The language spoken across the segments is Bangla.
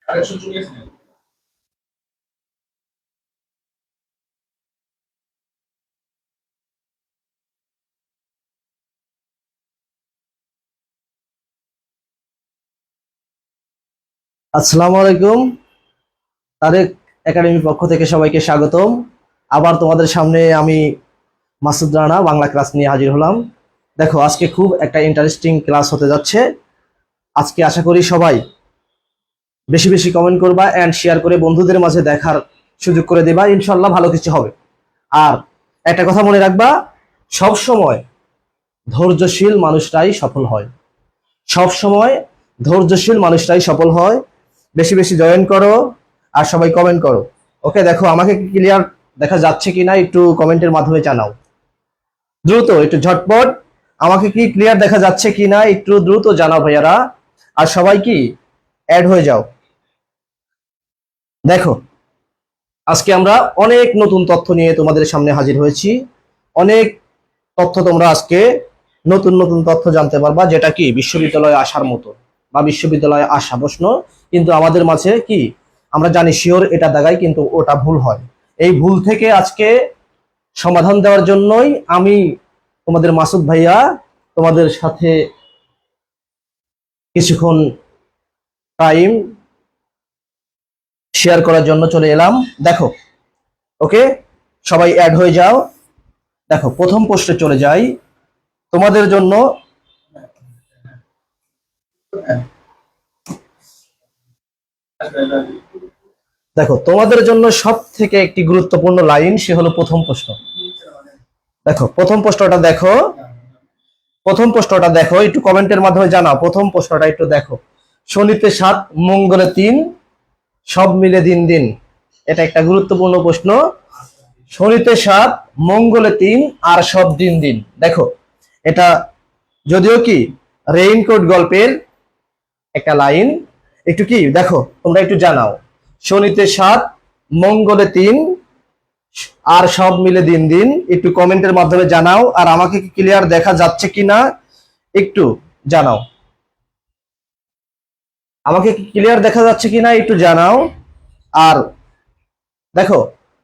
আসসালামু আলাইকুম। তারেক একাডেমির পক্ষ থেকে সবাইকে স্বাগতম। আবার তোমাদের সামনে আমি মাসুদ রানা বাংলা ক্লাস নিয়ে হাজির হলাম। দেখো, আজকে খুব একটা ইন্টারেস্টিং ক্লাস হতে যাচ্ছে। আজকে আশা করি সবাই বেশি বেশি কমেন্ট করবা এন্ড শেয়ার করে বন্ধুদের মাঝে দেখার সুযোগ করে দেবা। ইনশাল্লাহ ভালো কিছু হবে। আর একটা কথা মনে রাখবা, সব সময় ধৈর্যশীল মানুষরাই সফল হয়। সব সময় ধৈর্যশীল মানুষরাই সফল হয়। বেশি বেশি জয়েন করো আর সবাই কমেন্ট করো। ওকে, দেখো আমাকে ক্লিয়ার দেখা যাচ্ছে কিনা একটু কমেন্টের মাধ্যমে জানাও। দ্রুত একটু ঝটপট আমাকে কি ক্লিয়ার দেখা যাচ্ছে কিনা একটু দ্রুত জানাও ভাইয়ারা। আর সবাই কি অ্যাড হয়ে যাও। দেখো, আজকে আমরা অনেক নতুন তথ্য নিয়ে তোমাদের সামনে হাজির হয়েছি। অনেক তথ্য তোমরা আজকে নতুন নতুন তথ্য জানতে পারবা, যেটা কি বিশ্ববিদ্যালয়ে আসার মতো বা বিশ্ববিদ্যালয়ে আসা প্রশ্ন। কিন্তু আমাদের মাঝে কি আমরা জানি শিওর এটা দাগাই, কিন্তু ওটা ভুল হয়। এই ভুল থেকে আজকে সমাধান দেওয়ার জন্যই আমি তোমাদের মাসুদ ভাইয়া তোমাদের সাথে কিছুক্ষণ টাইম শেয়ার করার জন্য চলে এলাম। দেখো, ওকে, সবাই অ্যাড হয়ে যাও। দেখো, প্রথম প্রশ্নে চলে যাই তোমাদের জন্য। দেখো, তোমাদের জন্য সব থেকে একটি গুরুত্বপূর্ণ লাইন, সে হলো প্রথম প্রশ্ন। দেখো, প্রথম প্রশ্নটা দেখো, প্রথম প্রশ্নটা দেখো, একটু কমেন্টের মাধ্যমে জানাও। প্রথম প্রশ্নটা একটু দেখো। শনিতে 7, মঙ্গলে 3, সব মিলে দিন দিন। এটা একটা গুরুত্বপূর্ণ প্রশ্ন। শনিতে 7, মঙ্গলে 3, আর সব দিন দিন। দেখো, এটা যদিও কি রেইনকোট গল্পের একটা লাইন, একটু কি দেখো তোমরা একটু জানাও। শনিতে 7, মঙ্গলে 3, আর সব মিলে দিন দিন। একটু কমেন্টের মাধ্যমে জানাও। আর আমাকে কি ক্লিয়ার দেখা যাচ্ছে কিনা একটু জানাও। আমাকে কি ক্লিয়ার দেখা যাচ্ছে কিনা একটু জানাও। আর দেখো,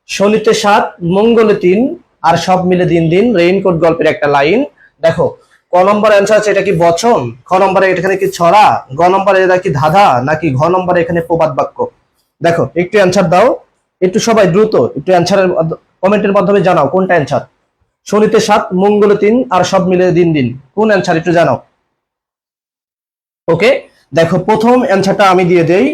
শনিতে 7, মঙ্গলে 3, আর সব মিলে দিন দিন, রেইনকোট গল্পের একটা লাইন। দেখো, ক নম্বর অ্যান্সার আছে, এটা কি বচন? খ নম্বরে এখানে কি ছড়া? গ নম্বরে এটা কি ধাঁধা? নাকি ঘ নম্বরে এখানে প্রবাদ বাক্য? দেখো, একটু অ্যান্সার দাও। একটু সবাই দ্রুত একটু অ্যান্সারের কমেন্টের মাধ্যমে জানাও কোনটা অ্যান্সার। শনিতে 7, মঙ্গলে 3, আর সব মিলে দিন দিন, কোন অ্যান্সার একটু জানাও। ওকে, দেখো প্রথম অ্যান্সারটা আমি দিয়ে দেই,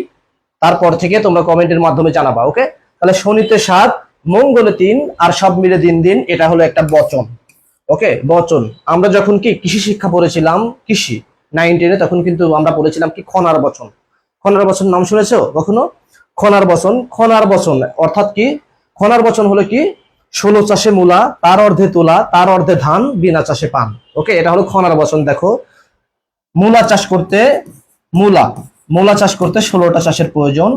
তারপর থেকে তোমরা কমেন্টের মাধ্যমে জানাবা। ওকে, তাহলে শনিতে 7, মঙ্গলে 3, আর সব মিলে দিন দিন, এটা হলো একটা বচন। ওকে, বচন। আমরা যখন কি কৃষি শিক্ষা পড়েছিলাম, কৃষি 9, 10-এ, তখন কিন্তু আমরা পড়েছিলাম কি খনার বচন। খনার বচন নাম শুনেছো কখনো? খনার বচন, খনার বচন অর্থাৎ কি? খনার বচন হলো কি 16 চাষে মূলা, তার অর্ধে তুলা, তার অর্ধে ধান, বিনা চাষে পান। ওকে, এটা হলো খনার বচন। দেখো, মূলা চাষ করতে মূলা মূলা চাষ করতে 16টা চাষের প্রয়োজন।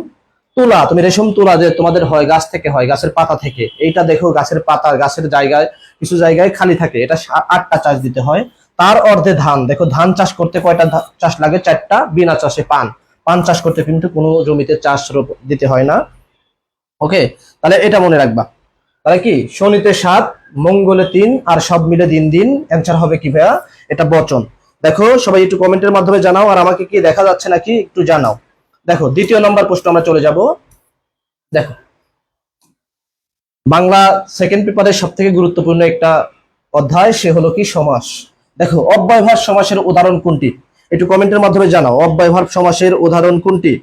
তুলা, তুমি রেশম তুলা যে তোমাদের হয় গাছ থেকে, হয় গাছের পাতা থেকে। এইটা দেখো, গাছের পাতা, গাছের জায়গায় কিছু জায়গায় খালি থাকে, এটা 8টা চাষ দিতে হয়। তার অর্ধে ধান, দেখো ধান চাষ করতে কয়টা চাষ লাগে? 4টা। বিনা চাষে পান, পান চাষ করতে কিন্তু কোনো জমিতে চাষ দিতে হয় না। ওকে, তাহলে এটা মনে রাখবা। তাহলে কি শনিতে 7, মঙ্গলে 3, আর সব মিলে দিন দিন, অ্যান্সার হবে কি ভাইয়া? এটা বচন। দেখো, সবাই একটু কমেন্টের মাধ্যমে জানাও। আর আমাকে কি দেখা যাচ্ছে নাকি একটু জানাও। দেখো, দ্বিতীয় নম্বর প্রশ্ন আমরা চলে যাব। দেখো, বাংলা সেকেন্ড পেপারের সব থেকে গুরুত্বপূর্ণ একটা অধ্যায়, সে হলো কি সমাস। দেখো, অব্যয়ভাব সমাসের উদাহরণ কোনটি? একটু কমেন্টের মাধ্যমে জানাও, অব্যয়ভাব সমাসের উদাহরণ কোনটি?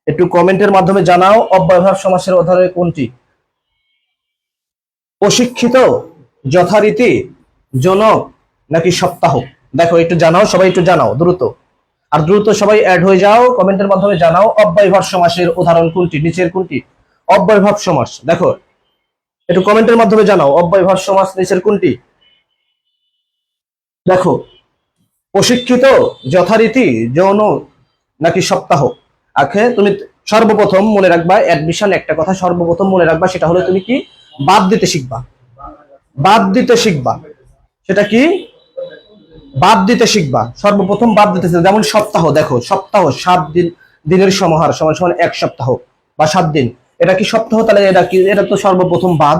একটু কমেন্টের মাধ্যমে জানাও, অব্যয়ভাব সমাসের উদাহরণ কোনটি? প্রশিক্ষিত, যথারীতি, জনক, নাকি সপ্তাহ? দেখো, একটু জানাও, সবাই একটু জানাও দ্রুত। আর দ্রুত সবাই অ্যাড হয়ে যাও, কমেন্টের মাধ্যমে জানাও অব্যয়ভাব সমাসের উদাহরণ কোনটি, নিচের কোনটি? অব্যয়ভাব সমাস। দেখো, একটু কমেন্টের মাধ্যমে জানাও অব্যয়ভাব সমাস নিচের কোনটি? দেখো, প্রশিক্ষিত, যথারীতি, যৌন, নাকি সপ্তাহ? আখে তুমি সর্বপ্রথম মনে রাখবা, অ্যাডমিশন একটা কথা সর্বপ্রথম মনে রাখবা, সেটা হলো তুমি কি বাদ দিতে শিখবা। বাদ দিতে শিখবা। সেটা কি? বাদ দিতে শিখবা। সর্বপ্রথম বাদ দিতে শিখবা। যেমন সপ্তাহ, দেখো সপ্তাহ 7 দিন, দিনের সমাহার সমান সমান 1 সপ্তাহ বা 7 দিন। এটা কি সপ্তাহ? তাহলে এটা কি? এটা তো সর্বপ্রথম বাদ।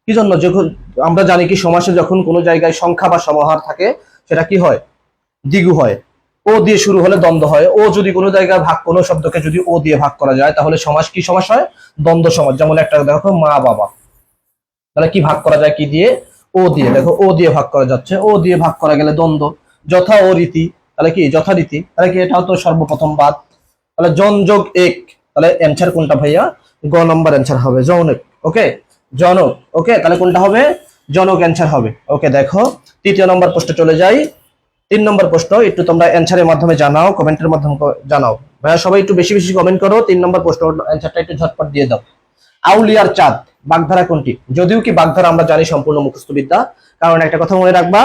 কি জন্য? যখন আমরা জানি কি সমাসে যখন কোনো জায়গায় সংখ্যা বা সমাহার থাকে সেটা কি হয়? দ্বিগু হয়। ও দিয়ে শুরু হলে দ্বন্দ্ব হয়। ও যদি কোনো জায়গায় ভাগ, কোনো শব্দকে যদি ও দিয়ে ভাগ করা যায় তাহলে সমাস কি সমাস হয়? দ্বন্দ্ব সমাস। যেমন একটা দেখো, মা বাবা, তাহলে কি ভাগ করা যায়? কি দিয়ে? ও দিয়ে। দেখো ও দিয়ে ভাগ করা যাচ্ছে, ও দিয়ে ভাগ করা গেলে দ্বন্দ্ব। যথা ও রীতি, তাহলে কি যথারীতি, তাহলে কি এটাও তো সর্বপ্রথম বাদ। তাহলে জন যোগ এক, তাহলে অ্যান্সার কোনটা ভাইয়া? গ নম্বর অ্যান্সার হবে, জনক। ওকে, জনক। ওকে, তাহলে কোনটা হবে? জনক অ্যান্সার হবে। ওকে, দেখো তৃতীয় নম্বর প্রশ্ন চলে যাই। 3 নম্বর প্রশ্ন একটু তোমরা অ্যান্সারের মাধ্যমে জানাও, কমেন্টের মাধ্যমে জানাও। ভাইয়া সবাই একটু বেশি বেশি কমেন্ট করো। 3 নম্বর প্রশ্ন অ্যান্সারটা একটু ঝটপট দিয়ে দাও। আউলিয়ার চাঁদ বাগধারা কোনটি? যদিও কি বাগধারা আমরা জানি সম্পূর্ণ মুখস্থ বিদ্যা, কারণ একটা কথা মনে রাখবা,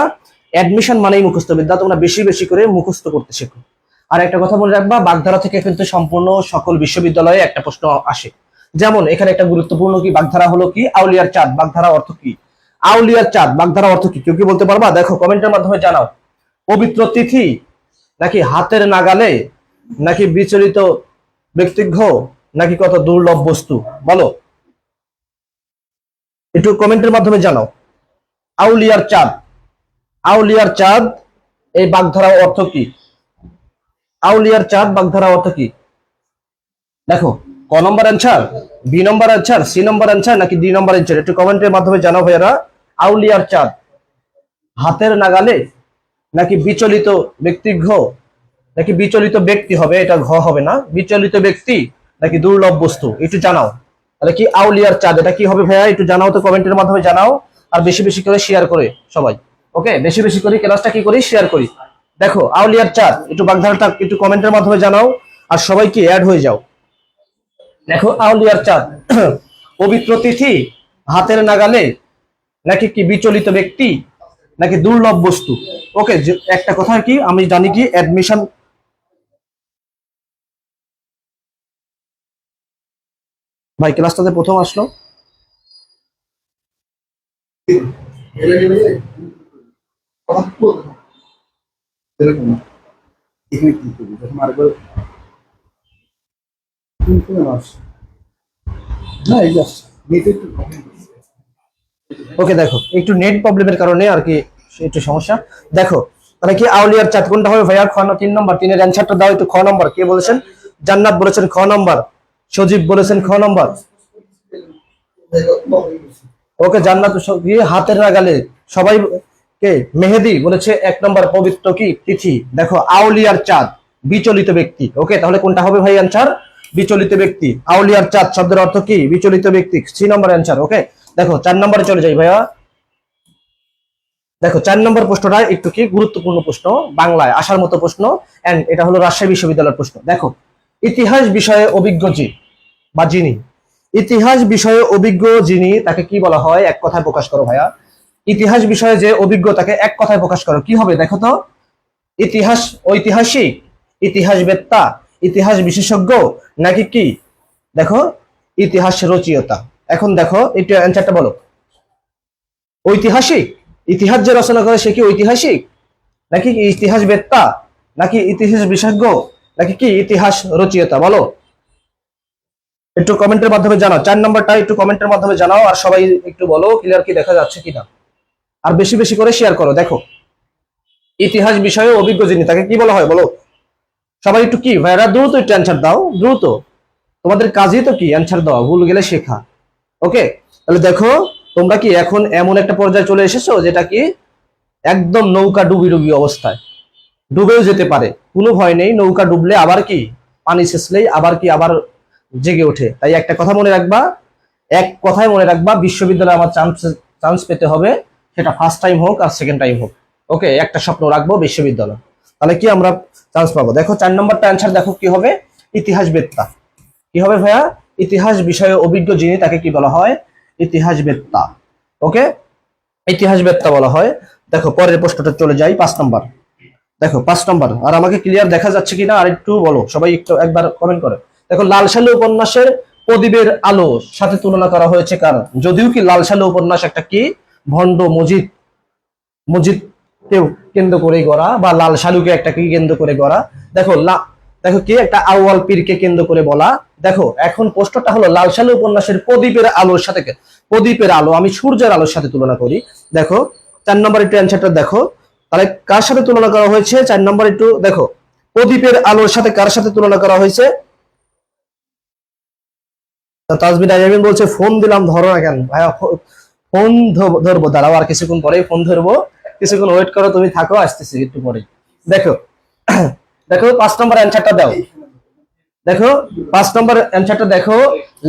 অ্যাডমিশন মানেই মুখস্থ বিদ্যা। তোমরা বেশি বেশি করে মুখস্থ করতে শেখো। আর একটা কথা মনে রাখবা, বাগধারা থেকে কিন্তু সম্পূর্ণ সকল বিশ্ববিদ্যালয়ে একটা প্রশ্ন আসে। যেমন এখানে একটা গুরুত্বপূর্ণ কি বাগধারা হলো কি? আউলিয়ার চাঁদ বাগধারা অর্থ কি? আউলিয়ার চাঁদ বাগধারা অর্থ কি? কেউ কি বলতে পারবা? দেখো কমেন্টের মাধ্যমে জানাও। পবিত্র তিথি, নাকি হাতের নাগালে, নাকি বিচলিত ব্যক্তিজ্ঞ, নাকি কত দুর্লভ বস্তু? বলো, একটু কমেন্টের মাধ্যমে জানাও। আউলিয়ার চাঁদ, আউলিয়ার চাঁদ এই বাগধারা অর্থ কি? আউলিয়ার চাঁদ বাগধারা অর্থ কি? দেখো, ক নম্বর অ্যান্সার, বি নম্বর অ্যান্সার, সি নম্বর অ্যান্সার, নাকি ডি নম্বর অ্যান্সার? একটু কমেন্টের মাধ্যমে জানাও ভাইয়ারা। আউলিয়ার চাঁদ হাতের নাগালে, নাকি বিচলিত ব্যক্তিজ্ঞ, নাকি বিচলিত ব্যক্তি হবে, এটা ঘ হবে না, বিচলিত ব্যক্তি, নাকি দুর্লভ বস্তু? একটু জানাও। তাহলে কি আউলিয়ার চাঁদ এটা কি হবে ভাইয়া? একটু জানাও তো, কমেন্টের মাধ্যমে জানাও। আর বেশি বেশি করে শেয়ার করে সবাই। ওকে, বেশি বেশি করে ক্লাসটা কি করি? শেয়ার করি। দেখো আউলিয়ার চাঁদ একটু বাগধারাটা একটু কমেন্টের মাধ্যমে জানাও। আর সবাই কি অ্যাড হয়ে যাও। দেখো আউলিয়ার চাঁদ পবিত্র তিথি, হাতের নাগালে, নাকি কি বিচলিত ব্যক্তি, নাকি দুর্লভ বস্তু? ওকে, একটা কথা কি আমি জানি কি অ্যাডমিশন, ভাই ক্লাসটাতে প্রথম আসলো। ওকে, দেখো একটু নেট প্রবলেমের কারণে আর কি একটু সমস্যা। দেখো তাহলে কি আউলিয়ার চাঁদ কোনটা হবে ভাইয়া? খ, 3 নম্বর। 3 এর অ্যান্সারটা দাও একটু। খ নম্বর কে বলেছেন? জান্নাত বলেছেন খ নম্বর, সজীব বলেছেন খ নম্বর। ওকে, জান্নাত হাতের নাগালে, সবাই কে? মেহেদি বলেছে 1 নম্বর পবিত্র কি তিথি। দেখো আউলিয়ার চাঁদ বিচলিত ব্যক্তি। ওকে, তাহলে কোনটা হবে ভাই অ্যান্সার? বিচলিত ব্যক্তি। আউলিয়ার চাঁদ শব্দের অর্থ কি? বিচলিত ব্যক্তি, সি নম্বর অ্যান্সার। ওকে, দেখো 4 নম্বরে চলে যাই ভাইয়া। দেখো 4 নম্বর প্রশ্নটা একটু কি গুরুত্বপূর্ণ প্রশ্ন, বাংলায় আসার মতো প্রশ্ন, এন্ড এটা হলো রাজশাহী বিশ্ববিদ্যালয়ের প্রশ্ন। দেখো, ইতিহাস বিষয়ে অভিজ্ঞ যে বা যিনি, ইতিহাস বিষয়ে অভিজ্ঞ যিনি, তাকে কি বলা হয়? এক কথায় প্রকাশ করো ভাইয়া। ইতিহাস বিষয়ে যে অভিজ্ঞ তাকে এক কথায় প্রকাশ করো, কি হবে? দেখো তো, ইতিহাস ঐতিহাসিক, ইতিহাসবেত্তা, ইতিহাস বিশেষজ্ঞ, নাকি কি? দেখো ইতিহাস রচয়িতা। এখন দেখো এটা অ্যান্সারটা বলো। ঐতিহাসিক, ইতিহাস যে রচনা করে সে কি ঐতিহাসিক, নাকি কি ইতিহাসবেত্তা, নাকি ইতিহাস বিশেষজ্ঞ, নাকি কি ইতিহাস রচয়িতা? বলো, একটু কমেন্টের মাধ্যমে জানাও। 4 নম্বরটা একটু কমেন্টের মাধ্যমে জানাও। আর সবাই একটু বলো ক্লিয়ার কি দেখা যাচ্ছে কিনা। আর বেশি বেশি করে শেয়ার করো। দেখো, ইতিহাস বিষয়ে অভিজ্ঞ যিনি, তাকে কি বলা হয়? বলো সবাই একটু। কি ভাইরা দ্রুত একটু অ্যান্সার দাও, দ্রুত। তোমাদের কাজই তো কি অ্যান্সার দেওয়া, ভুল গেলে শেখা। ওকে, তাহলে দেখো তোমরা কি এখন এমন একটা পর্যায়ে চলে এসেছো যেটা কি একদম নৌকা ডুবি ডুবি অবস্থায়, ডুবেও যেতে পারে, কোনো ভয় নেই। নৌকা ডুবলে আবার কি, পানি শেষলেই আবার কি আবার জেগে ওঠে। তাই একটা কথা মনে রাখবা, এক কথায় মনে রাখবা, বিশ্ববিদ্যালয়ে আমার চান্স চান্স পেতে হবে, সেটা ফার্স্ট টাইম হোক আর সেকেন্ড টাইম হোক। ওকে, একটা স্বপ্ন রাখবো বিশ্ববিদ্যালয়, তাহলে কি আমরা চান্স পাবো। দেখো 4 নম্বরটা অ্যান্সার দেখো কি হবে? ইতিহাসবেত্তা। কি হবে ভাইয়া? ইতিহাস বিষয়ে অভিজ্ঞ যিনি, তাকে কি বলা হয়? ইতিহাসবেত্তা। ওকে, ইতিহাসবেত্তা বলা হয়। দেখো পরের প্রশ্নটা চলে যাই, 5 নম্বর। দেখো 5 নম্বর, আর আমাকে ক্লিয়ার দেখা যাচ্ছে কিনা আর একটু বলো, সবাই একটু একবার কমেন্ট করে। দেখো, লাল সালু উপন্যাসের প্রদীপের আলো সাথে তুলনা করা হয়েছে কার? যদিও কি লাল সালু উপন্যাস একটা কি ভণ্ড মজিদ, মজিদকে কেন্দ্র করে গড়া, বা লাল সালুকে একটা কি কেন্দ্র করে গড়া। দেখো দেখো কি একটা আউয়াল পীরকে কেন্দ্র করে বলা। দেখো এখন প্রশ্নটা হলো লাল সালু উপন্যাসের প্রদীপের আলোর সাথে, প্রদীপের আলো আমি সূর্যের আলোর সাথে তুলনা করি। দেখো 4 নম্বর একটু অ্যান্সারটা দেখো, তাহলে কার সাথে তুলনা করা হয়েছে? 4 নম্বর একটু দেখো, প্রদীপের আলোর সাথে কার সাথে তুলনা করা হয়েছে? তাজমিন আইয়ামিন বলছে ফোন দিলাম ধরো না কেন ভাইয়া? ফোন ধরবো, দাঁড়াও আর কিছুক্ষণ পরে ফোন ধরবো, কিছুক্ষণ ওয়েট করো, তুমি থাকো, আসতেছি একটু পরে। দেখো দেখো 5 নম্বর অ্যান্সারটা দাও। দেখো 5 নম্বর অ্যান্সারটা দেখো,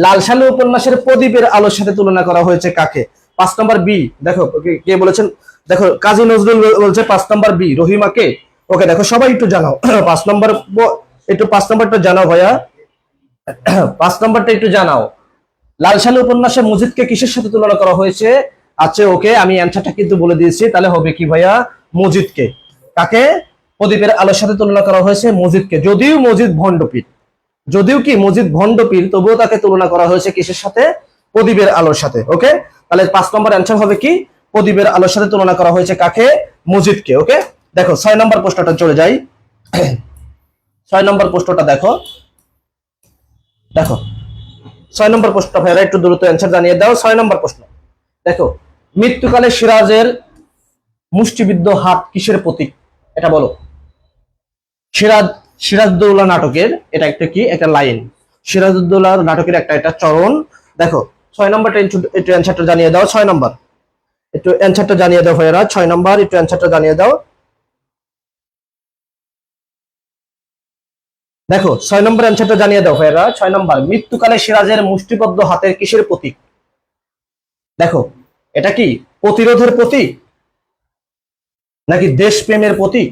লাল সালু উপন্যাসের প্রদীপের আলোর সাথে তুলনা করা হয়েছে কাকে? 5 নম্বর বি। দেখো কে বলেছেন? দেখো কাজী নজরুল বলছে 5 নম্বর বি, রহিমাকে। ওকে দেখো সবাই একটু জানাও 5 নম্বর, একটু 5 নম্বরটা জানাও ভাইয়া, 5 নম্বরটা একটু জানাও। লাল সালু উপন্যাসে মজিদকে কিসের সাথে তুলনা করা হয়েছে? আচ্ছা ওকে, আমি অ্যান্সারটা কিন্তু বলে দিয়েছি, তাহলে হবে কি ভাইয়া? মজিদকে। কাকে? প্রদীপের আলোর সাথে তুলনা করা হয়েছে মজিদকে। যদিও মজিদ ভণ্ডপীর, যদিও কি মজিদ ভণ্ডপীর, তবুও তাকে তুলনা করা হয়েছে কিসের সাথে? প্রদীপের আলোর সাথে। ওকে, তাহলে 5 নম্বর অ্যান্সার হবে কি? প্রদীপের আলোর সাথে তুলনা করা হয়েছে কাকে? মজিদকে। ওকে, দেখো 6 নম্বর প্রশ্নটা চলে যাই। 6 নম্বর প্রশ্নটা দেখো, দেখো 6 নম্বর প্রশ্ন ভাইরা একটু দ্রুত অ্যান্সার জানিয়ে দাও। 6 নম্বর প্রশ্ন দেখো, মৃত্যুকালে সিরাজের মুষ্টিবিদ্ধ হাত কিসের প্রতীক? এটা বলো। সিরাজউদ্দৌলা নাটকের এটা একটা কি, একটা লাইন, সিরাজউদ্দৌলা নাটকের একটা এটা চরণ। দেখো 6 নম্বরটা একটু অ্যান্সারটা জানিয়ে দাও। 6 নম্বর একটু অ্যান্সারটা জানিয়ে দাও ভাইরা, 6 নম্বর একটু অ্যান্সারটা জানিয়ে দাও। দেখো 6 নম্বর অ্যান্সারটা জানিয়ে দাও ভাইরা। 6 নম্বর, মৃত্যুকালে সিরাজের মুষ্টিবদ্ধ হাতের কিসের প্রতীক? দেখো এটা কি প্রতিরোধের প্রতীক, নাকি দেশপ্রেমের প্রতীক,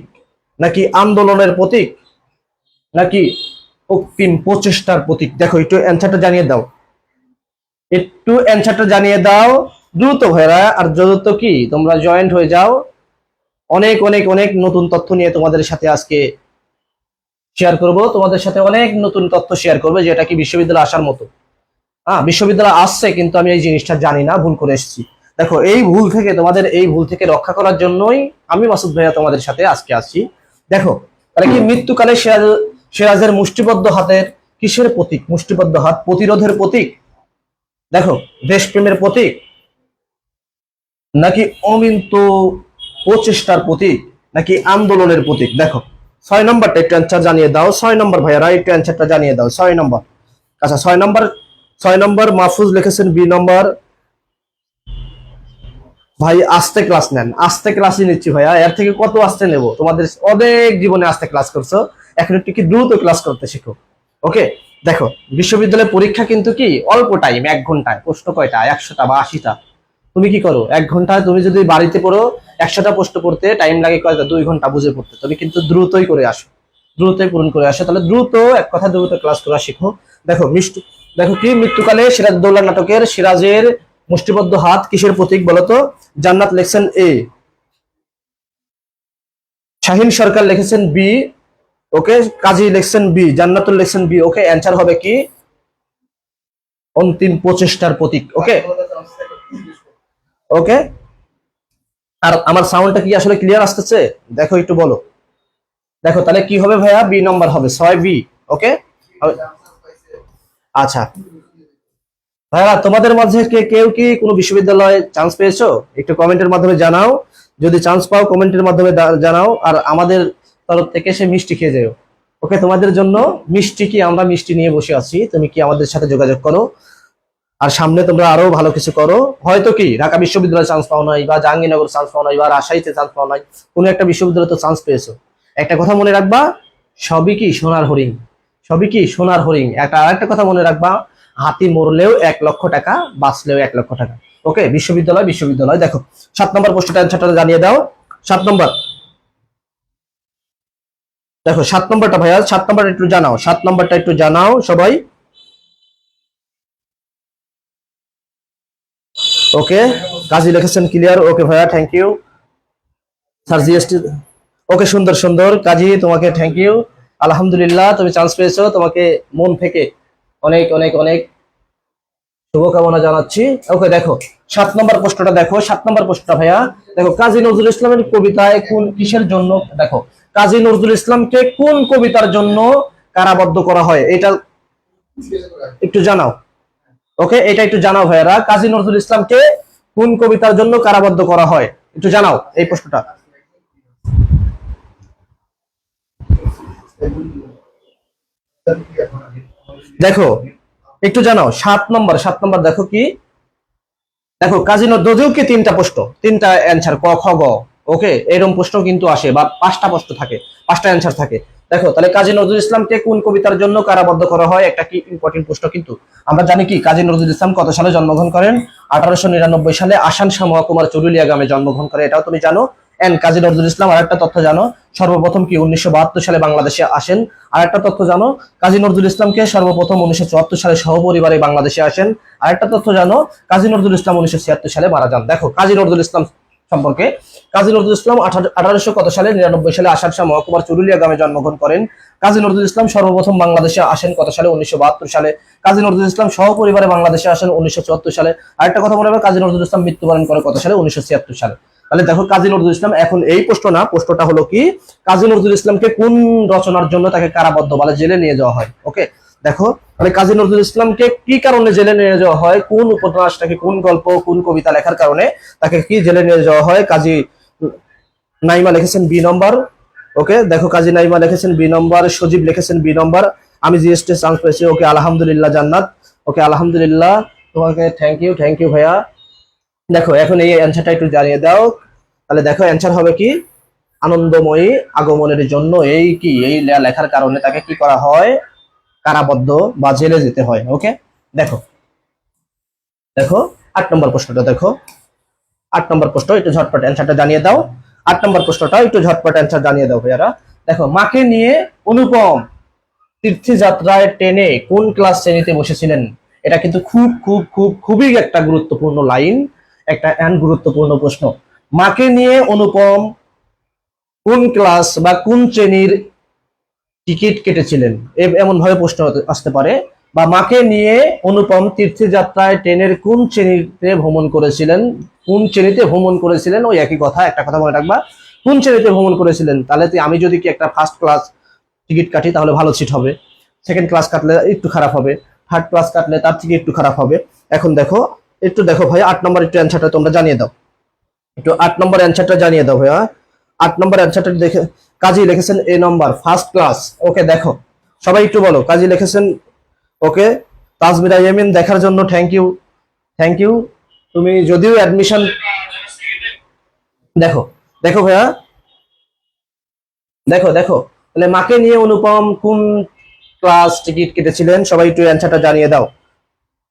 নাকি আন্দোলনের প্রতীক, নাকি অক্তিম প্রচেষ্টার প্রতীক? দেখো একটু অ্যান্সারটা জানিয়ে দাও, একটু অ্যান্সারটা জানিয়ে দাও দ্রুত ভাইরা। আর দ্রুত কি তোমরা জয়েন্ট হয়ে যাও, অনেক অনেক অনেক নতুন তথ্য নিয়ে তোমাদের সাথে আজকে শেয়ার করব, তোমাদের সাথে অনেক নতুন তথ্য শেয়ার করবে, যেটা কি বিশ্ববিদ্যালয়ে আসার মতো। বিশ্ববিদ্যালয় আসছে কিন্তু আমি এই জিনিসটা জানি না, ভুল করে এসেছি। দেখো এই ভুল থেকে, তোমাদের এই ভুল থেকে রক্ষা করার জন্যই আমি মাসুদ ভাইয়া তোমাদের সাথে আজকে আসছি। দেখো তাহলে কি মৃত্যুকালে সিরাজের মুষ্টিবদ্ধ হাতের কিসের প্রতীক? মুষ্টিবদ্ধ হাত প্রতিরোধের প্রতীক, দেখো দেশপ্রেমের প্রতীক, নাকি অমিন্ত প্রচেষ্টার প্রতীক, নাকি আন্দোলনের প্রতীক? দেখো 6 নম্বরটা একটু অ্যান্সার জানিয়ে দাও। 6 নম্বর ভাইয়ারা একটু অ্যান্সারটা জানিয়ে দাও। 6 নম্বর, আচ্ছা 6 নম্বর, 6 নম্বর মাহফুজ লিখেছেন বি নম্বর। ভাই আস্তে ক্লাস নেন, আস্তে ক্লাসই নিচ্ছি ভাইয়া, এর থেকে কত আস্তে নেব? তোমাদের অনেক জীবনে আস্তে ক্লাস করছো, এখন একটু কি দ্রুত ক্লাস করতে শিখো। ওকে, দেখো বিশ্ববিদ্যালয়ের পরীক্ষা কিন্তু কি অল্প টাইম, 1 ঘন্টায়। প্রশ্ন কয়টা? 100টা বা 80টা। তুমি কি করো 1 ঘন্টায়, তুমি যদি বাড়িতে পড়ো 100টা প্রশ্ন পড়তে টাইম লাগে কয়টা? 2 ঘন্টা বুঝে পড়তে। তুমি কিন্তু দ্রুতই করে আসো, দ্রুতই পূরণ করে আসো। তাহলে দ্রুত, এক কথা দ্রুত ক্লাস করা শিখো। দেখো দেখো কি মৃত্যুকালে সিরাজউদ্দৌলা নাটকের সিরাজের মুষ্টিবদ্ধ হাত কিসের প্রতীক বলতো? জান্নাত লিখছেন এ, শাহিন সরকার লিখেছেন বি, ওকে কাজী লিখছেন বি, জান্নাতুল লিখছেন বি। ওকে অ্যান্সার হবে কি? অন্তিম প্রচেষ্টার প্রতীক। ওকে ওকে, আর আমার সাউন্ডটা কি আসলে ক্লিয়ার আসতেছে? দেখো একটু বলো। দেখো তাহলে কি হবে ভাইয়া? বি নম্বর হবে, 6 বি। ওকে আচ্ছা ভাইয়া, তোমাদের মাঝে কেউ কি কোনো বিশ্ববিদ্যালয়ে চান্স পেয়েছো? একটু কমেন্টের মাধ্যমে জানাও, যদি চান্স পাও কমেন্টের মাধ্যমে জানাও। আর আমাদের তরফ থেকে সে মিষ্টি খেয়ে যাও। ওকে, তোমাদের জন্য মিষ্টি কি আমরা মিষ্টি নিয়ে বসে আছি, তুমি কি আমাদের সাথে যোগাযোগ করো। আর সামনে তোমরা আরো ভালো কিছু করো। হয়তো কি ঢাকা বিশ্ববিদ্যালয়ে চান্স পাও নাই, বা জাহাঙ্গীরনগর চান্স পাও নাই, বা রাজশাহীতে চান্স পাও নাই, কোনো একটা বিশ্ববিদ্যালয়ে তো চান্স পেয়েছো। একটা কথা মনে রাখবা, সবই কি সোনার হরিণ, সবই কি সোনার হরিণ। আরেকটা কথা মনে রাখবা, হাতি মরলেও 1,00,000 টাকা, বাঁচলেও 1,00,000 টাকা। ওকে, বিশ্ববিদ্যালয় বিশ্ববিদ্যালয়। দেখো 7 নম্বর প্রশ্নটা অ্যান্সারটা জানিয়ে দাও। 7 নম্বর, দেখো 7 নম্বরটা ভাইয়া, 7 নম্বর একটু জানাও, 7 নম্বরটা একটু জানাও সবাই। ওকে, কাজী লিখেছেন ক্লিয়ার। ওকে ভাইয়া, থ্যাংক ইউ স্যার, জিএসটি। ওকে, সুন্দর সুন্দর কাজী, তোমাকে থ্যাংক ইউ। আলহামদুলিল্লাহ তুমি চান্স পেয়েছো, তোমাকে মন থেকে অনেক অনেক অনেক শুভকামনা জানাচ্ছি। ওকে দেখো 7 নম্বর প্রশ্নটা দেখো, 7 নম্বর প্রশ্নটা ভাইয়া দেখো, কাজী নজরুল ইসলামের কবিতায় কোন কিসের জন্য, দেখো কাজী নজরুল ইসলামকে কোন কবিতার জন্য কারাবদ্ধ করা হয়, এটা একটু জানাও। ওকে, এটা একটু জানাও ভাইয়ারা, কাজী নজরুল ইসলামকে কোন কবিতার জন্য কারাবদ্ধ করা হয়, একটু জানাও এই প্রশ্নটা। দেখো একটু জানাও, 7 নম্বর দেখো কি, দেখো কাজী নজরুল কি তিনটা প্রশ্ন, তিনটা অ্যান্সার, ক খ গ। ওকে, এরকম প্রশ্ন কিন্তু আসে, বা 5টা প্রশ্ন থাকে, 5টা অ্যান্সার থাকে। দেখো তাহলে কাজী নজরুল ইসলামকে কোন কবিতার জন্য কারাবদ্ধ করা হয়, একটা কি ইম্পর্টেন্ট প্রশ্ন কিন্তু। আমরা জানি কি কাজী নজরুল ইসলাম কত সালে জন্মগ্রহণ করেন, 1899 সালে আসান শাহ মহকুমার চুরুলিয়া গ্রামে জন্মগ্রহণ করে, এটাও তুমি জানো। এন্ড কাজী নজরুল ইসলাম আরেকটা তথ্য জানো, সর্বপ্রথম কি 1972 সালে বাংলাদেশে আসেন। আরেকটা তথ্য জানো, কাজী নজরুল ইসলামকে সর্বপ্রথম 1974 সালে সহপরিবারে বাংলাদেশে আসেন। আরেকটা তথ্য জানো, কাজী নজরুল ইসলাম 1976 সালে মারা যান। দেখো কাজী নজরুল ইসলাম সম্পর্কে, কাজী নজরুল ইসলাম 1800 কত সালে 99 সালে আসান শাহ মহকুমার চুরুলিয়া গ্রামে জন্মগ্রহণ করেন। কাজী নজরুল ইসলাম সর্বপ্রথম বাংলাদেশে আসেন কত সালে, 1972 সালে। কাজী নজরুল ইসলাম সহপরিবারে বাংলাদেশে আসেন 1974 সালে। আরেকটা কথা মনে রাখবে, কাজী নজরুল ইসলাম মৃত্যুবরণ করে কত সালে, 1976 সালে। তাহলে দেখো কাজী নজরুল ইসলাম, এখন এই প্রশ্ন না, প্রশ্নটা হলো কি কাজী নজরুল ইসলামকে কোন রচনার জন্য তাকে কারাবদ্ধ বলে জেলে নিয়ে যাওয়া হয়। ওকে, দেখো তাহলে কাজী নজরুল ইসলামকে কি কারণে জেলে নিয়ে যাওয়া হয়, কোন উপন্যাসটাকে, কোন গল্প, কোন কবিতা লেখার কারণে তাকে কি জেলে নিয়ে যাওয়া হয়। কাজী নাইমা লিখেছেন বি নম্বর। ওকে, দেখো কাজী নাইমা লিখেছেন বি নম্বর, সজীব লিখেছেন বি নম্বর, আমি জিএসটি চান্স পেয়েছি। ওকে আলহামদুলিল্লাহ জান্নাত, ওকে আলহামদুলিল্লাহ, তোমাকে থ্যাংক ইউ ভাইয়া। দেখো এখন এই অ্যান্সারটা একটু জানিয়ে দাও। তাহলে দেখো অ্যান্সার হবে কি, আনন্দময়ী আগমনের জন্য এই কি এই লেখার কারণে তাকে কি করা হয়, কারাবদ্ধ বা জেলে যেতে হয়। ওকে, দেখো দেখো 8 নম্বর প্রশ্নটা দেখো, 8 নম্বর প্রশ্ন একটু ঝটপট অ্যান্সারটা জানিয়ে দাও। 8 নম্বর প্রশ্নটা একটু ঝটপট অ্যান্সার জানিয়ে দাও ভাইয়ারা। দেখো মাকে নিয়ে অনুপম তীর্থযাত্রায় ট্রেনে কোন ক্লাস শ্রেণীতে বসেছিলেন, এটা কিন্তু খুবই একটা গুরুত্বপূর্ণ লাইন, একটা গুরুত্বপূর্ণ প্রশ্ন। মাকে নিয়ে অনুপম কোন ক্লাস বা কোন শ্রেণীর টিকিট কেটেছিলেন, এমন ভাবে প্রশ্ন আসতে পারে। বা মাকে নিয়ে অনুপম তীর্থযাত্রায় ট্রেনের কোন শ্রেণীতে ভ্রমণ করেছিলেন, কোন শ্রেণীতে ভ্রমণ করেছিলেন, ওই একই কথা, একটা কথা মনে রাখবা, কোন শ্রেণীতে ভ্রমণ করেছিলেন। তাহলে আমি যদি কি একটা ফার্স্ট ক্লাস টিকিট কাটি তাহলে ভালো সিট হবে, সেকেন্ড ক্লাস কাটলে একটু খারাপ হবে, থার্ড ক্লাস কাটলে তার থেকে একটু খারাপ হবে। এখন দেখো একটু দেখো ভাই, 8 নম্বর একটু অ্যান্সারটা তোমরা জানিয়ে দাও, একটু 8 নম্বর অ্যান্সারটা জানিয়ে দাও ভাইয়া। 8 নম্বর অ্যান্সারটা দেখে, কাজী লিখেছেন এ নম্বর ফার্স্ট ক্লাস। ওকে, দেখো সবাই একটু বলো, কাজী লিখেছেন। ওকে, তাজমিরা ইয়ামিন দেখার জন্য থ্যাংক ইউ। তুমি যদিও অ্যাডমিশন, দেখো দেখো ভাইয়া, দেখো তাহলে মাকে নিয়ে অনুপম কোন ক্লাস টিকিট কেটেছিলেন, সবাই একটু অ্যান্সারটা জানিয়ে দাও।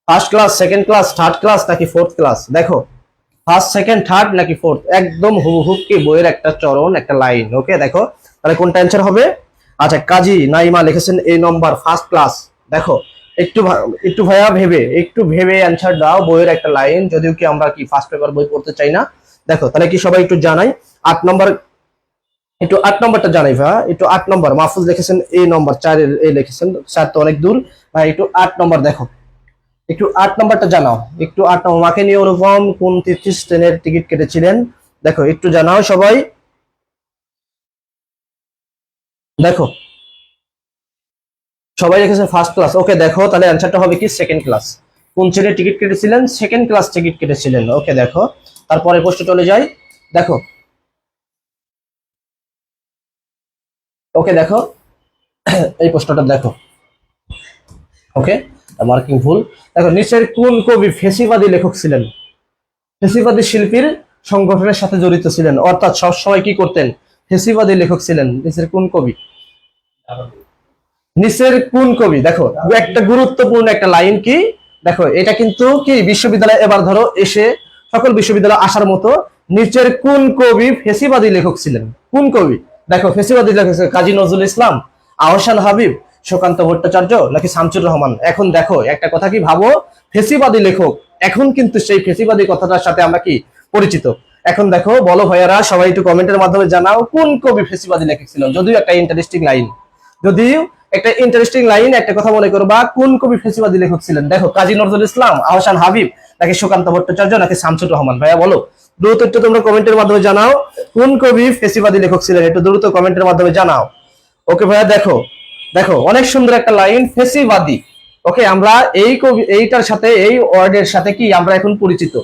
First class, second class, third class নাকি ফোর্থ ক্লাস। দেখো ফার্স্ট, সেকেন্ড, থার্ড নাকি ফোর্থ, একদম হুবহু কি বইয়ের একটা চরণ, একটা লাইন। ওকে, দেখো তাহলে কোনটা অ্যান্সার হবে। আচ্ছা, কাজী নাইমা লিখেছেন এই নম্বর ফার্স্ট ক্লাস। দেখো একটু ভাইয়া একটু ভেবে অ্যান্সার দাও, বইয়ের একটা লাইন, যদিও কি আমরা কি ফার্স্ট পেপার বই পড়তে চাই না। দেখো তাহলে কি সবাই একটু জানাই 8 নম্বর, একটু 8 নম্বরটা জানাই ভাইয়া, একটু 8 নম্বর। মাহফুজ লিখেছেন এই নম্বর 4 এ লিখেছেন, 4 তো অনেক দূর ভাই, একটু 8 নম্বর দেখো, একটু 8 নম্বরটা জানাও, একটু 8 নম্বর। মাকে নিয়ে অনুপম কোন 33 ট্রেনের টিকিট কেটেছিলেন, দেখো একটু জানাও সবাই। দেখো সবাই লিখেছে ফার্স্ট ক্লাস। ওকে, দেখো তাহলে অ্যান্সারটা হবে কি সেকেন্ড ক্লাস। কোন শ্রেণীর টিকিট কেটেছিলেন, সেকেন্ড ক্লাস টিকিট কেটেছিলেন। ওকে, দেখো তারপরে প্রশ্ন চলে যাই। দেখো ওকে, দেখো এই প্রশ্নটা দেখো। ওকে, মার্কিং ভুল। দেখো নিচের কোন কবি ফেসিবাদী লেখক ছিলেন, ফেসিবাদী শিল্পীর সংগঠনের সাথে জড়িত ছিলেন, অর্থাৎ সবসময় কি করতেন, ফেসিবাদী লেখক ছিলেন। নিচের কোন কবি, নিচের কোন কবি, দেখো একটা গুরুত্বপূর্ণ একটা লাইন কি, দেখো এটা কিন্তু কি বিশ্ববিদ্যালয়ে এবার ধরো এসে সকল বিশ্ববিদ্যালয়ে আসার মতো, নিচের কোন কবি ফেসিবাদী লেখক ছিলেন, কোন কবি। দেখো ফেসিবাদী লেখক কাজী নজরুল ইসলাম, আহসান হাবিব, সুকান্ত ভট্টাচার্য নাকি শামসুর রহমান। এখন দেখো একটা কথা কি ভাবো, ফেসিবাদী লেখক, এখন কিন্তু সেই ফেসিবাদী কথাটার সাথে আমরা কি পরিচিত। এখন দেখো বলো ভাইয়ারা, সবাই একটু কমেন্টের মাধ্যমে জানাও কোন কবি ফেসিবাদী লেখক ছিল। যদিও একটা ইন্টারেস্টিং লাইন, যদিও একটা ইন্টারেস্টিং লাইন, একটা কথা মনে করবা, কোন কবি ফেসিবাদী লেখক ছিলেন। দেখো কাজী নজরুল ইসলাম, আহসান হাবিব নাকি সুকান্ত ভট্টাচার্য নাকি শামসুর রহমান। ভাইয়া বলো দ্রুত একটু তোমরা কমেন্টের মাধ্যমে জানাও কোন কবি ফেসিবাদী লেখক ছিলেন, একটু দ্রুত কমেন্টের মাধ্যমে জানাও। ওকে ভাইয়া, দেখো দেখো অনেক সুন্দর একটা লাইন, ফেসিবাদী। ওকে, আমরা এই কবি এইটার সাথে এই ওয়ার্ডের সাথে কি আমরা এখন পরিচিত।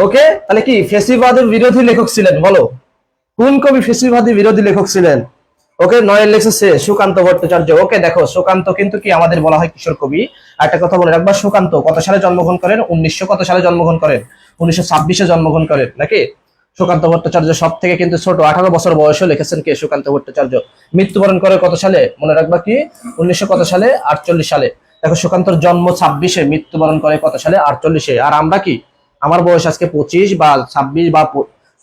ওকে, তাহলে কি ফেসিবাদের বিরোধী লেখক ছিলেন, বলো কোন কবি ফেসিবাদী বিরোধী লেখক ছিলেন? ওকে, নয়ের লিখেছে সুকান্ত ভট্টাচার্য। ওকে, দেখো সুকান্ত কিন্তু কি আমাদের বলা হয় কিশোর কবি। আর একটা কথা বলে রাখবা, সুকান্ত কত সালে জন্মগ্রহণ করেন? 1900 কত সালে জন্মগ্রহণ করেন? 1926-এ জন্মগ্রহণ করেন নাকি? সুকান্ত ভট্টাচার্য সব থেকে কিন্তু ছোট, 18 বছর বয়সে লিখেছেন কে? সুকান্ত ভট্টাচার্য। মৃত্যুবরণ করে কত সালে? মনে রাখবা কি 1900 কত সালে? 48 সালে। দেখো সুকান্তর জন্ম 26-এ, মৃত্যুবরণ করে কত সালে? 48-এ। আর আমরা কি, আমার বয়স আজকে 25 বা 26 বা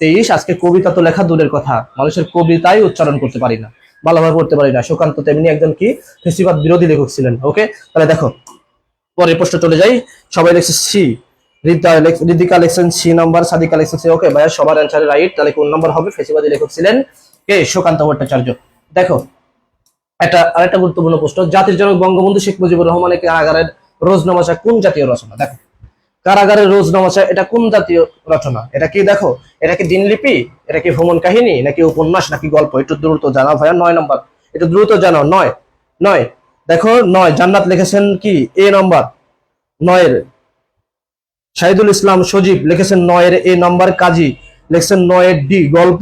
23, আজকে কবিতা তো লেখা দূরের কথা, মানুষের কবিতাই উচ্চারণ করতে পারি না, ভালোভাবে পড়তে পারি না। সুকান্ত তেমনি একজন কি ফেসিবাদ বিরোধী লেখক ছিলেন। ওকে, তাহলে দেখো পরের প্রশ্ন চলে যাই। সবাই লিখছে সি, রিদিকা লিখছেন সি নাম্বার, সাদিকা লিখছেন সি। ওকে ভাইয়া, সবার অ্যান্সার রাইট। তাহলে কোন নাম্বার হবে? ফেসিবাদী লেখক ছিলেন কে? সুকান্ত ভট্টাচার্য। দেখো এটা আরেকটা গুরুত্বপূর্ণ প্রশ্ন, জাতির জনক বঙ্গবন্ধু শেখ মুজিবুর রহমানের কারাগারের রোজনামচা কোন জাতীয় রচনা? দেখো কারাগারের রোজনামচা এটা কোন জাতীয় রচনা? এটা কি দেখো, এটা কি দিনলিপি, এটা কি ভ্রমণ কাহিনী, নাকি উপন্যাস, নাকি গল্প? একটু দ্রুত জানাও ভাইয়া। 9 নম্বর, একটু দ্রুত জানাও। 9 9 দেখো 9 জান্নাত লিখেছেন কি এ নম্বর 9 এর। শাহিদুল ইসলাম সজীব লিখেছেন 9 এর এ নম্বর। কাজী লিখেছেন 9 এর ডি গল্প।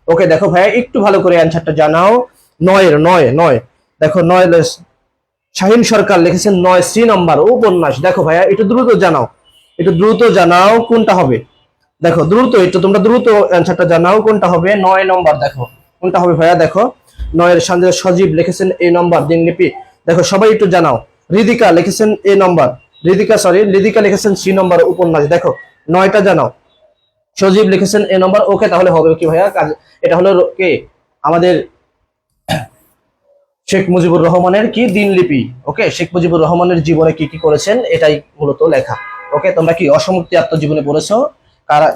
ওকে দেখো ভাইয়া একটু ভালো করে অ্যান্সারটা জানাও। 9 এর 9 দেখো 9 শাহিন সরকার লিখেছেন 9 সি নম্বর উপন্যাস। দেখো ভাইয়া একটু দ্রুত জানাও, একটু দ্রুত জানাও কোনটা হবে। দেখো দ্রুত একটু তোমরা দ্রুত অ্যান্সারটা জানাও কোনটা হবে। 9 নম্বর দেখো কোনটা হবে ভাইয়া। দেখো 9 এর সঞ্জয় সজীব লিখেছেন এ নম্বর দিনলিপি। দেখো সবাই একটু জানাও। রিদিকা লিখেছেন এ নম্বর, রিদিকা লিখেছেন সি নম্বর উপন্যাস। দেখো 9টা জানাও। সজীব লিখেছেন এ নম্বর। ওকে, তাহলে হবে কি ভাইয়া? এটা হলো কে? আমাদের শেখ মুজিবুর রহমানের কি দিনলিপি। ওকে, শেখ মুজিবুর রহমানের জীবনে কি কি করেছেন এটাই মূলত লেখা। ওকে, তোমরা কি অসমুক্তি আত্মজীবনী পড়েছো?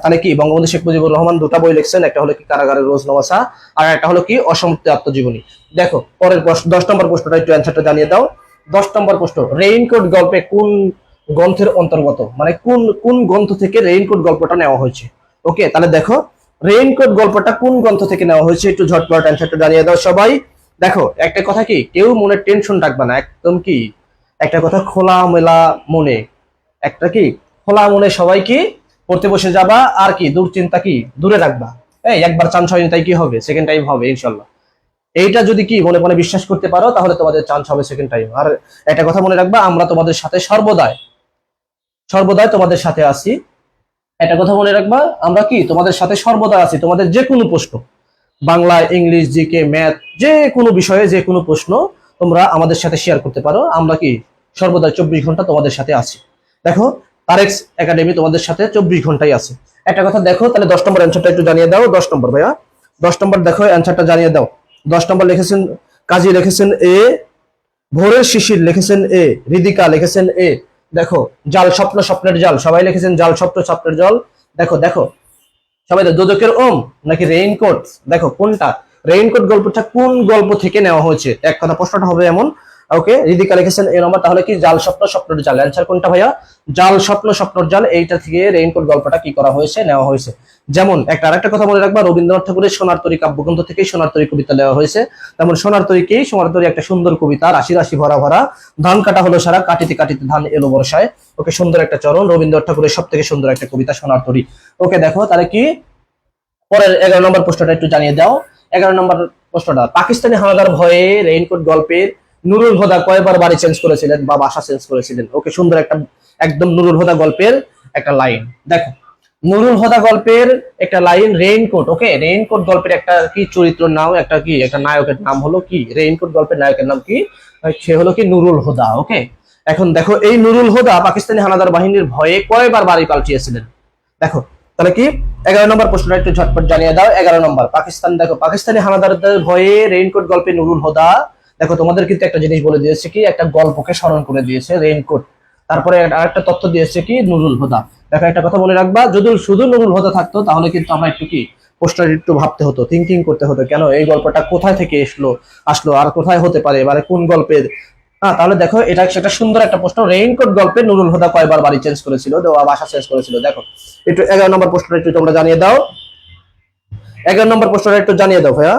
তাহলে কি বঙ্গবন্ধু শেখ মুজিবুর রহমান দুটা বই লিখছেন, একটা হলো কি কারাগারের রোজনামচা, আর একটা হলো কি অসমুক্তি আত্মজীবনী। দেখো পরের 10 নম্বর প্রশ্নটা একটু অ্যান্সারটা জানিয়ে দাও। 10 নম্বর প্রশ্ন, রেইনকোট গল্পে কোন গ্রন্থের অন্তর্গত, মানে কোন কোন গ্রন্থ থেকে রেইনকোট গল্পটা নেওয়া হয়েছে? ওকে, তাহলে দেখো রেইনকোট গল্পটা কোন গ্রন্থ থেকে নেওয়া হয়েছে একটু ঝটপট অ্যান্সারটা জানিয়ে দাও সবাই। দেখো একটা কথা কি, কেউ মনে টেনশন রাখবে না, একদম কি একটা কথা খোলা মেলা মনে, একটা কি খোলা মনে সবাই কি পড়তে বসে যাবা, আর কি দুশ্চিন্তা কি দূরে রাখবা। এই একবার চান্স হয়নি তাই কি হবে, সেকেন্ড টাইম হবে ইনশাল্লাহ। এইটা যদি কি মনে মনে বিশ্বাস করতে পারো তাহলে তোমাদের চান্স হবে সেকেন্ড টাইম। আর একটা কথা মনে রাখবা, আমরা তোমাদের সাথে সর্বদাই সর্বদাই তোমাদের সাথে আছি। একটা কথা মনে রাখবা, আমরা কি তোমাদের সাথে সর্বদা আছি। তোমাদের যে কোনো প্রশ্ন, বাংলা, ইংলিশ, জিকে, ম্যাথ, যে কোনো বিষয়ে যে কোনো প্রশ্ন তোমরা আমাদের সাথে শেয়ার করতে পারো। আমরা কি সর্বদা 24 ঘন্টা তোমাদের সাথে আছি। দেখো তারেক্স একাডেমি তোমাদের সাথে 24 ঘন্টাই আছে। একটা কথা দেখো, তাহলে 10 নম্বর অ্যান্সারটা একটু জানিয়ে দাও। 10 নম্বর ভাইয়া, 10 নম্বর দেখো অ্যান্সারটা জানিয়ে দাও। 10 নম্বর লিখেছেন কাজী লিখেছেন এ, ভোরের শিশির লিখেছেন এ, রিদিকা লিখেছেন এ। দেখো জাল স্বপ্ন স্বপ্নের জাল, সবাই লিখেছেন জাল স্বপ্ন স্বপ্নের জল। দেখো দেখো সবাই দোজকের ওম নাকি রেইনকোট, দেখো কোনটা রেইনকোট গল্পটা কোন গল্প থেকে নেওয়া হয়েছে। এক কথা প্রশ্নটা হবে এমন। ওকে, রিদিকা লিখেছেন এ নম্বর, তাহলে কি জাল স্বপ্ন স্বপ্নের জাল। অ্যান্সার কোনটা ভাইয়া? জাল স্বপ্ন স্বপ্নের জাল, এইটা থেকে রেইনকোট গল্পটা কি করা হয়েছে, নেওয়া হয়েছে। যেমন একটা আরেকটা কথা মনে রাখবা, রবীন্দ্রনাথ ঠাকুরের সোনার তরী কাব্যগ্রন্থ থেকেই সোনার তরী কবিতা নেওয়া হয়েছে। তেমন সোনার তরী একটা সুন্দর কবিতা, রাশি রাশি ভরা ভরা ধান কাটা হলো সারা, কাটিতে কাটিতে ধান এলো বর্ষায়। ওকে, সুন্দর একটা চরণ, রবীন্দ্রনাথ ঠাকুরের সব থেকে সুন্দর একটা কবিতা সোনার তরী। ওকে দেখো তাহলে কি পরের 11 নম্বর প্রশ্নটা একটু জানিয়ে দাও। 11 নম্বর প্রশ্নটা, পাকিস্তানি হানাদার ভয়ে রেইনকোট গল্পের নুরুল হুদা কয়বার বাড়ি চেঞ্জ করেছিলেন বা বাসা চেঞ্জ করেছিলেন? ওকে, সুন্দর একটা একদম নুরুল হুদা গল্পের একটা লাইন। দেখো নুরুল হুদা গল্পের একটা লাইন, রেইনকোট। ওকে, রেইনকোট গল্পের একটা কি চরিত্র নাম, একটা কি একটা নায়কের নাম হলো কি, রেইনকোট গল্পের নায়কের নাম কি, সে হলো কি নুরুল হুদা। ওকে, এখন দেখো এই নুরুল হুদা পাকিস্তানি হানাদার বাহিনীর ভয়ে কয়বার বাড়ি পাল্টিয়েছিলেন? দেখো তাহলে কি 11 নম্বর প্রশ্নটা একটু ঝটপট জানিয়ে দাও। 11 নম্বর পাকিস্তান, দেখো পাকিস্তানি হানাদারদের ভয়ে রেইনকোট গল্পে নুরুল হুদা। দেখো তোমাদের কিন্তু একটা জিনিস বলে দিয়েছে কি, একটা গল্পকে স্মরণ করে দিয়েছে রেইনকোট, তারপরে আরেকটা তথ্য দিয়েছে কি নুরুল হুদা। দেখো একটা কথা মনে রাখবা, যদি শুধু নুরুল হুদা থাকতো তাহলে কিন্তু আমরা একটু কি পোস্টার একটু ভাবতে হতো, থিঙ্কিং করতে হতো, কেন এই গল্পটা কোথায় থেকে আসলো আর কোথায় হতে পারে, মানে কোন গল্পের। হ্যাঁ, তাহলে দেখো এটা সেটা সুন্দর একটা প্রশ্ন, রেইনকোট গল্পে নুরুল হুদা কয়বার বাড়ি চেঞ্জ করেছিল, দেওয়া বাসা চেঞ্জ করেছিল। দেখো একটু 11 নম্বর প্রশ্নটা একটু তোমরা জানিয়ে দাও। 11 নম্বর প্রশ্নটা একটু জানিয়ে দাও ভাইয়া,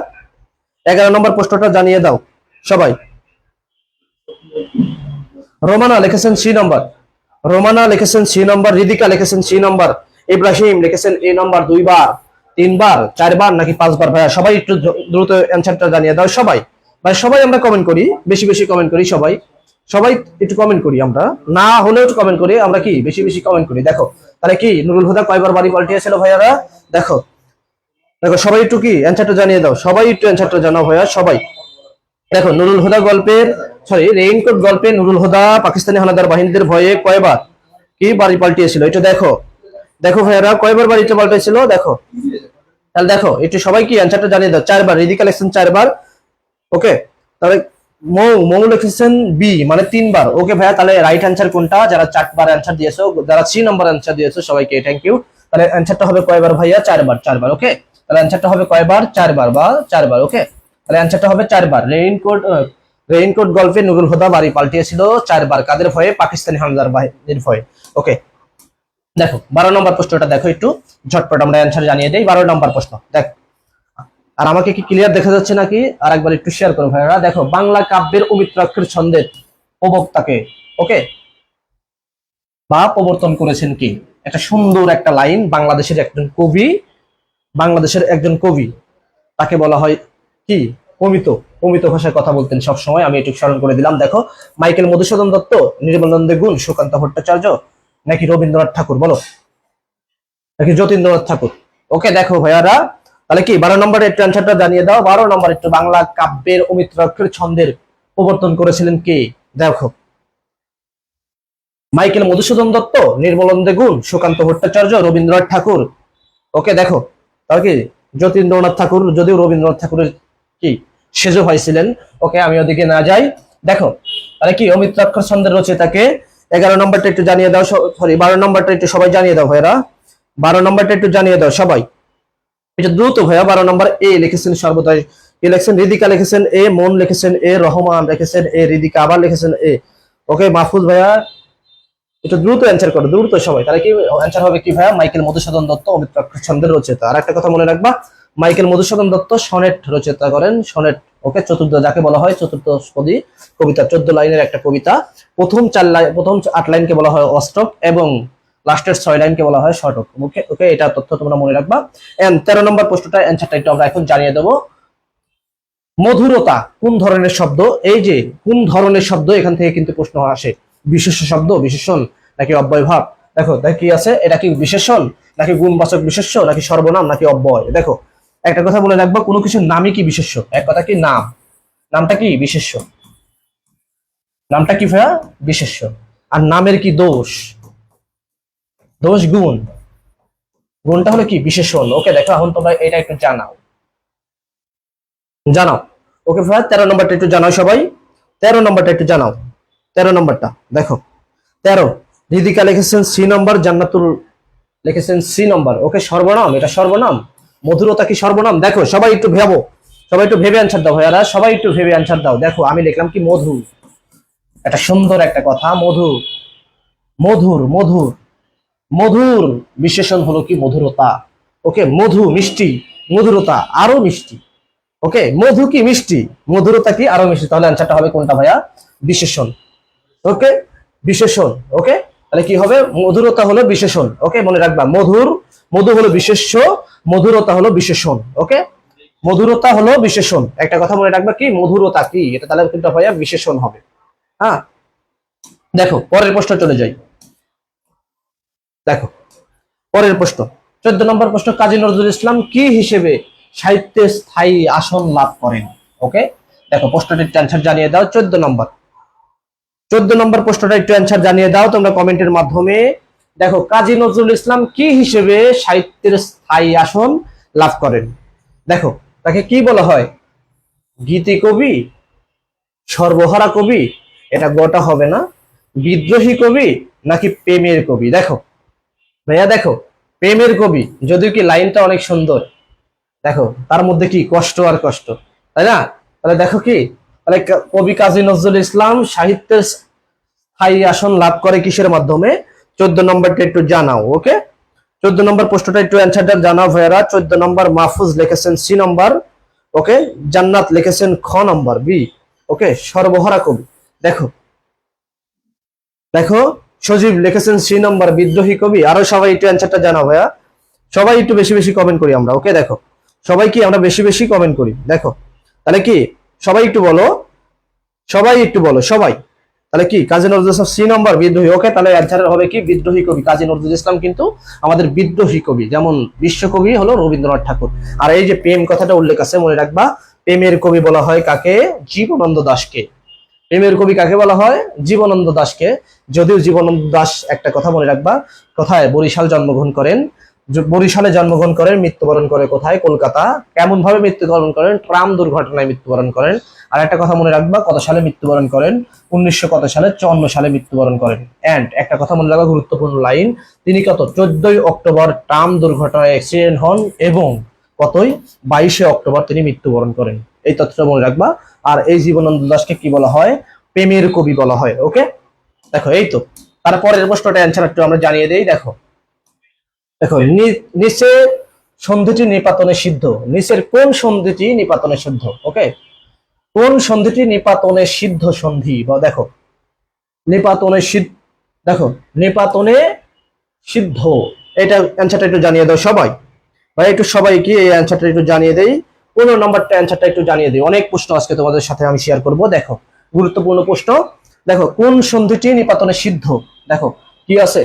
11 নম্বর প্রশ্নটা জানিয়ে দাও। সবাই। রোমানা লিখেছেন সি নাম্বার, রোমানা লিখেছেন সি নাম্বার, রিদিকা লিখেছেন সি নাম্বার, ইব্রাহিম লিখেছেন এ নাম্বার 2 বার, 3 বার, 4 বার নাকি 5 বার? ভাইয়া সবাই একটু দ্রুত অ্যান্সারটা জানিয়ে দাও সবাই। ভাই সবাই আমরা কমেন্ট করি, বেশি বেশি কমেন্ট করি সবাই, সবাই একটু কমেন্ট করি, আমরা না হলেও একটু কমেন্ট করি, আমরা কি বেশি বেশি কমেন্ট করি। দেখো তাহলে কি নুরুল হুদা কয়বার বাড়ি পাল্টিয়েছিল ভাইয়ারা? দেখো দেখো সবাই একটু কি অ্যান্সারটা জানিয়ে দাও, সবাই একটু অ্যান্সারটা জানাও ভাইয়া সবাই। দেখো নুরুল হুদা গল্পের, সরি রেইনকোট গল্পে নুরুল হুদা পাকিস্তানি হানাদার বাহিনীদের ভয়ে কয়বার কি বাড়ি পাল্টিয়েছিল? এটা দেখো, দেখো ভাইয়ারা কয়বার বাড়িটা পাল্টিয়েছিল দেখো। তাহলে দেখো একটু সবাই কি অ্যান্সারটা জানিয়ে দাও। 4 বার, রিদিকা লিখেছেন 4 বার, ওকে। তাহলে মৌ লিখেছেন বি মানে 3 বার, ওকে ভাইয়া। তাহলে রাইট অ্যান্সার কোনটা? যারা 4 বার অ্যান্সার দিয়েছো, যারা 3 নম্বর অ্যান্সার দিয়েছো সবাইকে থ্যাংক ইউ। তাহলে অ্যান্সারটা হবে কয়বার ভাইয়া? 4 বার, 4 বার, ওকে। তাহলে অ্যান্সারটা হবে কয়বার? 4 বার বা 4 বার, ওকে। তাহলে অ্যান্সারটা হবে 4 বার। রেইনকোট গল্পে নুরুল হুদা বাড়ি পাল্টিয়েছিল 4 বার, কাদের ভয়ে? পাকিস্তানি হামলার বাহিনীর ভয়ে, ওকে। দেখো 12 নম্বর প্রশ্নটা দেখো একটু ঝটপট আমরা অ্যান্সার জানিয়ে দেই। 12 নম্বর প্রশ্ন দেখো, আর আমাকে কি ক্লিয়ার দেখা যাচ্ছে নাকি আর একবার একটু শেয়ার করো ভাইরা। দেখো বাংলা কাব্যের অমিত্রাক্ষর ছন্দের প্রবক্তাকে, ওকে, বা প্রবর্তন করেছেন কি? একটা সুন্দর একটা লাইন, বাংলাদেশের একজন কবি, বাংলাদেশের একজন কবি, তাকে বলা হয় কি? অমিত। অমিত ভাষায় কথা বলতেন সব সময়, আমি একটু স্মরণ করে দিলাম। দেখো মাইকেল মধুসূদন দত্ত, নির্মলানন্দ গুণ, সুকান্ত ভট্টাচার্য নাকি রবীন্দ্রনাথ ঠাকুর? বলো, নাকি যতীন্দ্রনাথ ঠাকুর? ওকে দেখো ভাইয়ারা, তাহলে কি 12 নম্বরে একটু অ্যান্সারটা জানিয়ে দাও। 12 নম্বর একটু বাংলা কাব্যের অমিত্রাক্ষর ছন্দের প্রবর্তন করেছিলেন কে? দেখো মাইকেল মধুসূদন দত্ত, নির্মলানন্দ গুণ, সুকান্ত ভট্টাচার্য, রবীন্দ্রনাথ ঠাকুর, ওকে। দেখো তাহলে কি যতীন্দ্রনাথ ঠাকুর, যদিও রবীন্দ্রনাথ ঠাকুরের কি সেজ হয়েছিলেন, ওকে আমি ওদিকে না যাই। দেখো তাহলে কি অমিত্রাক্ষর ছন্দের রচয়িতাকে? 11 নম্বরটা একটু জানিয়ে দাও, সরি 12 নম্বরটা একটু সবাই জানিয়ে দাও ভাইরা, 12 নম্বরটা একটু জানিয়ে দাও সবাই, এটা দ্রুত ভাইয়া। 12 নম্বর এ লিখেছেন সর্বদাই, এ লিখেছেন রিদিকা, লিখেছেন এ, মন লিখেছেন এ, রহমান লিখেছেন এ, রিদিকা আবার লিখেছেন এ, ওকে। মাহফুজ ভাইয়া একটু দ্রুত অ্যান্সার করো, দ্রুত সবাই। তাহলে কি অ্যান্সার হবে কি ভাইয়া? মাইকেল মধুসূদন দত্ত অমিত্রাক্ষর ছন্দের রচয়িতা। আর একটা কথা মনে রাখবা, মাইকেল মধুসূদন দত্ত সনেট রচয়িতা করেন, সনেট, ওকে। চতুর্থ, যাকে বলা হয় চতুর্থপদী কবিতা, 14 লাইনের একটা কবিতা। প্রথম 4 লাইন, প্রথম 8 লাইনকে বলা হয় অষ্টক এবং লাস্টের 6 লাইনকে বলা হয় শতক, ওকে ওকে। এটা তথ্য তোমরা মনে রাখবা। 13 নম্বর প্রশ্নটা অ্যান্সারটা একটু আমরা এখন জানিয়ে দেবো। মধুরতা কোন ধরনের শব্দ? এই যে কোন ধরনের শব্দ, এখান থেকে কিন্তু প্রশ্ন আসে। বিশেষ্য শব্দ, বিশেষণ নাকি অব্যয়ভাব? দেখো দেখ কি আছে, এটা কি বিশেষণ নাকি গুণবাচক বিশেষ্য নাকি সর্বনাম নাকি অব্যয়? দেখো একটা কথা বলে রাখবো, কোনো কিছুর নামই কি বিশেষ্য? এক কথা কি নাম, নামটা কি বিশেষ্য, নামটা কি ভাইয়া? বিশেষ্য। আর নামের কি দোষ? দোষ গুণ, গুণটা হলো কি বিশেষণ, ওকে। দেখো এখন তোমরা এটা একটু জানাও, জানাও, ওকে ভাইয়া। 13 নম্বরটা একটু জানাও সবাই, 13 নম্বরটা একটু জানাও, 13 নম্বরটা দেখো। 13 রিদিকা লিখেছেন সি নম্বর, জান্নাতুল লিখেছেন সি নম্বর, ওকে। সর্বনাম, এটা সর্বনাম। মধুরতা কি সর্বনাম? দেখো সবাই একটু ভেবো, সবাই একটু ভেবে অ্যান্সার দাও ভাইয়ারা, সবাই একটু ভেবে অ্যান্সার দাও। দেখো আমি লিখলাম কি মধু, একটা সুন্দর একটা কথা, মধু, মধুর, মধুর, মধুর বিশেষণ হলো কি? মধুরতা, ওকে। মধু মিষ্টি, মধুরতা আরো মিষ্টি, ওকে। মধু কি মিষ্টি, মধুরতা কি আরো মিষ্টি। তাহলে অ্যান্সারটা হবে কোনটা ভাইয়া? বিশেষণ, ওকে, বিশেষণ, ওকে। তাহলে কি হবে? মধুরতা হলো বিশেষণ, ওকে। মনে রাখবা মধুর, মধু হলো বিশেষ্য, মধুরতা হলো বিশেষণ, ওকে। মধুরতা হলো বিশেষণ, একটা কথা মনে রাখবা কি? মধুরতা কি, এটা তাহলে কোনটা ভাইয়া? বিশেষণ হবে, হ্যাঁ। দেখো পরের প্রশ্ন চলে যাই, দেখো পরের প্রশ্ন 14 নম্বর প্রশ্ন, কাজী নজরুল ইসলাম কি হিসেবে সাহিত্যে স্থায়ী আসন লাভ করেন? ওকে দেখো প্রশ্নটির অ্যান্সার জানিয়ে দাও। 14 নম্বর প্রশ্নটা একটু অ্যান্সার জানিয়ে দাও তোমরা কমেন্টের মাধ্যমে। দেখো কাজী নজরুল ইসলাম কি হিসেবে সাহিত্যের স্থায়ী আসন লাভ করেন? দেখো তাকে কি বলা হয়? গীতি কবি, সর্বহারা কবি, এটা গোটা হবে না, বিদ্রোহী কবি নাকি প্রেমের কবি? দেখো ভাইয়া, দেখো প্রেমের কবি, যদিও কি লাইনটা অনেক সুন্দর, দেখো তার মধ্যে কি কষ্ট আর কষ্ট, তাই না? তাহলে দেখো কি, তাহলে কবি কাজী নজরুল ইসলাম সাহিত্যের স্থায়ী আসন লাভ করে কিসের মাধ্যমে? 14 নম্বরটা একটু জানাও, ওকে। 14 নম্বর প্রশ্নটা একটু অ্যান্সারটা জানাও ভাইয়ারা। 14 নম্বর মাহফুজ লিখেছেন সি নম্বর, ওকে। জান্নাত লিখেছেন খ নম্বর বি, ওকে, সর্বহারা কবি। দেখো দেখো সজীব লিখেছেন সি নম্বর বিদ্রোহী কবি। আরো সবাই একটু অ্যান্সারটা জানাও ভাইয়া, সবাই একটু বেশি বেশি কমেন্ট করি আমরা। ওকে দেখো সবাই কি আমরা বেশি বেশি কমেন্ট করি। দেখো তাহলে কি সবাই একটু বলো, সবাই একটু বলো সবাই, তাহলে কি কাজী নজরুল ইসলাম সি নম্বর বিদ্রোহী। ওকে, তাহলে অ্যান্সার হবে কি বিদ্রোহী কবি। কাজী নজরুল ইসলাম কিন্তু আমাদের বিদ্রোহী কবি, যেমন বিশ্বকবি হলো রবীন্দ্রনাথ ঠাকুর। আর এই যে প্রেম কথাটা উল্লেখ আছে, মনে রাখবা প্রেমের কবি বলা হয় কাকে? জীবনানন্দ দাশকে। প্রেমের কবি কাকে বলা হয়? জীবনানন্দ দাশকে। যদিও জীবনানন্দ দাশ একটা কথা মনে রাখবা, কোথায়? বরিশাল জন্মগ্রহণ করেন, বরিশালে জন্মগ্রহণ করেন, মৃত্যুবরণ করে কোথায়? কলকাতা। কেমন ভাবে মৃত্যুবরণ করেন? ট্রাম দুর্ঘটনায় মৃত্যুবরণ করেন। আর একটা কথা মনে রাখবা, কত সালে মৃত্যুবরণ করেন? 1900 কত সালে? 54 সালে মৃত্যুবরণ করেন। এন্ড একটা কথা মনে রাখবা, গুরুত্বপূর্ণ লাইন, তিনি কত? 14ই অক্টোবর ট্রাম দুর্ঘটনায় অ্যাক্সিডেন্ট হন এবং কতই? 22শে অক্টোবর তিনি মৃত্যুবরণ করেন। এই তথ্যটা মনে রাখবা। আর এই জীবনানন্দ দাশকে কি বলা হয়? প্রেমের কবি বলা হয়। ওকে দেখো, এই তো তারপরের প্রশ্নটা অ্যান্সার একটু আমরা জানিয়ে দেই। দেখো দেখো নিচে সন্ধিটি নিপাতনে সিদ্ধ, নিচের কোন সন্ধিটি নিপাতনে সিদ্ধ? ওকে, কোন সন্ধিটি নিপাতনে সিদ্ধ সন্ধি? বা দেখো নিপাতনে সিদ্ধ, দেখো নিপাতনে সিদ্ধ, এটা অ্যান্সারটা একটু জানিয়ে দাও সবাই ভাই, একটু সবাই কি এই অ্যান্সারটা একটু জানিয়ে দেই। 15 নম্বরটা অ্যান্সারটা একটু জানিয়ে দিই। অনেক প্রশ্ন আজকে তোমাদের সাথে আমি শেয়ার করব। দেখো গুরুত্বপূর্ণ প্রশ্ন। দেখো কোন সন্ধিটি নিপাতনে সিদ্ধ? দেখো কি আছে,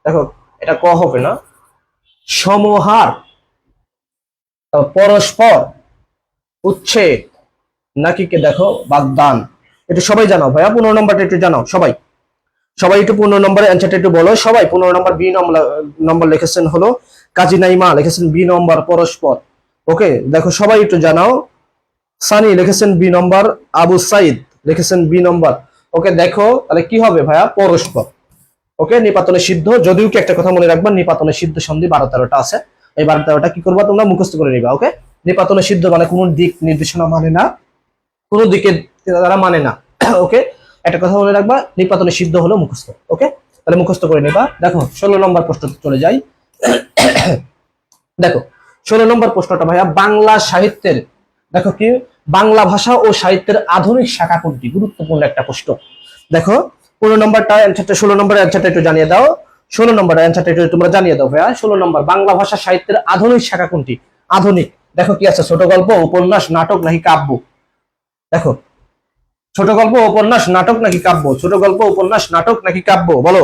দেখো এটা ক হবে না, সমহার, পরস্পর, উচ্ছেদ, নাকি কে দেখো বাগদান। এটা সবাই জানাও ভাইয়া, 15 নম্বরটা একটু জানাও সবাই, সবাই একটু 15 নম্বরের অ্যান্সারটা একটু বলো সবাই। 15 নম্বর বি নম্বর লিখেছেন হলো কাজী নাইমা, লিখেছেন বি নম্বর পরস্পর। ওকে দেখো সবাই একটু জানাও। সানি লিখেছেন বি নম্বর, আবু সাইদ লিখেছেন বি নম্বর। ওকে দেখো তাহলে কি হবে ভাইয়া? পরস্পর। ওকে, নিপাতনে সিদ্ধ। যদিও কি একটা কথা মনে রাখবা, নিপাতনে সিদ্ধ সন্ধি 12-13টা আছে, এই 12-13টা কি করবা তোমরা? মুখস্থ করে নিবা। ওকে, নিপাতনে সিদ্ধ মানে কোন দিক নির্দেশনা মানে না, কোনো দিকে তারা মানে না। ওকে, একটা কথা মনে রাখবা, নিপাতনে সিদ্ধ হলো মুখস্থ। ওকে, তাহলে মুখস্থ করে নিবা। দেখো 16 নম্বর প্রশ্ন চলে যাই। দেখো 16 নম্বর প্রশ্নটা ভাইয়া, বাংলা সাহিত্যের, দেখো কি, বাংলা ভাষা ও সাহিত্যের আধুনিক শাখা কোনটি? গুরুত্বপূর্ণ একটা প্রশ্ন। দেখো 15 নম্বরটা অ্যান্সারটা, 16 নম্বরের অ্যান্সারটা একটু জানিয়ে দাও। 16 নম্বরের অ্যান্সারটা একটু তোমরা জানিয়ে দাও ভাইয়া। 16 নম্বর, বাংলা ভাষা সাহিত্যের আধুনিক শাখা কোনটি? আধুনিক, দেখো কি আছে? ছোট গল্প, উপন্যাস, নাটক নাকি কাব্য? দেখো ছোট গল্প, উপন্যাস, নাটক নাকি কাব্য? ছোট গল্প, উপন্যাস, নাটক নাকি কাব্য? বলো।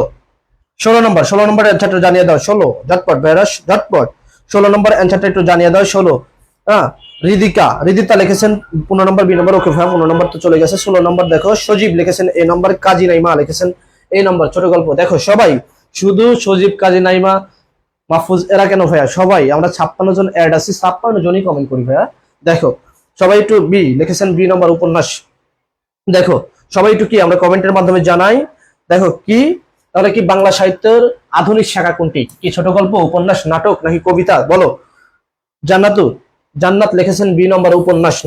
16 নম্বরের অ্যান্সারটা জানিয়ে দাও। 16 ঝটপট ভাইরা ঝটপট। 16 নম্বর অ্যান্সারটা একটু জানিয়ে দাও। 16 হ্যাঁ, রিদিতা লিখেছেন 15 নম্বর বি নম্বর। ওকে ভাই 15 নম্বর তো চলে গেছে। 16 নম্বর দেখো সজীব লিখেছেন এ নম্বর, কাজী নাইমা লিখেছেন এই নম্বর। ছোট গল্প, দেখো সবাই শুধু সজীব, কাজী নাইমা, মাহফুজ এরা কেন ভাইয়া? সবাই আমরা 56 জন অ্যাড আছি, 56 জনই কমেন্ট করি ভাইয়া। দেখো সবাই একটু বি লিখেছেন বি নম্বর উপন্যাস। দেখো সবাই একটু কি আমরা কমেন্টের মাধ্যমে জানাই। দেখো কি, তাহলে কি বাংলা সাহিত্যের আধুনিক শাখা কোনটি? কি ছোট গল্প, উপন্যাস, নাটক নাকি কবিতা? বলো। জান্নাত লিখেছেন বি নম্বর উপন্যাস।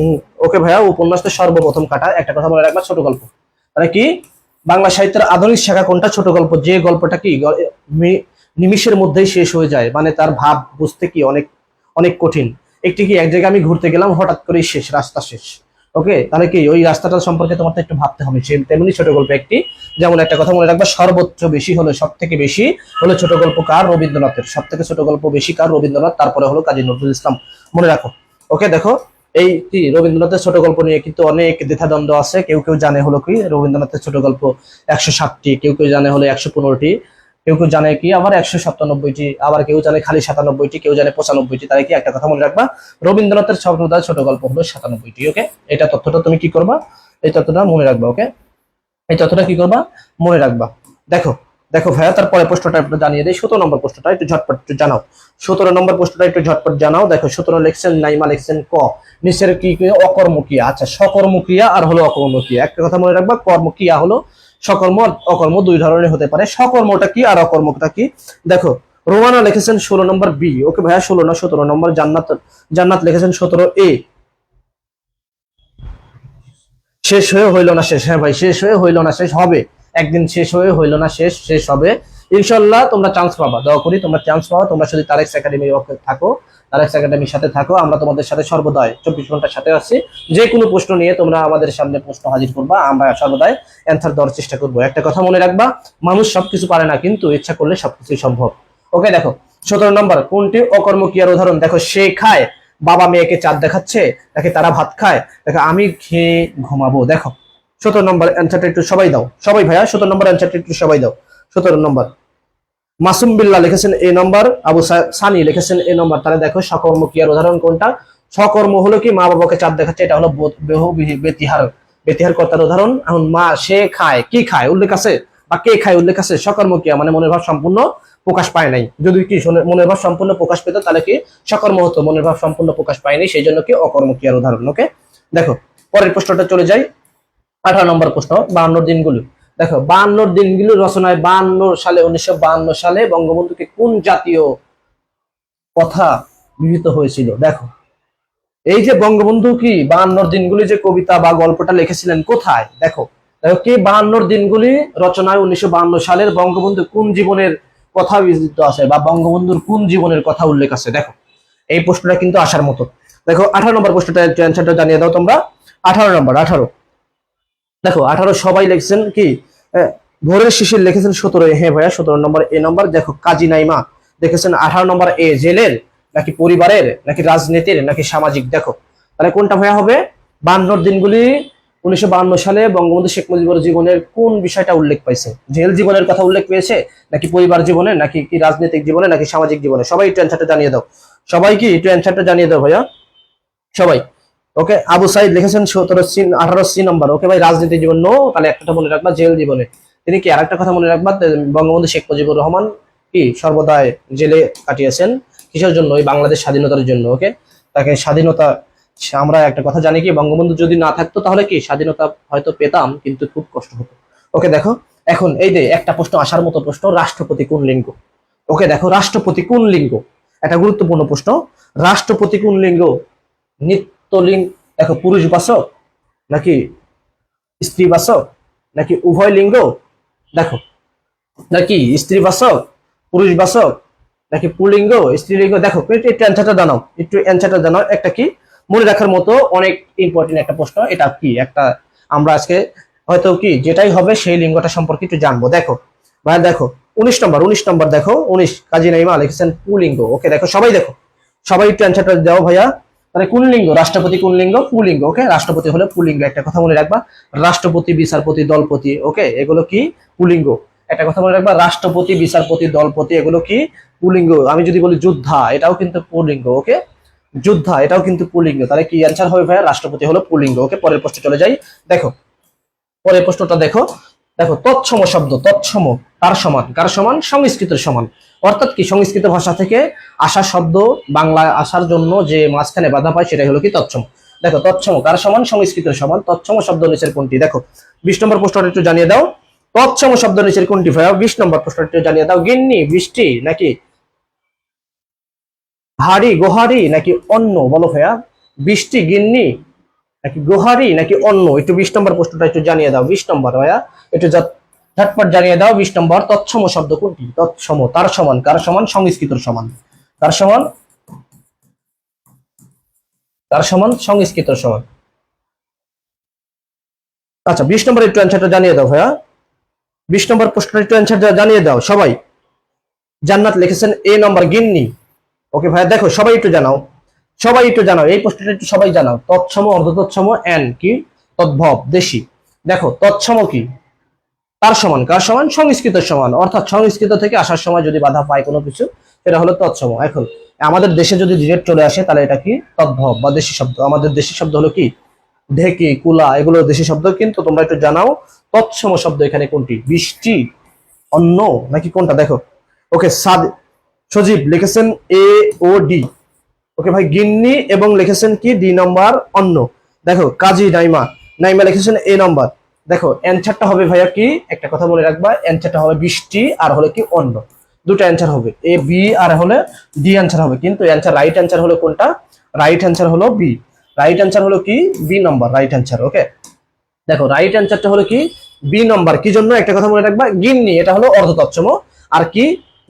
ওকে ভাইয়া, উপন্যাস তো সর্বপ্রথম কাটা। একটা কথা মনে রাখবা, ছোট গল্প। তাহলে কি বাংলা সাহিত্যের আধুনিক শাখা কোনটা? ছোট গল্প। যে গল্পটা কি নিমিষের মধ্যেই শেষ হয়ে যায়, মানে তার ভাব বুঝতে কি অনেক অনেক কঠিন। একটি কি এক জায়গায় আমি ঘুরতে গেলাম, হঠাৎ করেই শেষ, রাস্তা শেষ। ওকে, তাহলে কি ওই রাস্তাটা সম্পর্কে তোমার তো একটু ভাবতে হবে। তেমনি ছোট গল্প একটি, যেমন একটা কথা মনে রাখবা, সর্বোচ্চ বেশি হলো, সব থেকে বেশি হলো ছোট গল্প কার? রবীন্দ্রনাথের। সব থেকে ছোট গল্প বেশি কার? রবীন্দ্রনাথ। তারপরে হলো কাজী নজরুল ইসলাম। মনে রাখো। ওকে দেখো এই কি রবীন্দ্রনাথের ছোট গল্প নিয়ে কিন্তু অনেক দ্বিধাদ্বন্দ্ব আছে। কেউ কেউ জানে হলো কি রবীন্দ্রনাথের ছোট গল্প 107টি, কেউ কেউ জানে হলো 115টি, কেউ কেউ জানে কি আবার 197টি, আবার কেউ জানে খালি 97টি, কেউ জানে 95টি। তাই কি একটা কথা মনে রাখবা, রবীন্দ্রনাথের সর্বদাই ছোট গল্প হলো 97টি। ওকে, এটা তথ্যটা তুমি কি করবা? এই তথ্যটা মনে রাখবা। ওকে, এই তথ্যটা কি করবা? মনে রাখবা। দেখো দেখো ভাইয়া, তারপরে প্রশ্নটা একটু জানিয়ে দেয়। 17 নম্বর প্রশ্নটা একটু ঝটপট একটু জানাও। 17 নম্বর প্রশ্নটা একটু ঝটপট জানাও। দেখো 17 লিখছেন নাইমা, লিখছেন ক, নিচের কি অকর্মক্রিয়া। আচ্ছা, সকর্মক্রিয়া আর হলো অকর্মক্রিয়া। একটা কথা মনে রাখবা, কর্মক্রিয়া হলো সকর্ম, অকর্ম দুই ধরনের হতে পারে। সকর্মটা কি আর অকর্মটা কি? দেখো রোমানা লিখেছেন 16 নম্বর বি। ওকে ভাইয়া 16 না 17 নম্বর। জান্নাত লিখেছেন 17 এ। শেষ হয়ে হইল না শেষ। হ্যাঁ ভাই, শেষ হয়ে হইল না শেষ হবে, একদিন শেষ হয়ে হইল না শেষ, শেষ হবে। ইনশাল্লাহ তোমরা চান্স পাবা, দোয়া করি তোমরা চান্স পাও। তোমরা যদি তারেক্স একাডেমি থাকো, তারেক্স একাডেমির সাথে থাকো, আমরা তোমাদের সাথে সর্বদাই 24 ঘন্টার সাথে আছি। যে কোনো প্রশ্ন নিয়ে তোমরা আমাদের সামনে প্রশ্ন হাজির করবা, আমরা সর্বদাই অ্যান্সার দেওয়ার চেষ্টা করবো। একটা কথা মনে রাখবা, মানুষ সবকিছু পারে না, কিন্তু ইচ্ছা করলে সবকিছুই সম্ভব। ওকে, দেখো 17 নম্বর, কোনটি অকর্ম ক্রিয়ার উদাহরণ? দেখো সে খায়, বাবা মেয়েকে চাঁদ দেখাচ্ছে, দেখে তারা ভাত খায়, দেখো আমি খেয়ে ঘুমাবো। দেখো 17 নম্বর অ্যান্সারটা একটু সবাই দাও, সবাই ভাইয়া 17 নম্বর অ্যান্সারটা একটু সবাই দাও। 17 নম্বর মাসুম বিল্লাহ লিখেছেন এ নম্বর, আবু সানি লিখেছেন এ নম্বর। তাহলে দেখো সকর্ম ক্রিয়ার উদাহরণ কোনটা? সকর্ম হলো কি মা বাবাকে চাঁদ দেখাচ্ছে, এটা হলো বেতিহার, বেতিহার কর্তার উদাহরণ। এখন মা সে খায়, কি খায় উল্লেখ আছে, বা কে খায় উল্লেখ আছে, সকর্ম ক্রিয়া মানে মনের ভাব সম্পূর্ণ প্রকাশ পায় নাই। যদি কি মনের ভাব সম্পূর্ণ প্রকাশ পেত তাহলে কি সকর্ম হতো, মনের ভাব সম্পূর্ণ প্রকাশ পায়নি, সেই জন্য কি অকর্ম ক্রিয়ার উদাহরণ। ওকে, দেখো পরের প্রশ্নটা চলে যাই। 18 নম্বর প্রশ্ন, 52 দিনগুলো। দেখো 52 দিনগুলো রচনায় 1952 সালে বঙ্গবন্ধুকে কোন জাতীয় কথা বিহিত হয়েছিল? দেখো এই যে বঙ্গবন্ধু কি 52 দিনগুলি যে কবিতা বা গল্পটা লিখেছিলেন কোথায়? দেখো দেখো কি 52 দিনগুলি রচনায় 1952 সালের বঙ্গবন্ধু কোন জীবনের কথা বিহিত আছে, বা বঙ্গবন্ধুর কোন জীবনের কথা উল্লেখ আছে? দেখো এই প্রশ্নটা কিন্তু আসার মতো। দেখো 18 নম্বর প্রশ্নটা অ্যান্সারটা জানিয়ে দাও তোমরা। 18 নম্বর, 18 দেখো 18 সবাই লিখছেন কি ভোরের শিশির লিখেছেন 17। হ্যাঁ ভাইয়া 17 নম্বর এ নম্বর। দেখো কাজী নাইমা দেখেছেন 18 নম্বর এ, জেলের নাকি পরিবারের নাকি রাজনীতির নাকি সামাজিক? দেখো তাহলে কোনটা ভাইয়া হবে? 52 দিনগুলি 1952 সালে বঙ্গবন্ধু শেখ মুজিবুর জীবনের কোন বিষয়টা উল্লেখ পাইছে? জেল জীবনের কথা উল্লেখ পেয়েছে, নাকি পরিবার জীবনে, নাকি কি রাজনৈতিক জীবনে, নাকি সামাজিক জীবনে? সবাই একটু অ্যান্সারটা জানিয়ে দাও, সবাই কি একটু অ্যান্সারটা জানিয়ে দাও ভাইয়া সবাই। ওকে, আবু সাইদ লিখেছেন 18 নম্বর। ওকে ভাই, রাজনীতি জীবন নো, তাহলে একটা মনে রাখবা জেল জীবনে। তিনি কি আরেকটা কথা মনে রাখবা, বঙ্গবন্ধু শেখ মুজিবুর রহমান কি সর্বদাই জেলে কাটিয়েছেন, কিসের জন্য? ওই বাংলাদেশ স্বাধীনতার জন্য। ওকে, তাকে স্বাধীনতা, আমরা একটা কথা জানি কি বঙ্গবন্ধু যদি না থাকতো তাহলে কি স্বাধীনতা হয়তো পেতাম, কিন্তু খুব কষ্ট হতো। ওকে, দেখো এখন এই যে একটা প্রশ্ন আসার মতো প্রশ্ন, রাষ্ট্রপতি কোন লিঙ্গ? ওকে, দেখো রাষ্ট্রপতি কোন লিঙ্গ, একটা গুরুত্বপূর্ণ প্রশ্ন। রাষ্ট্রপতি কোন লিঙ্গ? নিত্যলিঙ্গ, দেখো পুরুষবাচক নাকি স্ত্রীবাচক নাকি উভয় লিঙ্গ? দেখো নাকি স্ত্রীবাচক, পুরুষবাচক নাকি পুল্লিঙ্গ, স্ত্রীলিঙ্গ? দেখো একটু অ্যান্সারটা জানাও, একটু অ্যান্সারটা জানাও। একটা কি মনে রাখার মতো অনেক ইম্পর্টেন্ট একটা প্রশ্ন, এটা কি একটা আমরা আজকে হয়তো কি যেটাই হবে সেই লিঙ্গটা সম্পর্কে একটু জানবো। দেখো ভাই দেখো 19 নম্বর, 19 নম্বর দেখো 19 কাজী নাইমা লিখেছেন পুলিঙ্গ। ওকে, দেখো সবাই দেখো, সবাই একটু অ্যান্সারটা দাও ভাইয়া। মানে কোন লিঙ্গ? রাষ্ট্রপতি কোন লিঙ্গ? পুলিঙ্গ। ওকে, রাষ্ট্রপতি হলো পুলিঙ্গ, একটা কথা মনে রাখবা। রাষ্ট্রপতি, বিচারপতি, দলপতি, ওকে এগুলো কি পুলিঙ্গ। একটা কথা মনে রাখবা, রাষ্ট্রপতি, বিচারপতি, দলপতি এগুলো কি পুলিঙ্গ। আমি যদি বলি যোদ্ধা, এটাও কিন্তু পুলিঙ্গ। ওকে, যোদ্ধা এটাও কিন্তু পুলিঙ্গ। তাহলে কি অ্যান্সার হবে ভাইয়া? রাষ্ট্রপতি হলো পুলিঙ্গ। ওকে, পরের প্রশ্নে চলে যাই। দেখো পরের প্রশ্নটা দেখো। দেখো তৎসম শব্দ, তৎসম কার সমান? কার সমান? সংস্কৃতের সমান। অর্থাৎ কি সংস্কৃত ভাষা থেকে আসা শব্দ বাংলায় আসার জন্য যে মাঝখানে বাধা পায় সেটাই হলো কি তৎসম। দেখো তৎসম কার সমান? সংস্কৃতের সমান। তৎসম শব্দ নিচের কোনটি? দেখো 20 নম্বর প্রশ্নটা একটু জানিয়ে দাও। তৎসম শব্দ নিচের কোনটি ভাইয়া? 20 নম্বর প্রশ্নটা একটু জানিয়ে দাও। গিন্নি, বৃষ্টি নাকি হাড়ি, গোহারি নাকি অন্য? বলো ভাইয়া, বৃষ্টি, গিন্নি নাকি গোহারি নাকি অন্য? একটু 20 নম্বর প্রশ্নটা একটু জানিয়ে দাও। 20 নম্বর ভাইয়া একটু ঝটপট জানিয়ে দাও। 20 নম্বর তৎসম শব্দ কোনটি? তৎসম তার সমান, কার সমান? সংস্কৃতর সমান। কার সমান? কার সমান? সংস্কৃতর সমান। আচ্ছা 20 নম্বর একটু অ্যান্সারটা জানিয়ে দাও ভাইয়া। 20 নম্বর প্রশ্নটা একটু অ্যান্সারটা জানিয়ে দাও সবাই। জান্নাত লিখেছেন এ নম্বর গিন্নি। ওকে ভাইয়া, দেখো সবাই একটু জানাও, সবাই একটু জানাও এই প্রশ্নটা একটু সবাই জানাও। তৎসম, অর্ধতৎসম, এন কি তদ্ভব, দেশি। দেখো তৎসম কি? তার সমান, কার সমান? সংস্কৃতের সমান। অর্থাৎ সংস্কৃত থেকে আসার সময় যদি বাধা পায় কোনো কিছু, সেটা হলো তৎসম। এখন আমাদের দেশে যদি ডিরেক্ট চলে আসে তাহলে এটা কি তদ্ভব বা দেশি শব্দ। আমাদের দেশি শব্দ হলো কি ঢেকি, কুলা, এগুলো দেশি শব্দ। কিন্তু তোমরা একটু জানাও তৎসম শব্দ এখানে কোনটি? বৃষ্টি, অন্য নাকি কোনটা? দেখো ওকে, সজীব লিখেছেন এ ও ডি। ওকে ভাই, গিন্নি এবং লিখেছেন কি ডি নম্বর অন্য। দেখো কাজী নাইমা, নাইমা লিখেছেন এ নম্বর। দেখো অ্যান্সারটা হবে ভাইয়া কি, একটা কথা মনে রাখবা, অ্যান্সারটা হবে বৃষ্টি আর হলো কি অন্য। দুটো অ্যান্সার হবে, এ বি আর হলে ডি অ্যান্সার হবে। কিন্তু অ্যান্সার রাইট অ্যান্সার হলো কোনটা? রাইট অ্যান্সার হলো বি। রাইট অ্যান্সার হলো কি বি নম্বর, রাইট অ্যান্সার। ওকে, দেখো রাইট অ্যান্সারটা হলো কি বি নম্বর। কি জন্য? একটা কথা মনে রাখবা, গিন্নি এটা হলো অর্ধতৎসম আর কি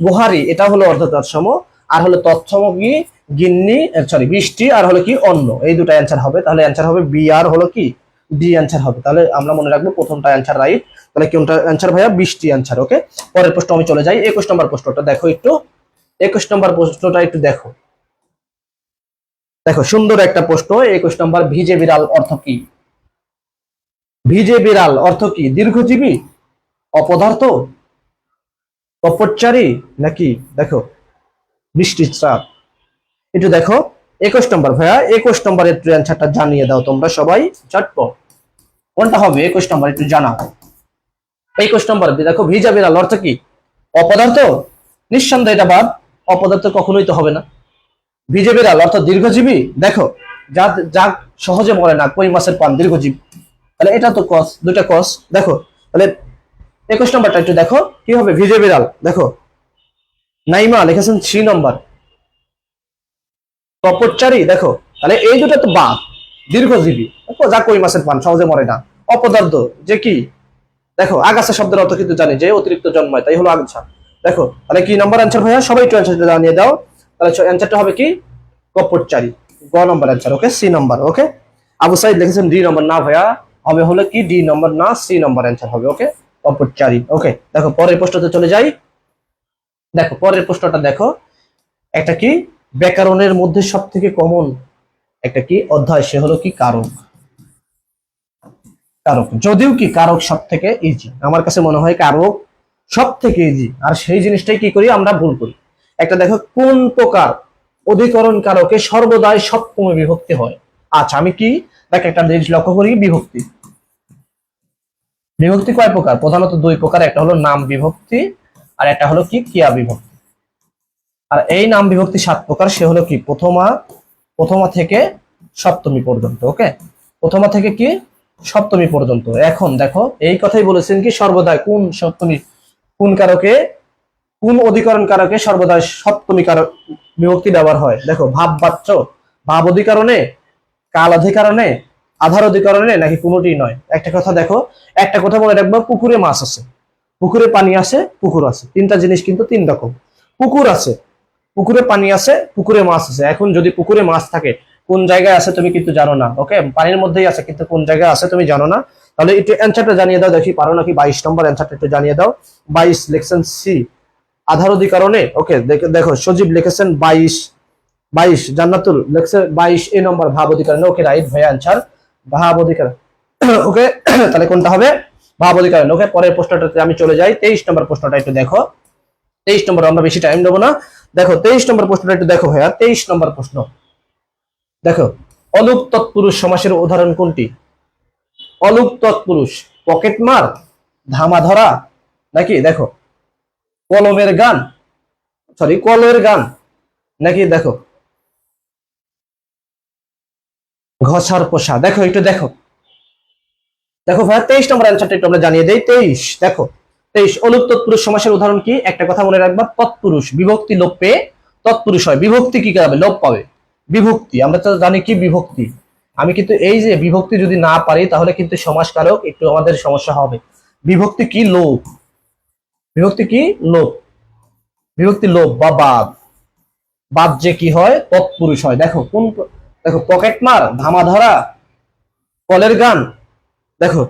গুহারি, এটা হলো অর্ধ তৎসম। আর হলো তৎসম কি গিন্নি, সরি বৃষ্টি, আর হলো কি অন্য, এই দুটো অ্যান্সার হবে। তাহলে অ্যান্সার হবে বি আর হলো কি ডি অ্যান্সার হবে। তাহলে আমরা মনে রাখবো প্রথমটা অ্যান্সার রাইট। তাহলে কোনটা অ্যান্সার ভাইয়া? বৃষ্টি অ্যান্সার। ওকে, পরের প্রশ্ন আমি চলে যাই। 21 নম্বর প্রশ্নটা দেখো একটু, 21 নম্বর প্রশ্নটা একটু দেখো। দেখো সুন্দর একটা প্রশ্ন। 21 নম্বর, ভিজে বিড়াল অর্থ কি? ভিজে বিড়াল অর্থ কি? দীর্ঘজীবী, অপদার্থ, তপস্যারী, নাকি দেখো বৃষ্টির চাপ? একটু দেখো 21 নম্বর ভাইয়া, 21 নম্বরের অ্যান্সারটা জানিয়ে দাও তোমরা সবাই চটপট। কোনটা হবে 21 নম্বর একটু জানাও। 21 নম্বর দেখো, ভিজা বিড়াল অর্থ কি? অপদার্থ? নিঃসন্দেহে এটা বাদ, অপদার্থ কখনোই তো হবে না। ভিজে বিড়াল অর্থ দীর্ঘজীবী, দেখো যা যা সহজে মরে না, কই মাছের পান, দীর্ঘজীবী। তাহলে এটা তো কস, দুইটা কস। দেখো তাহলে 21 নম্বরটা একটু দেখো কি হবে। ভিজে বিড়াল দেখো নাইমা লিখেছেন 3 নম্বর। তপস্যারী দেখো, তাহলে এই দুটো তো বাদ। দীর্ঘজীবী যা কই মাছের পান, সহজে মরে না। অপদার্থ যে কি, দেখো আগাছা শব্দের অর্থ কিন্তু জানি যে অতিরিক্ত জন্মায়, তাই হলো আগাছা। দেখো তাহলে কি নম্বর অ্যান্সার ভাইয়া? সবাই একটু অ্যান্সারটা জানিয়ে দাও। তাহলে অ্যান্সারটা হবে কি তপস্যারী, গ নম্বর অ্যান্সার। ওকে, সি নম্বর। ওকে, আবু সাইদ লিখেছেন ডি নম্বর। না ভাইয়া, হবে হলো কি ডি নম্বর না, সি নম্বর অ্যান্সার হবে। ওকে, তপস্যারী। ওকে, দেখো পরের প্রশ্নতে চলে যাই। দেখো পরের প্রশ্নটা দেখো, একটা কি ব্যাকরণের মধ্যে সব থেকে কমন একটা কি অধ্যায়, সে হলো কি কারক। কারক, যদিও কি কারক সব থেকে ইজি, আমার কাছে মনে হয় কারক সব থেকে ইজি। আর সেই জিনিসটাই কি করি আমরা ভুল করি। একটা দেখো, কোন প্রকার অধিকরণ কারকে সর্বদাই সপ্তমী বিভক্তি হয়? আচ্ছা আমি কি দেখ একটা জিনিস লক্ষ্য করি, বিভক্তি। বিভক্তি কয় প্রকার? প্রধানত দুই প্রকার, একটা হলো নাম বিভক্তি আর একটা হলো কি ক্রিয়া বিভক্তি। আর এই নাম বিভক্তি 7 প্রকার, সে হলো কি প্রথমা থেকে সপ্তমী পর্যন্ত। ওকে, প্রথমা থেকে কি সপ্তমী পর্যন্ত। এখন দেখো এই কথাই বলেছেন কি সর্বদাই কোন সপ্তমী, কোন কারকে, কোন অধিকরণ কারকে সর্বদাই সপ্তমী কারক বিভক্তি ব্যবহার হয়? দেখো ভাব বাচ্চ, ভাব অধিকরণে, কাল অধিকরণে, আধার অধিকরণে, নাকি কোনোটি নয়? একটা কথা দেখো, একটা কথা বলে রাখবো, পুকুরে মাছ আছে, পুকুরে পানি আছে, পুকুর আছে, তিনটা জিনিস কিন্তু তিন রকম। পুকুর আছে, পুকুরে পানি আছে, পুকুরে মাছ আছে। এখন যদি পুকুরে মাছ থাকে, কোন জায়গায় আছে তুমি কিন্তু জানো না। ওকে, পানির মধ্যেই আছে কিন্তু কোন জায়গায় আছে তুমি জানো না। তাহলে একটু অ্যান্সারটা জানিয়ে দাও দেখি, পারো নাকি? 22 নম্বর অ্যান্সারটা একটু জানিয়ে দাও। 22 লিখছেন সি, আধার অধিকরণে। ওকে, দেখো সজীব লিখেছেন 22, 22 জান্নাতুল লিখছে 22 এ নম্বর ভাব অধিকরণে। ওকে রাইট ভাই অ্যান্সার ভাব অধিকরণ। ওকে, তাহলে কোনটা হবে? ভাব অধিকরণ। ওকে, পরের প্রশ্নটাতে আমি চলে যাই। 23 নম্বর প্রশ্নটা একটু দেখো। 23 নম্বর, আমরা বেশি টাইম দেবো না। দেখো 23 নম্বর প্রশ্নটা একটু দেখো ভাইয়া। 23 নম্বর প্রশ্ন দেখো, অলুক তৎপুরুষ সমাসের উদাহরণ কোনটি? অলুক তৎপুরুষ, পকেট মার, ধামা ধরা, নাকি দেখো কলমের গান, সরি কলের গান, নাকি দেখো ঘষার পোষা। দেখো একটু দেখো, দেখো ভাইয়া 23 নম্বর অ্যান্সারটা একটু আমরা জানিয়ে দেই। 23 দেখো, 23 অলুক তৎপুরুষ সমাসের উদাহরণ কি? একটা কথা মনে রাখবা, তৎপুরুষ বিভক্তি লোপ পেয়ে তৎপুরুষ হয়। বিভক্তি কি করবে? লোপ পাবে। বিভক্তি আমরা তো জানি কি বিভক্তি। আমি কিন্তু এই যে বিভক্তি যদি না পারি তাহলে কিন্তু সমাসকারক একটু আমাদের সমস্যা হবে। বিভক্তি কি? লোপ। বিভক্তি কি? লোপ। বিভক্তি লোপ বা বাদ। বাদ যে কি হয়? তৎপুরুষ হয়। দেখো কোন, দেখো পকেট মার, ধামা ধরা, কলের গান, দেখো।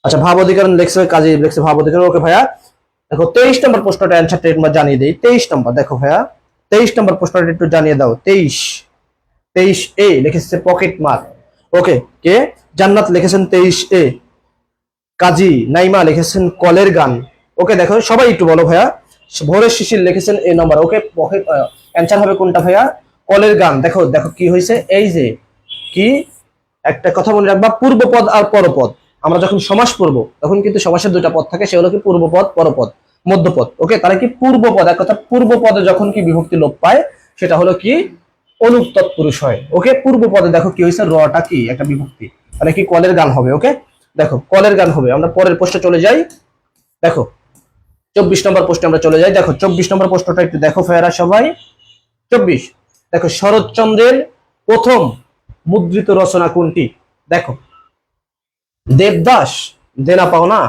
আচ্ছা ভাব অধিকরণ লেখছে, কাজে লেখছে ভাব অধিকরণ। ওকে ভাইয়া, দেখো 23 নম্বর প্রশ্নটা অ্যান্সারটা আমরা জানিয়ে দিই। 23 নম্বর দেখো ভাইয়া, 23 নম্বর প্রশ্নটা একটু জানিয়ে দাও। 23, 23 এ লিখেছে পকেট মার। ওকে, কে? জান্নাত লিখেছেন 23 এ। কাজী নাইমা লিখেছেন কলের গান। ওকে, দেখো সবাই একটু বলো ভাইয়া। ভোরের শিশির লিখেছেন এ নম্বর। ওকে, পকেট অ্যান্সার হবে কোনটা ভাইয়া? কলের গান। দেখো দেখো কি হয়েছে, এই যে কি একটা কথা মনে রাখবা, পূর্বপদ আর পরপদ। আমরা যখন সমাস পড়বো তখন কিন্তু সমাসের দুইটা পদ থাকে, সে হলো কি পূর্বপদ, পরপদ, মধ্যপদ। ওকে, তাহলে কি পূর্বপদ, এক কথা পূর্বপদে যখন কি বিভক্তি লোপ পায় সেটা হলো কি অনুপ তৎপুরুষ হয়। ওকে, পূর্বপদে দেখো কি হয়েছে, রটা কি একটা বিভক্তি, তাহলে কি কলের গান হবে। ওকে, দেখো কলের গান হবে। আমরা পরের প্রশ্নে চলে যাই। দেখো 24 নম্বর প্রশ্নে আমরা চলে যাই। দেখো 24 নম্বর প্রশ্নটা একটু দেখো ফেরা সবাই। 24 দেখো, শরৎচন্দ্রের প্রথম মুদ্রিত রচনা কোনটি? দেখো দেবদাস, দেনা পাওনা,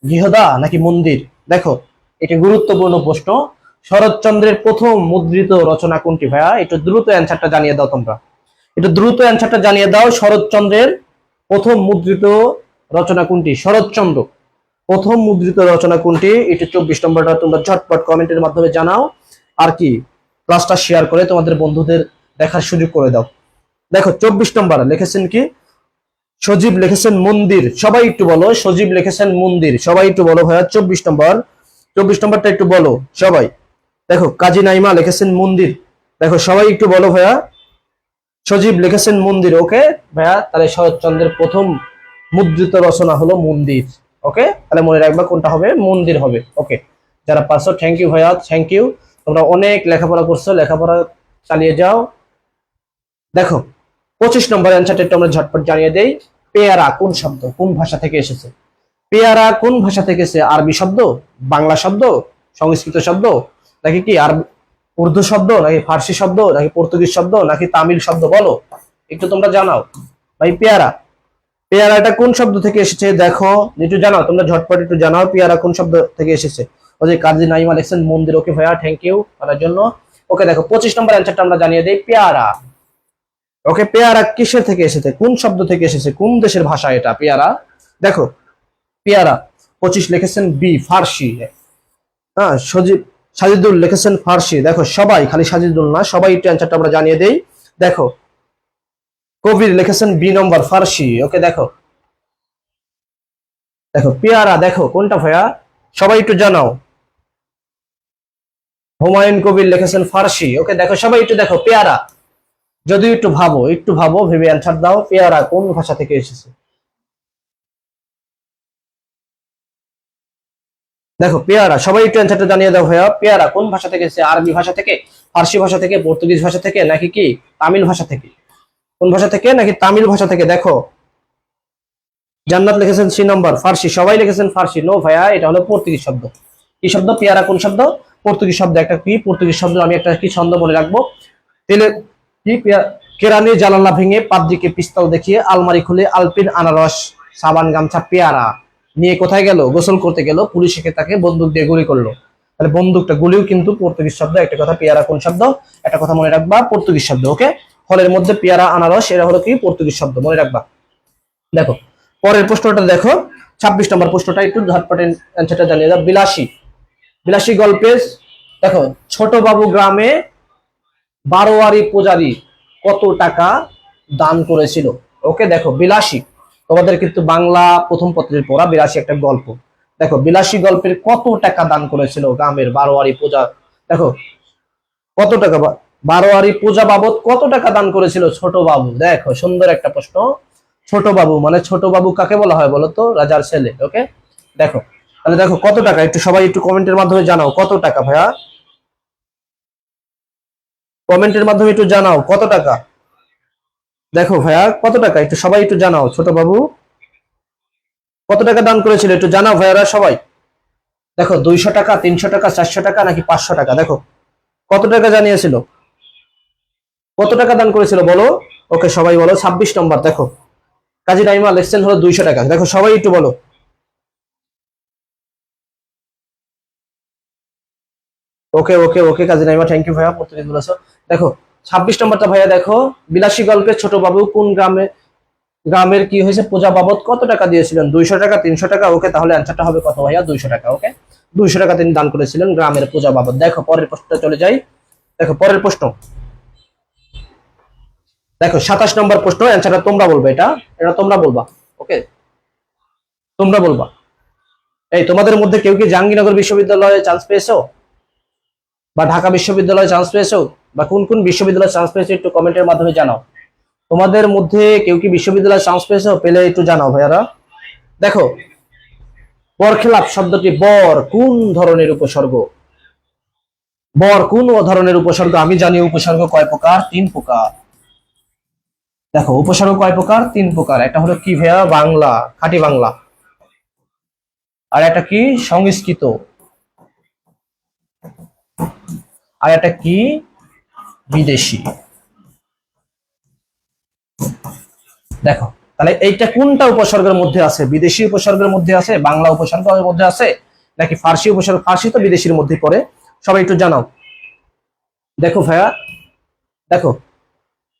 গৃহদা, নাকি মন্দির? দেখো এটি গুরুত্বপূর্ণ প্রশ্ন। শরৎচন্দ্রের প্রথম মুদ্রিত রচনা কোনটি ভাইয়া? একটু দ্রুত অ্যান্সারটা জানিয়ে দাও তোমরা, একটু দ্রুত অ্যান্সারটা জানিয়ে দাও। শরৎচন্দ্রের প্রথম মুদ্রিত রচনা কোনটি? শরৎচন্দ্র প্রথম মুদ্রিত রচনা কোনটি? একটু 24 নম্বরটা তোমরা ঝটপট কমেন্টের মাধ্যমে জানাও। আর কি ক্লাসটা শেয়ার করে তোমাদের বন্ধুদের দেখার সুযোগ করে দাও। দেখো 24 নম্বর লিখেছেন কি? সজীব লিখেছেন মন্দির। সবাই একটু বলো, সজীব লিখেছেন মন্দির। সবাই একটু বলো ভাইয়া 24 নম্বর, 24 নম্বরটা একটু বলো সবাই। দেখো কাজী নাইমা লিখেছেন মন্দির। দেখো সবাই একটু বলো ভাইয়া, সজীব লিখেছেন মন্দির। ওকে ভাইয়া, তাহলে শরৎচন্দ্রের প্রথম মুদ্রিত রচনা হলো মন্দির। ওকে, তাহলে মনে রাখবা কোনটা হবে? মন্দির হবে। ওকে, যারা পারছো থ্যাংক ইউ ভাইয়া, থ্যাংক ইউ। তোমরা অনেক লেখাপড়া করছো, লেখাপড়া চালিয়ে যাও। দেখো 25 নম্বর অ্যান্সারটা একটু আমরা ঝটপট জানিয়ে দেই। পেয়ারা কোন শব্দ, কোন ভাষা থেকে এসেছে? পেয়ারা কোন ভাষা থেকে এসেছে? আরবি শব্দ, বাংলা শব্দ, সংস্কৃত শব্দ, নাকি কি আর উর্দু শব্দ, নাকি ফার্সি শব্দ, নাকি পর্তুগিজ শব্দ, নাকি তামিল শব্দ? বলো একটু তোমরা জানাও ভাই। পেয়ারা, পেয়ারাটা কোন শব্দ থেকে এসেছে? দেখো একটু জানাও তোমরা ঝটপট, একটু জানাও পেয়ারা কোন শব্দ থেকে এসেছে। ওই যে কাজী নাইমা লিখছেন মন্দির। ওকে ভাইয়া, থ্যাংক ইউ করার জন্য। ওকে দেখো 25 নম্বর অ্যান্সারটা আমরা জানিয়ে দেই, পেয়ারা। ওকে, পেয়ারা কিসের থেকে এসেছে? কোন শব্দ থেকে এসেছে? কোন দেশের ভাষা এটা পেয়ারা? দেখো পেয়ারা 25 লিখেছেন বি, ফার্সি। হ্যাঁ, সাজিদুল লিখেছেন ফার্সি। দেখো সবাই, খালি সাজিদুল না, সবাই একটু অ্যান্সারটা আমরা জানিয়ে দেই। দেখো কবির লিখেছেন বি নম্বর, ফার্সি। ওকে দেখো, দেখো পেয়ারা দেখো কোনটা ভাইয়া? সবাই একটু জানাও। হুমায়ুন কবির লিখেছেন ফার্সি। ওকে দেখো সবাই একটু দেখো পেয়ারা, যদি একটু ভাবো, একটু ভাবো, ভেবে অ্যান্সার দাও। পেয়ারা কোন ভাষা থেকে এসেছে? দেখো পেয়ারা, সবাই একটু অ্যান্সারটা জানিয়ে দাও ভাইয়া। পেয়ারা কোন ভাষা থেকে এসেছে? আরবি ভাষা থেকে, ফার্সি ভাষা থেকে, পর্তুগিজ ভাষা থেকে, নাকি কি তামিল ভাষা থেকে? কোন ভাষা থেকে? নাকি তামিল ভাষা থেকে? দেখো জান্নাত লিখেছেন সি নম্বর, ফার্সি। সবাই লিখেছেন ফার্সি। নো ভাইয়া, এটা হলো পর্তুগিজ শব্দ। কি শব্দ? পেয়ারা কোন শব্দ? পর্তুগিজ শব্দ। একটা কি পর্তুগিজ শব্দ, আমি একটা কি ছন্দ মনে রাখবো। তেলে কি কেরানি জানালা ভেঙে পাবজিকে পিস্তল দেখিয়ে আলমারি খুলে আলপিন আনারস সাবান গামছা পেয়ারা নিয়ে কোথায় গেল? গোসল করতে গেল। পুলিশ এসে তাকে বন্দুক দিয়ে গুলি করলো। তাহলে বন্দুকটা, গুলিও কিন্তু পর্তুগিজ শব্দ। একটা কথা, পেয়ারা কোন শব্দ? একটা কথা মনে রাখবা, পর্তুগিজ শব্দ। ওকে, ফলের মধ্যে পেয়ারা আনারস এরা হলো কি? পর্তুগিজ শব্দ, মনে রাখবা। দেখো পরের প্রশ্নটা দেখো, 26 নম্বর প্রশ্নটা একটু ঝটপটে অ্যান্সারটা জানিয়ে দাও। বিলাসী, বিলাসী গল্পের দেখো ছোট বাবু গ্রামে বারোয়ারি পূজারী কত টাকা দান করেছিল? ওকে দেখো বিলাসী, তোমাদের কিন্তু বাংলা প্রথম পত্রের পড়া বিলাসী একটা গল্প। দেখো বিলাসী গল্পের কত টাকা দান করেছিল গ্রামের বারোয়ারি পূজা? দেখো কত টাকা, বারোয়ারি পূজা বাবদ কত টাকা দান করেছিল ছোট বাবু? দেখো সুন্দর একটা প্রশ্ন। ছোট বাবু মানে ছোট বাবু কাকে বলা হয় বলো তো? রাজার ছেলে। ওকে দেখো, তাহলে দেখো কত টাকা, একটু সবাই একটু কমেন্টের মাধ্যমে জানাও কত টাকা ভাইয়া। কমেন্টের মাধ্যমে একটু জানাও কত টাকা। দেখো ভাইয়া কত টাকা, একটু সবাই একটু জানাও। ছোট বাবু কত টাকা দান করেছিল একটু জানাও ভাইয়ারা সবাই। দেখো 200 টাকা, 300 টাকা, 400 টাকা, নাকি 500 টাকা? দেখো কত টাকা জানিয়েছিল, কত টাকা দান করেছিল বলো। ওকে সবাই বলো 26 নম্বর। দেখো কাজী নাইমা লিখছেন হলো 200 টাকা। দেখো সবাই একটু বলো। ওকে ওকে ওকে কাজী নাইমা, থ্যাংক ইউ ভাইয়া, প্রত্যেক বলেছো। দেখো 26 নম্বরটা ভাইয়া দেখো, বিলাসী গল্পের ছোট বাবু কোন গ্রামের কি হয়েছে পূজা বাবদ কত টাকা দিয়েছিলেন? 200 টাকা, 300 টাকা? ওকে, তাহলে অ্যান্সারটা হবে কত ভাইয়া? 200 টাকা। ওকে 200 টাকা তিনি দান করেছিলেন গ্রামের পূজা বাবদ। দেখো পরের প্রশ্নটা চলে যাই। দেখো পরের প্রশ্ন, দেখো 27 নম্বর প্রশ্ন। অ্যান্সারটা তোমরা বলবে, এটা এটা তোমরা বলবা। ওকে তোমরা বলবা। এই তোমাদের মধ্যে কেউ কি জাহাঙ্গীরনগর বিশ্ববিদ্যালয়ে চান্স পেয়েছো, বা ঢাকা বিশ্ববিদ্যালয়ে চান্স পেয়েছো, বা কোন কোন বিশ্ববিদ্যালয়ে চান্স পেয়েছো একটু কমেন্টের মাধ্যমে জানাও। তোমাদের মধ্যে কেউ কি বিশ্ববিদ্যালয়ে চান্স পেয়েছো? পেলে একটু জানাও ভাইয়ারা। দেখো বরখেলাপ শব্দটি বর কোন ধরনের উপসর্গ? বর কোন ধরনের উপসর্গ? আমি জানি উপসর্গ কয় প্রকার? 3 প্রকার। দেখো উপসর্গ কয় প্রকার? 3 প্রকার। একটা হলো কি ভাইয়া? বাংলা, খাঁটি বাংলা। আর একটা কি? সংস্কৃত। আর একটা কি? বিদেশি। দেখো তাহলে এইটা কোনটা উপসর্গের মধ্যে আছে? বিদেশি উপসর্গের মধ্যে আছে, বাংলা উপসর্গের মধ্যে আছে, নাকি ফার্সি উপসর্গ? ফার্সি তো বিদেশির মধ্যে পড়ে, সবাই একটু জানাও। দেখো ভাইয়া, দেখো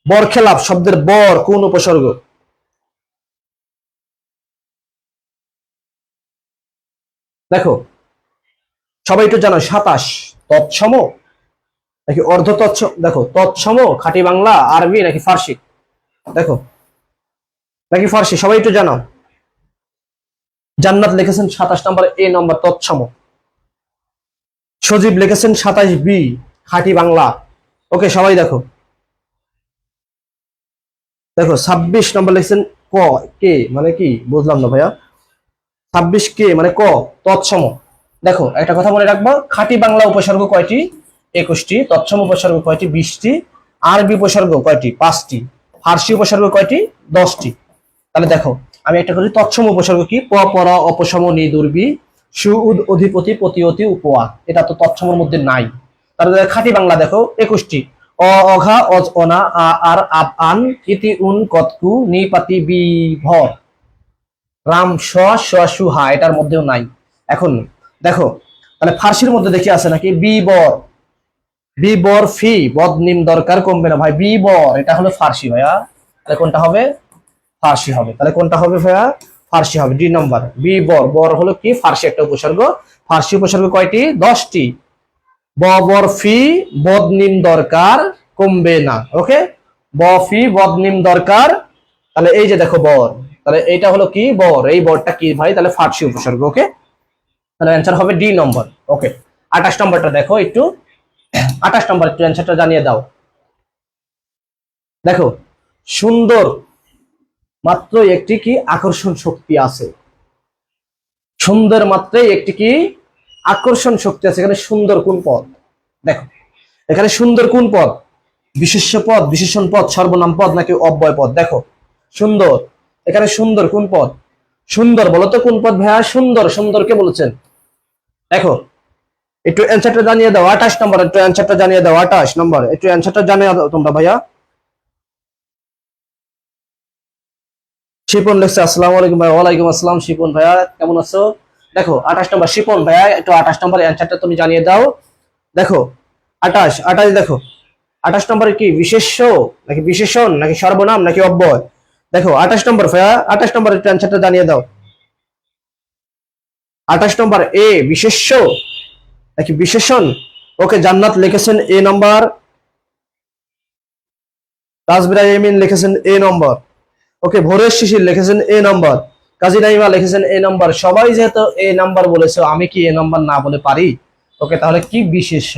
বরখেলাপ শব্দের বর কোন উপসর্গ? দেখো সবাই একটু জানো। 27 তৎসম নাকি অর্ধ তৎসম? দেখো তৎসম, খাঁটি বাংলা, আরবি নাকি ফার্সি? দেখো নাকি ফার্সি, সবাই একটু জানাও। জান্নাত লিখেছেন 27 নম্বর এ নম্বর তৎসম। সজীব লিখেছেন 27 বি খাঁটি বাংলা। ওকে সবাই দেখো। দেখো 26 নম্বর লিখেছেন ক, কে মানে কি বুঝলাম না ভাইয়া। 26 কে মানে ক, তৎসম। দেখো একটা কথা মনে রাখবো, খাঁটি বাংলা উপসর্গ কয়টি? 21টি। তৎসম উপসর্গ কয়টি? 20টি। আরবি উপসর্গ কয়টি? 5টি। ফার্সি উপসর্গ কয়টি? 10টি। তাহলে দেখো আমি একটা করি। তৎসম উপসর্গ কি? প, পর, অপসম, নি, দুর্বি, সু, উদ, অধিপতি, প্রতিয়তি, উপয়া। এটা তো তৎসমের মধ্যে নাই। তাহলে খাঁটি বাংলা দেখো 21টি। অ, অঘা, অজ, অনা, আ, আর, আপ, আন, ইতি, উন, কতকু, নি, পাতি, বি, ভর, রাম, স, স, সু, হা, এটার মধ্যেও নাই। এখন দেখো তাহলে ফার্সির মধ্যে দেখি আছে নাকি? বি বর, বি বর ফি, বদ নিম দরকার কমবে না ভাই। বি বর এটা হলো ফার্সি ভাইয়া। তাহলে কোনটা হবে? ফার্সি হবে। তাহলে কোনটা হবে ভাইয়া? ফার্সি হবে, ডি নম্বর। বি বর, বর হলো কি? ফার্সি একটা উপসর্গ। ফার্সি উপসর্গ কয়টি? 10টি। ব বর ফি, বদ নিম দরকার কমবে না। ওকে, ব ফি বদ নিম দরকার। তাহলে এই যে দেখো বর, তাহলে এইটা হলো কি? বর। এই বরটা কি ভাই? তাহলে ফার্সি উপসর্গ। ওকে, তাহলে অ্যান্সার হবে ডি নম্বর। ওকে, 28 নম্বরটা দেখো একটু। 28 নম্বর একটু অ্যান্সারটা জানিয়ে দাও। দেখো সুন্দর মাত্র একটি কি আকর্ষণ শক্তি আছে? সুন্দর মাত্রই একটি কি আকর্ষণ শক্তি আছে। এখানে সুন্দর কোন পদ? দেখো এখানে সুন্দর কোন পদ? বিশেষ্য পদ, বিশেষণ পদ, সর্বনাম পদ নাকি অব্যয় পদ? দেখো সুন্দর, এখানে সুন্দর কোন পদ? সুন্দর বলতো কোন পদ ভাইয়া? সুন্দর, সুন্দরকে বলেছেন। দেখো একটু অ্যান্সারটা জানিয়ে দাও। 28 নম্বর একটু অ্যান্সারটা জানিয়ে দাও। 28 নম্বর একটু অ্যান্সারটা জানিয়ে দাও তোমরা ভাইয়া। শিপন লিখছে আসসালামু আলাইকুম ভাই। ওয়ালাইকুম আসসালাম শিপন ভাইয়া, কেমন আছো? দেখো 28 নম্বর শিপন ভাইয়া, একটু 28 নম্বর অ্যান্সারটা তুমি জানিয়ে দাও। দেখো 28, 28 দেখো 28 নম্বরে কি বিশেষ্য নাকি বিশেষণ নাকি সর্বনাম নাকি অব্যয়? দেখো 28 নম্বর ভাইয়া, 28 নম্বর একটু অ্যান্সারটা জানিয়ে দাও। 28 নম্বর এ বিশেষ্য নাকি বিশেষণ? ওকে, জান্নাত লিখেছেন এ নম্বর, তাজবিরা ইয়ামিন লিখেছেন এ নম্বর। ওকে, ভোরের শিশির লিখেছেন এ নম্বর, কাজী নাইমা লিখেছেন এ নম্বর। সবাই যেহেতু এ নাম্বার বলেছো, আমি কি এ নাম্বার না বলে পারি? ওকে, তাহলে কি বিশেষ্য?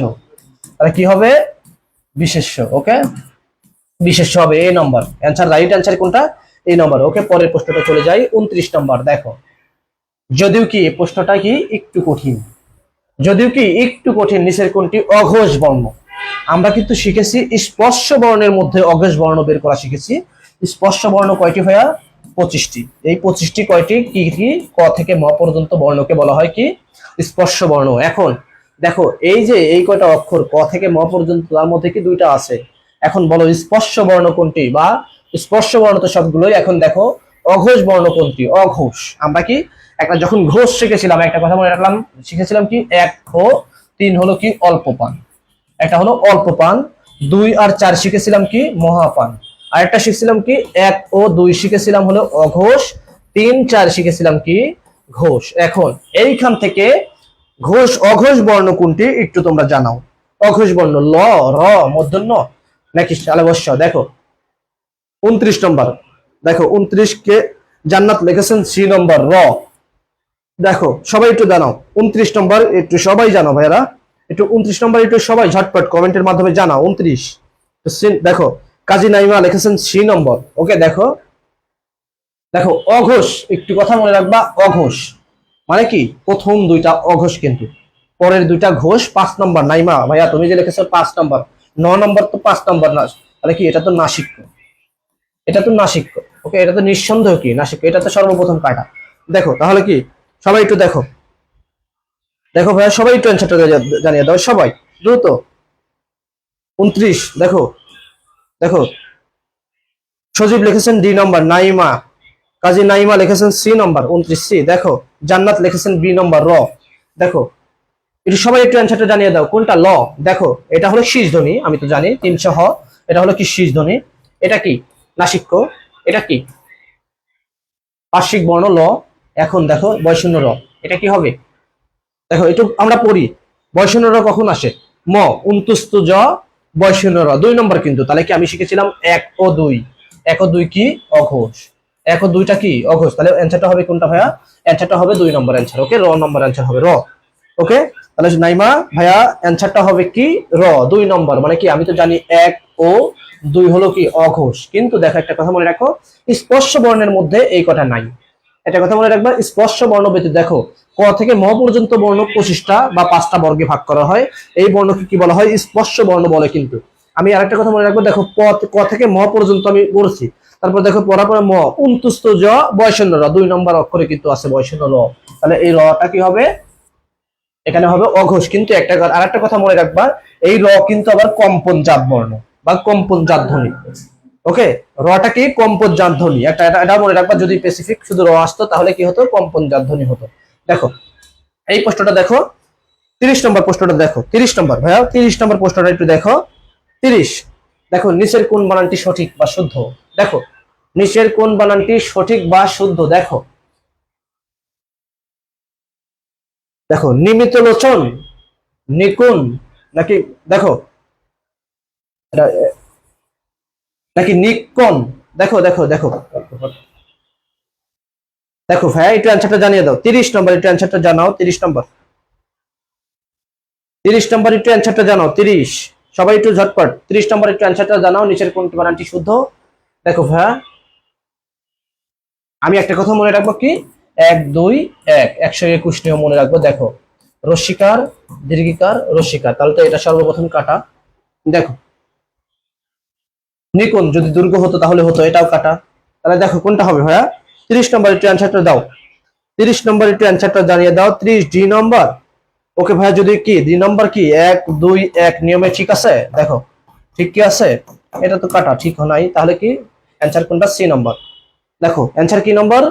তাহলে কি হবে? বিশেষ্য। ওকে, বিশেষ্য হবে এ নম্বর। অ্যান্সার, রাইট অ্যান্সার কোনটা? এ নম্বর। ওকে, পরের প্রশ্নটা চলে যাই। 29 নম্বর দেখো, যদিও কি এই প্রশ্নটা কি একটু কঠিন, যদিও কি একটু কঠিন, নিচের কোনটি অঘোষ বর্ণ? আমরা কিন্তু শিখেছি স্পর্শ বর্ণের মধ্যে অঘোষ বর্ণ বের করা শিখেছি। স্পর্শ বর্ণ কয়টি ভাইয়া? 25টি। এই 25টি কয়টি? কি কি? ক থেকে ম পর্যন্ত বর্ণকে বলা হয় কি? স্পর্শ বর্ণ। এখন দেখো এই যে এই কয়টা অক্ষর ক থেকে ম পর্যন্ত, তার মধ্যে কি দুইটা আছে। এখন বলো স্পর্শ বর্ণ কোনটি? বা স্পর্শ বর্ণ তো সবগুলোই। এখন দেখো অঘোষ বর্ণ কোনটি? অঘোষ। আমরা কি একটা যখন ঘোষ শিখেছিলাম, একটা কথা মনে রাখলাম, শিখেছিলাম কি 1 ও 3 হলো কি অল্প পান, একটা হলো অল্প পান। 2 আর 4 শিখেছিলাম কি মহাপান। আর একটা শিখেছিলাম কি 1 ও 2 শিখেছিলাম হলো অঘোষ, 3 4 শিখেছিলাম কি ঘোষ। এখন এইখান থেকে ঘোষ অঘোষ বর্ণ কোনটি একটু তোমরা জানাও। অঘোষ বর্ণ ল, র, মূর্ধন্য নাকি তালব্য? দেখো 29 নম্বর দেখো, 29 কে জান্নাত লিখেছেন সি নম্বর র। দেখো সবাই একটু জানাও 29 নম্বর, একটু সবাই জানাও ভাইরা। একটু 29 নম্বর একটু সবাই ঝটপট কমেন্টের মাধ্যমে জানাও। 29 দেখো, কাজী নাইমা লিখেছেন সি নম্বর। ওকে, দেখো দেখো অঘোষ, একটু কথা মনে রাখবা। অঘোষ মানে কি? প্রথম দুইটা অঘোষ, কিন্তু পরের দুইটা ঘোষ। 5 নম্বর নাইমা ভাইয়া তুমি যে লিখেছো 5 নম্বর, 9 নম্বর তো 5 নম্বর না, তাহলে কি এটা তো নাসিক্য, এটা তো নাসিক্য। ওকে, এটা তো নিঃসন্দেহ কি নাসিক্য, এটা তো সর্বপ্রথম কাটা। দেখো তাহলে কি সবাই একটু দেখো, দেখো ভাইয়া সবাই একটু অ্যান্সারটা জানিয়ে দাও সবাই দ্রুত। 29 দেখো, দেখো সজীব লিখেছেন ডি নম্বর, নাইমা কাজী নাইমা লিখেছেন সি নম্বর 29 সি। দেখো জান্নাত লিখেছেন বি নম্বর র। দেখো একটু সবাই একটু অ্যান্সারটা জানিয়ে দাও কোনটা ল। দেখো এটা হলো শীষ ধ্বনি, আমি তো জানি 300 হ, এটা হলো কি শীষ ধ্বনি, এটা কি নাসিক্য, এটা কি পার্শ্বিক বর্ণ ল। এখন দেখো বয়শূন্য র, এটা কি হবে? দেখো একটু আমরা পড়ি, বয়শূন্য র কখন আসে? ম উন্তুস্তু জ বয়শূন্য র 2 নম্বর কিন্তু, তাহলে কি আমি শিখেছিলাম 1 ও 2, 1 ও 2 কি অঘোষ, 1 ও 2টা কি অঘোষ, তাহলে অ্যান্সারটা হবে কোনটা ভাইয়া? অ্যান্সারটা হবে 2 নম্বর অ্যান্সার, ওকে র নম্বর অ্যান্সার হবে র। ওকে, তাহলে নাইমা ভাইয়া অ্যান্সারটা হবে কি র 2 নম্বর, মানে কি আমি তো জানি 1 ও 2 হলো কি অঘোষ, কিন্তু দেখো একটা কথা মনে রাখো, স্পর্শ বর্ণের মধ্যে এই কথা নাই। একটা কথা মনে রাখবা, স্পর্শ বর্ণ ব্যতীত দেখো ক থেকে ম পর্যন্ত বর্ণ 25টা বা 5টা বর্গে ভাগ করা হয়, এই বর্ণকে কি বলা হয়? স্পর্শ বর্ণ বলে। কিন্তু আমি আরেকটা কথা মনে রাখবো, দেখো ক থেকে ম পর্যন্ত আমি বলছি, তারপর দেখো পড়ার পরে ম উন্তুস্ত জ বয়শূন্য র 2 নম্বর অক্ষরে কিন্তু আছে বয়শূন্য র, তাহলে এই রটা কি হবে? এখানে হবে অঘোষ। কিন্তু একটা আরেকটা কথা মনে রাখবা, এই র কিন্তু আবার কম্পন জাত বর্ণ বা কম্পন জাত ধ্বনি। ওকে, রটা কি কম্পন জাত ধ্বনি, এটা মনে রাখবা, যদি স্পেসিফিক শুধু র আসতো তাহলে কি হতো? কম্পন জাত ধ্বনি হতো। দেখো এই প্রশ্নটা দেখো, 30 নম্বর প্রশ্নটা দেখো, 30 নম্বর ভাইয়া 30 নম্বর প্রশ্নটা একটু দেখো। 30, দেখো নিচের কোন বানানটি সঠিক বা শুদ্ধ? দেখো নিচের কোন বানানটি সঠিক বা শুদ্ধ? দেখো দেখো নিমিত লোচন, নিকুন, নাকি দেখো নাকি নিকন? দেখো দেখো দেখো দেখো ভাইয়া একটু অ্যান্সারটা জানিয়ে দাও। 30 নম্বর একটু অ্যান্সারটা জানাও। 30 নম্বর, 30 নম্বর একটু অ্যান্সারটা জানাও। 30, সবাই একটু ঝটপট 30 নম্বর একটু অ্যান্সারটা জানাও, নিচের কোন বানানটি শুদ্ধ? দেখো ভাইয়া আমি একটা কথা মনে রাখবো কি, 1 2 1 121 নিয়ম মনে রাখবো। দেখো রস্বীকার দীর্ঘিকার রস্বীকার, তাহলে তো এটা সর্বপ্রথম কাটা। দেখো নিকুন যদি দুর্গ হতো তাহলে হতো, এটাও কাটা। তাহলে দেখো কোনটা হবে ভাইয়া? 30 নম্বর একটু অ্যান্সারটা দাও। 30 নম্বর একটু অ্যান্সারটা জানিয়ে দাও। 30 ডি নম্বর। ওকে ভাইয়া, যদি কি 2 নম্বর কি 1 2 1 নিয়মে ঠিক আছে? দেখো ঠিক কি আছে? এটা তো কাটা ঠিক নাই, তাহলে কি অ্যান্সার কোনটা? সি নম্বর। দেখো অ্যান্সার কি নম্বর?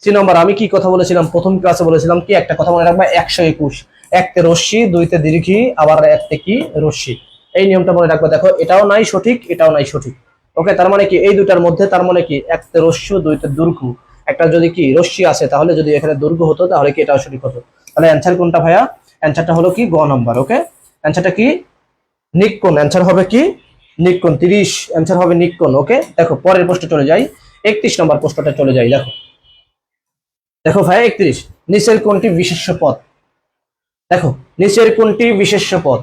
সি নম্বর। আমি কি কথা বলেছিলাম প্রথম ক্লাসে? বলেছিলাম কি একটা কথা মনে রাখবা, 121, 1 তে রশ্মি 2 তে দীর্ঘি আবার 1 তে কি রশ্মি, এই নিয়মটা মনে রাখবা। দেখো এটাও নাই সঠিক, এটাও নাই সঠিক। ওকে, তার মানে কি এই দুটার মধ্যে, তার মানে কি 1 তে রস্যু 2 তে দীর্ঘ, একটা যদি কি রশ্মি আছে তাহলে যদি এখানে দীর্ঘ হতো তাহলে কি এটাও সঠিক হতো। তাহলে অ্যান্সার কোনটা ভাইয়া? অ্যান্সারটা হলো কি গ নম্বর। ওকে, অ্যান্সারটা কি নিক্কন, অ্যান্সার হবে কি নিক্কন। 30 অ্যান্সার হবে নিক্কন। ওকে, দেখো পরের প্রশ্নে চলে যাই, 31 নম্বর প্রশ্নটা চলে যাই। দেখো দেখো ভাই 31, নিচের কোনটি বিশেষ্য পদ? দেখো নিচের কোনটি বিশেষ্য পদ?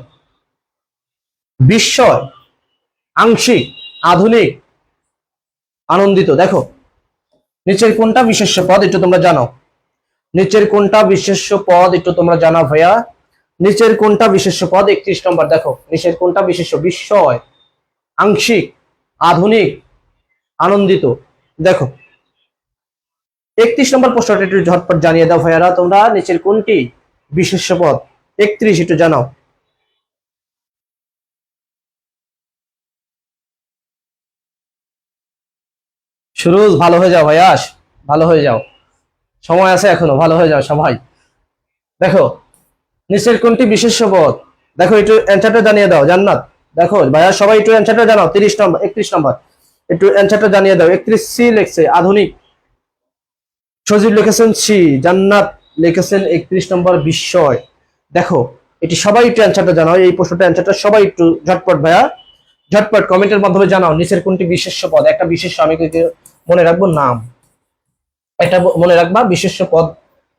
বিস্ময়, আংশিক, আধুনিক, আনন্দিত। দেখো নিচের কোনটা বিশেষ্য পদ একটু তোমরা জানো? নিচের কোনটা বিশেষ্য পদ একটু তোমরা জানাও ভাইয়া? নিচের কোনটা বিশেষ্য পদ? 31 নম্বর দেখো নিচের কোনটা বিশেষ্য? বিস্ময়, আংশিক, আধুনিক, আনন্দিত। দেখো 31 নম্বর প্রশ্নটা একটু ঝটপট জানিয়ে দাও ভাইয়ারা, তোমরা নিচের কোনটি বিশেষ্য পদ? 31 একটু জানাও। সুরুজ ভালো হয়ে যাও ভাইয়া, ভালো হয়ে যাও, সময় আছে এখনো, ভালো হয়ে যাও সবাই। দেখো নিচের কোনটি বিশেষ্য পদ? দেখো একটু অ্যান্সারটা জানিয়ে দাও। জান্নাত, দেখো ভাইয়া সবাই একটু অ্যান্সারটা জানাও। 30 নম্বর 31 নম্বর একটু অ্যান্সারটা জানিয়ে দাও। 31 সি লিখছে আধুনিক, সজীব লিখেছেন সি, জান্নাত লিখেছেন 31 নম্বর বিস্ময়। দেখো এটি সবাই একটু অ্যান্সারটা জানাও, এই প্রশ্নটা অ্যান্সারটা সবাই একটু ঝটপট ভাইয়া, ঝটপট কমেন্টের মাধ্যমে জানাও। নিচের কোনটি বিশেষ্য পদ? একটা বিশেষ্য আমি মনে রাখবো নাম, এটা মনে রাখবা বিশেষ্য পদ,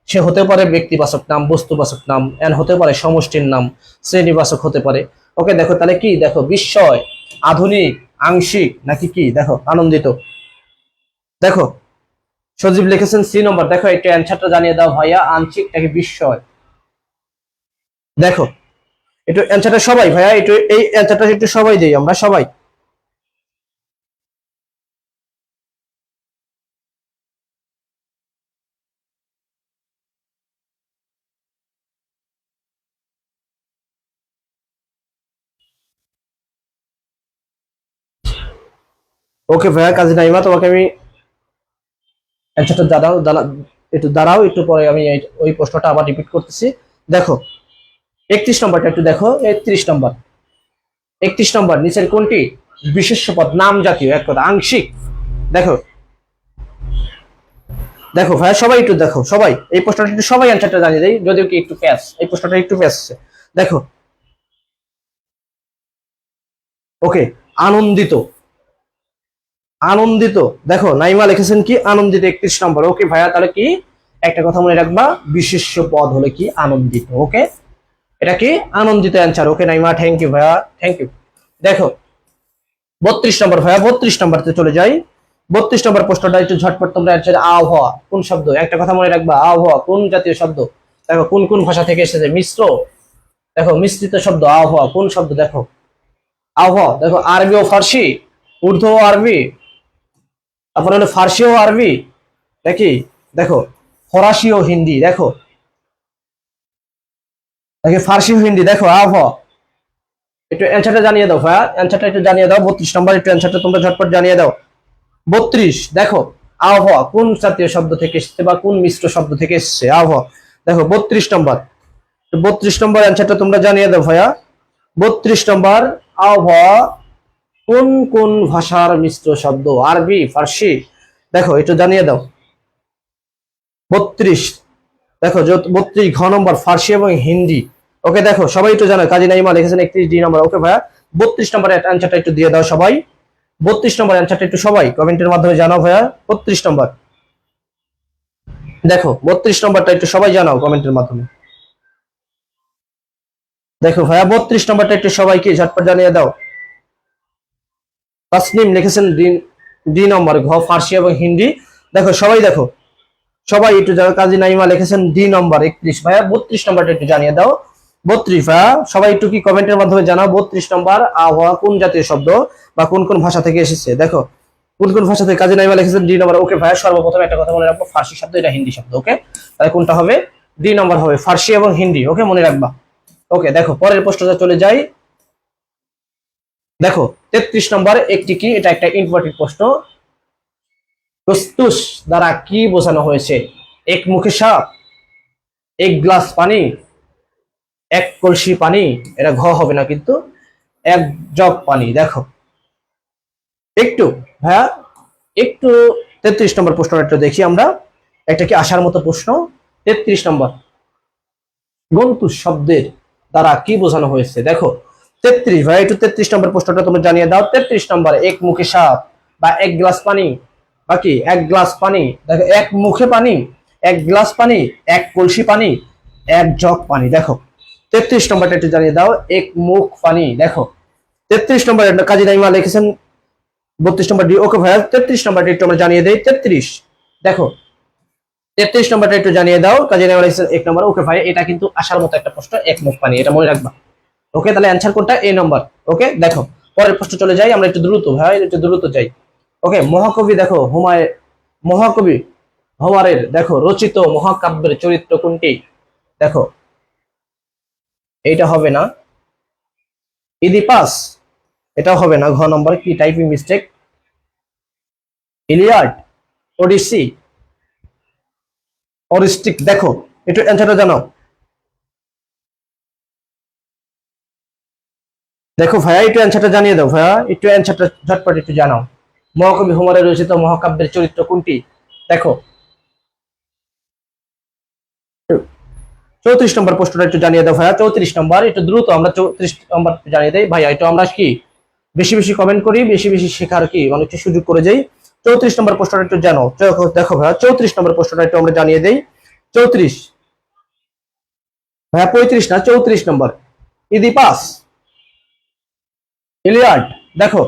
সে হতে পারে ব্যক্তিবাচক নাম, বস্তুবাচক নাম, এন্ড হতে পারে সমষ্টির নাম, শ্রেণীবাচক হতে পারে। ওকে, দেখো তাহলে কি, দেখো বিস্ময়, আধুনিক, আংশিক, নাকি কি দেখো আনন্দিত। দেখো সজীব লিখেছেন সি নম্বর। দেখো এটা অ্যান্সারটা জানিয়ে দাও ভাইয়া, আংশিক নাকি বিস্ময়? দেখো একটু অ্যান্সারটা সবাই ভাইয়া, একটু এই অ্যান্সারটা একটু সবাই দেই আমরা সবাই। ওকে ভাইয়া, কাজী নাইমা তোমাকে আমি অ্যান্সারটা দাঁড়াও একটু দাঁড়াও, একটু পরে আমি ওই প্রশ্নটা আবার রিপিট করতেছি। দেখো 31 নম্বরটা একটু দেখো, 31 নম্বর, 31 নম্বর নিচের কোনটি বিশেষ্য পদ নাম জাতীয় এক কথা আংশিক? দেখো দেখো ভাই সবাই একটু দেখো, সবাই এই প্রশ্নটা একটু সবাই অ্যান্সারটা জানিয়ে দেয়, যদিও কি একটু প্যাস, এই প্রশ্নটা একটু প্যাস। দেখো ওকে, আনন্দিত, আনন্দিত, দেখো নাইমা লিখেছেন কি আনন্দিত 31 নম্বর। ওকে ভাইয়া, তাহলে কি একটা কথা মনে রাখবা, বিশেষ্য পদ হলে কি আনন্দিত। ওকে, এটা কি আনন্দিত answer. Okay Naima, thank you ভাইয়া, থ্যাংক ইউ। দেখো 32 নম্বর ভাইয়া, 32 নম্বরতে চলে যাই। 32 নম্বর প্রশ্নটা একটু ঝটপট তোমরা অ্যান্সার। আবহাওয়া কোন শব্দ? একটা কথা মনে রাখবা, আবহাওয়া কোন জাতীয় শব্দ? দেখো কোন কোন ভাষা থেকে এসেছে, মিশ্র, দেখো মিশ্রিত শব্দ আবহাওয়া কোন শব্দ? দেখো আবহাওয়া, দেখো আরবি ও ফার্সি, উর্দু ও আরবি, তারপরে হলো ফার্সি ও আরবি, দেখি দেখো ফরাসি ও হিন্দি, দেখো দেখি ফার্সি ও হিন্দি, দেখো আবহাওয়া। একটু অ্যান্সারটা জানিয়ে দাও ভাইয়া, অ্যান্সারটা একটু জানিয়ে দাও। 32 নম্বর একটু অ্যান্সারটা তোমরা ঝটপট জানিয়ে দাও। 32, দেখো আবহাওয়া কোন জাতীয় শব্দ থেকে এসেছে বা কোন মিশ্র শব্দ থেকে এসেছে আবহাওয়া? দেখো 32 নম্বর, 32 নম্বর অ্যান্সারটা তোমরা জানিয়ে দাও ভাইয়া। 32 নম্বর আবহাওয়া কোন কোন ভাষার মিশ্র শব্দ? আরবি, ফার্সি, দেখো একটু জানিয়ে দাও। 32, দেখো 32 ঘ নম্বর ফার্সি এবং হিন্দি। ওকে দেখো সবাই একটু জানো, কাজী নাইমা লিখেছেন 31 ডি নম্বর। ওকে ভাইয়া 32 নম্বর অ্যান্সারটা একটু দিয়ে দাও সবাই। 32 নম্বর অ্যান্সারটা একটু সবাই কমেন্টের মাধ্যমে জানাও ভাইয়া। 32 নম্বর, দেখো 32 নম্বরটা একটু সবাই জানাও কমেন্টের মাধ্যমে। দেখো ভাইয়া 32 নম্বরটা একটু সবাইকে ঝটপট জানিয়ে দাও। তাসনিম লিখেছেন ডি নম্বর ঘ ফার্সি এবং হিন্দি। দেখো সবাই দেখো, সবাই একটু যারা, কাজী নাইমা লিখেছেন ডি নম্বর 31। ভাইয়া 32 নম্বরটা একটু জানিয়ে দাও। 32 ভাইয়া সবাই একটু কি কমেন্টের মাধ্যমে জানাও। 32 নম্বর আবহাওয়া কোন জাতীয় শব্দ বা কোন কোন ভাষা থেকে এসেছে? দেখো কোন কোন ভাষা থেকে, কাজী নাইমা লিখেছেন ডি নম্বর। ওকে ভাইয়া সর্বপ্রথম একটা কথা মনে রাখবো, ফার্সি শব্দ এটা হিন্দি শব্দ। ওকে, তাহলে কোনটা হবে? ডি নম্বর হবে, ফার্সি এবং হিন্দি। ওকে মনে রাখবা। ওকে দেখো পরের প্রশ্নটা চলে যাই। দেখো 33 নম্বর একটি কি, এটা একটা ইম্পর্টেন্ট প্রশ্ন। তুসতুস দ্বারা কি বোঝানো হয়েছে? এক মুখে সাপ, এক গ্লাস পানি, এক কলসি পানি, এটা ঘ হবে না কিন্তু, এক জগ পানি। দেখো একটু হ্যাঁ, একটু 33 নম্বর প্রশ্নটা একটু দেখি আমরা, একটা কি আসার মতো প্রশ্ন। 33 নম্বর গন্তুস শব্দের দ্বারা কি বোঝানো হয়েছে? দেখো 33 ভাই, একটু 33 নম্বর প্রশ্নটা তোমরা জানিয়ে দাও। 33 নম্বর এক মুখে সাপ বা এক গ্লাস পানি, বাকি এক গ্লাস পানি, দেখো এক মুখে পানি, এক গ্লাস পানি, এক কলসি পানি, এক জগ পানি। দেখো 33 নম্বরটা একটু জানিয়ে দাও, এক মুখ পানি। দেখো 33 নম্বর কাজী নাইমা লিখেছেন 32 নম্বর ডি। ওকে ভাইয়া 33 নম্বরটা একটু আমরা জানিয়ে দেই। 33, দেখো 33 নম্বরটা একটু জানিয়ে দাও, কাজী নাইমা লিখেছেন 1 নম্বর। ওকে ভাই, এটা কিন্তু আসার মতো একটা প্রশ্ন, এক মুখ পানি, এটা মনে রাখবা। ওকে তাহলে অ্যান্সার কোনটা? এ নম্বর। ওকে দেখো পরের প্রশ্ন চলে যাই আমরা, একটু দ্রুত ভাই, একটু দ্রুত যাই। ওকে মহাকবি, দেখো মহাকবি হোমারের দেখো রচিত মহাকাব্যের চরিত্র কোনটি? দেখো এইটা হবে না, ইদিপাস, এটাও হবে না। ঘ নম্বর কি, টাইপিং মিস্টেক, ইলিয়াড, ওডিসি, অরিস্টিক। দেখো একটু অ্যান্সারটা জানাও। দেখো ভাইয়া একটু অ্যান্সারটা জানিয়ে দাও ভাইয়া, একটু অ্যান্সারটা ঝটপট একটু জানাও। মহাকবি হোমারের রচিত মহাকাব্যের চরিত্র কোনটি? দেখো 34 নম্বর প্রশ্নটা একটু জানিয়ে দাও ভাইয়া। 34 নম্বর একটু দ্রুত আমরা 34 নম্বর জানিয়ে দেই ভাইয়া, একটু আমরা কি বেশি বেশি কমেন্ট করি, বেশি বেশি শেখার কি অনেকটা সুযোগ করে যাই। 34 নম্বর প্রশ্নটা একটু জানো। দেখো ভাইয়া 34 নম্বর প্রশ্নটা একটু আমরা জানিয়ে দেই। 34 ভাইয়া, 35 না, 34 নম্বর ইদিপাস, ইলিয়াড। দেখো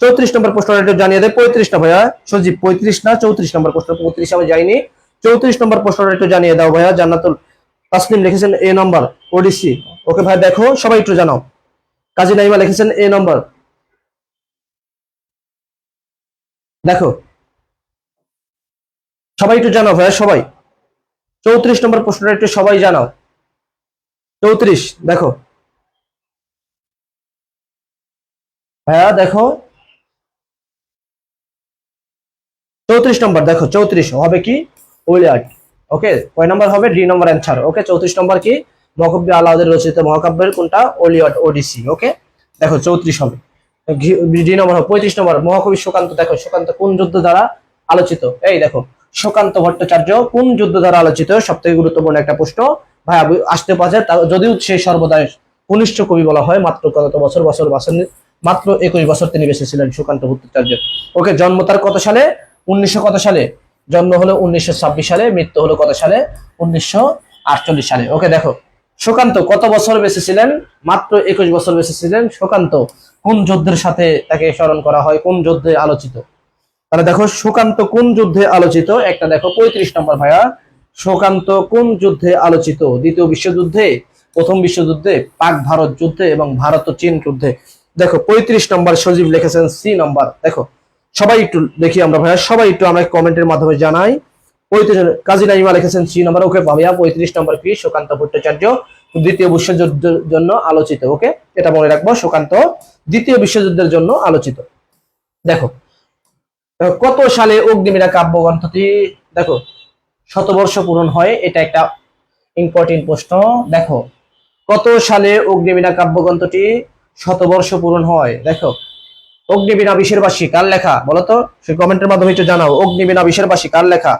34 নম্বর প্রশ্নটা একটু জানিয়ে দেয়। 35 না ভাইয়া, সজীব 35 না, 34 নম্বর প্রশ্ন, 35 আমি যাইনি। 34 নম্বর প্রশ্নটা একটু জানিয়ে দাও ভাইয়া। জান্নাতুল তাসলিম লিখেছেন এ নম্বর, ওডিসি। ওকে ভাই দেখো সবাই একটু জানাও। কাজী নাইমা লিখেছেন এ নম্বর। দেখো সবাই একটু জানাও ভাইয়া, সবাই 34 নম্বর প্রশ্নটা একটু সবাই জানাও। 34, দেখো ভাইয়া দেখো 34 নম্বর, দেখো 34 হবে কি, ওলিয়ার্ড। ওকে কয় নম্বর হবে? ডি নম্বর অ্যান্সার। ওকে 34 নম্বর কি মহাকবি আলাউদ্দিন রচিত মহাকাব্যের কোনটা? ইলিয়াড ওডিসি। ওকে, দেখো 34 হবে। ডি নম্বর 35 নম্বর মহাকবি সুকান্ত, দেখো সুকান্ত কোন যুদ্ধ দ্বারা আলোচিত? এই দেখো সুকান্ত ভট্টাচার্য কোন যুদ্ধ দ্বারা আলোচিত? সব থেকে গুরুত্বপূর্ণ একটা প্রশ্ন ভাই, আসতে পারে। যদিও সে সর্বদাই কনিষ্ঠ কবি বলা হয়, মাত্র কত বছর মাত্র 21 বছর তিনি বেঁচে ছিলেন সুকান্ত ভট্টাচার্য। ওকে, জন্ম তার কত সালে? 1900 কত সালে? জন্ম হলো 1926 সালে, মৃত্যু হলো কত সালে? 1948 সালে। ওকে, দেখো সুকান্ত কত বছর বেঁচে ছিলেন? মাত্র 21 বছর বেঁচে ছিলেন সুকান্ত। কোন যুদ্ধের সাথে তাকে স্মরণ করা হয়? কোন যুদ্ধে আলোচিত? তাহলে দেখো সুকান্ত কোন যুদ্ধে আলোচিত? একটা দেখো 35 নম্বর ভাইয়া, সুকান্ত কোন যুদ্ধে আলোচিত? দ্বিতীয় বিশ্বযুদ্ধে, প্রথম বিশ্বযুদ্ধে, পাক ভারত যুদ্ধে এবং ভারত ও চীন যুদ্ধে। দেখো 35 নম্বর সজীব লিখেছেন সি নম্বর। দেখো সবাই একটু দেখি আমরা ভাইয়া, সবাই একটু আমরা কমেন্টের মাধ্যমে জানাই। 35 কাজী নাইমা লিখেছেন সি নম্বর। ওকে ভাইয়া, 35 নম্বর কি? সুকান্ত ভট্টাচার্য দ্বিতীয় বিশ্বযুদ্ধের জন্য আলোচিত। ওকে, এটা মনে রাখবো, সুকান্ত দ্বিতীয় বিশ্বযুদ্ধের জন্য আলোচিত। দেখো কত সালে অগ্নিবীণা কাব্যগ্রন্থটি, দেখো শতবর্ষ পূরণ হয়, এটা একটা ইম্পর্টেন্ট প্রশ্ন। দেখো কত সালে অগ্নিবীণা কাব্যগ্রন্থটি শতবর্ষ পূরণ হয়? দেখো অগ্নিবীণা বিশের বাসী কার লেখা বলতো? সে কমেন্টের মাধ্যমে একটু জানাও। অগ্নিবীণা বিশের বাসী কার লেখা?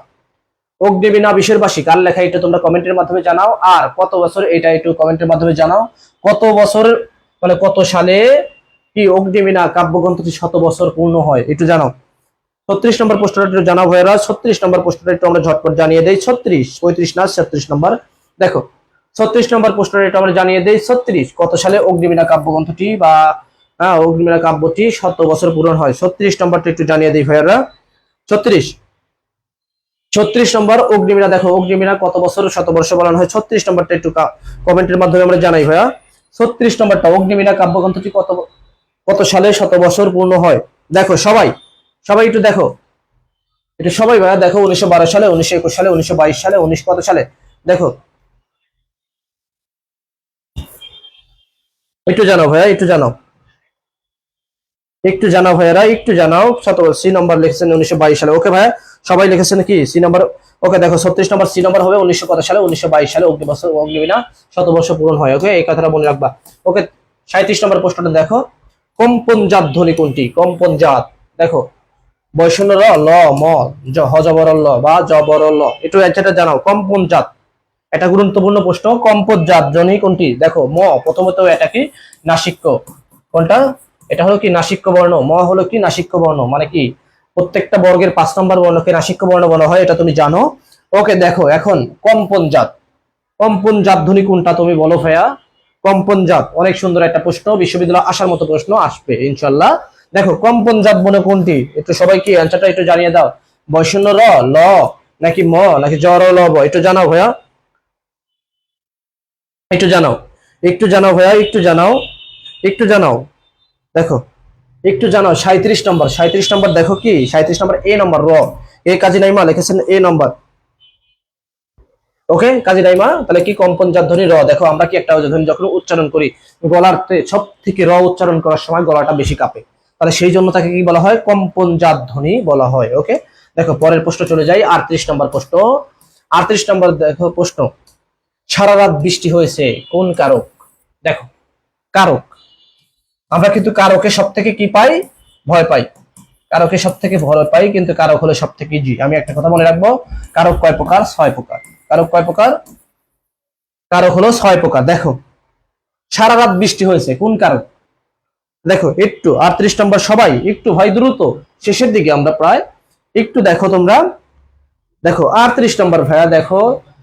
অগ্নিবীণা বিশের বাসী কার লেখা, এটা তোমরা কমেন্টের মাধ্যমে জানাও। আর কত বছর, এটা একটু কমেন্টের মাধ্যমে জানাও। কত বছর মানে কত সালে কি অগ্নিবীণা কাব্যগ্রন্থটি 100 বছর পূর্ণ হয়, একটু জানাও। 36 নম্বর প্রশ্নটা একটু জানাও ভাইয়েরা। 36 নম্বর প্রশ্নটা একটু আমরা ঝটপট জানিয়ে দেই। 36, 35 না 36 নম্বর। দেখো 36 নম্বর প্রশ্নটা একটু আমরা জানিয়ে দেই। 36 কত সালে অগ্নিবীণা কাব্যগ্রন্থটি বা অগ্নিবীণা কাব্যটি 100 বছর পূরণ হয়? 36 নম্বরটা একটু জানিয়ে দেই ভাইয়েরা। 36 নম্বর অগ্নিবীণা। দেখো অগ্নিবীণা কত বছর শতবর্ষ বলানো হয়? 36 নম্বরটা একটু কমেন্টের মাধ্যমে আমরা জানাই ভাইয়া। 36 নম্বরটা অগ্নিবীণা কাব্যগ্রন্থটি কত সালে 100 বছর পূর্ণ হয়? দেখো সবাই একটু দেখো, এটা সবাই ভাইয়া দেখো। 1912 সালে, 1921 সালে, 1922 সালে, 19 কত সালে? দেখো একটু জানাও ভাইয়া, একটু জানাও ভাইয়ারা, একটু জানাও। সি নম্বর লিখেছেন 1922 সালে। ওকে ভাইয়া, সবাই লিখেছেন কি সি নম্বর? ওকে, দেখো 36 নম্বর সি নম্বর হবে। 1900 কত সালে? 1922 সালে অগ্নিবীণা 100 বর্ষ পূরণ হয়। ওকে, এই কথাটা মনে রাখবা। ওকে, 37 নম্বর প্রশ্নটা দেখো, কম্পনজাত ধ্বনি কোনটি? কম্পনজাত, দেখো বৈষণ্য র, ল, ম, হ জবর ল বা জবর ল, একটু অ্যান্সারটা জানাও। কম্পনজাত, এটা গুরুত্বপূর্ণ প্রশ্ন। কম্পনজাত ধ্বনি কোনটি? দেখো ম, প্রথমত এটা কি? নাসিক্য। কোনটা? এটা হলো কি? নাসিক্য বর্ণ। ম হলো কি? নাসিক্য বর্ণ। মানে কি প্রত্যেকটা বর্গের 5 নম্বর বর্ণকে নাসিক্য বর্ণ বলা হয়, এটা তুমি জানো। ওকে, দেখো এখন কম্পনজাত ধ্বনি কোনটা তুমি বলো ভাইয়া? কম্পনজাত, অনেক সুন্দর একটা প্রশ্ন, বিশ্ববিদ্যালয় আসার মতো প্রশ্ন আসবে ইনশাল্লাহ। দেখো কম্পনজাত বলে কোনটি? একটু সবাইকে অ্যান্সারটা একটু জানিয়ে দাও। বৈষণ্য র, ল, নাকি ম, নাকি জ র ল ব, একটু জানাও ভাইয়া, একটু জানাও ভাইয়া, একটু জানাও। দেখো একটু জানাও। 37 নম্বর দেখো কি? 37 নম্বর এ নম্বর র। এ কাজী নাইমা লিখেছেন এ নম্বর। ওকে কাজী নাইমা, তাহলে কি? কম্পনজাত ধ্বনি র। দেখো আমরা কি একটা ধ্বনি যখন উচ্চারণ করি, গলার সব থেকে র উচ্চারণ করার সময় গলাটা বেশি কাঁপে, তাহলে সেই জন্য তাকে কি বলা হয়? কম্পনজাত ধ্বনি বলা হয়। ওকে, দেখো পরের প্রশ্ন চলে যাই। 38 নম্বর প্রশ্ন। 38 নম্বর দেখো প্রশ্ন, সারা রাত বৃষ্টি হয়েছে কোন কারক? দেখো কারক, আমরা কিন্তু কারকে সব থেকে কি পাই? ভয় পাই। কারকে সব থেকে ভয় পাই, কিন্তু কারক হলো সব থেকে ইজি। আমি একটা কথা মনে রাখবো, কারক কয় প্রকার? 6 প্রকার। কারক কয় প্রকার? কারক হলো 6 প্রকার। দেখো সারা রাত বৃষ্টি হয়েছে কোন কারক? দেখো একটু 38 নম্বর, সবাই একটু ভাই দ্রুত, শেষের দিকে আমরা প্রায়, একটু দেখো তোমরা। দেখো 38 নম্বর ভাইয়া, দেখো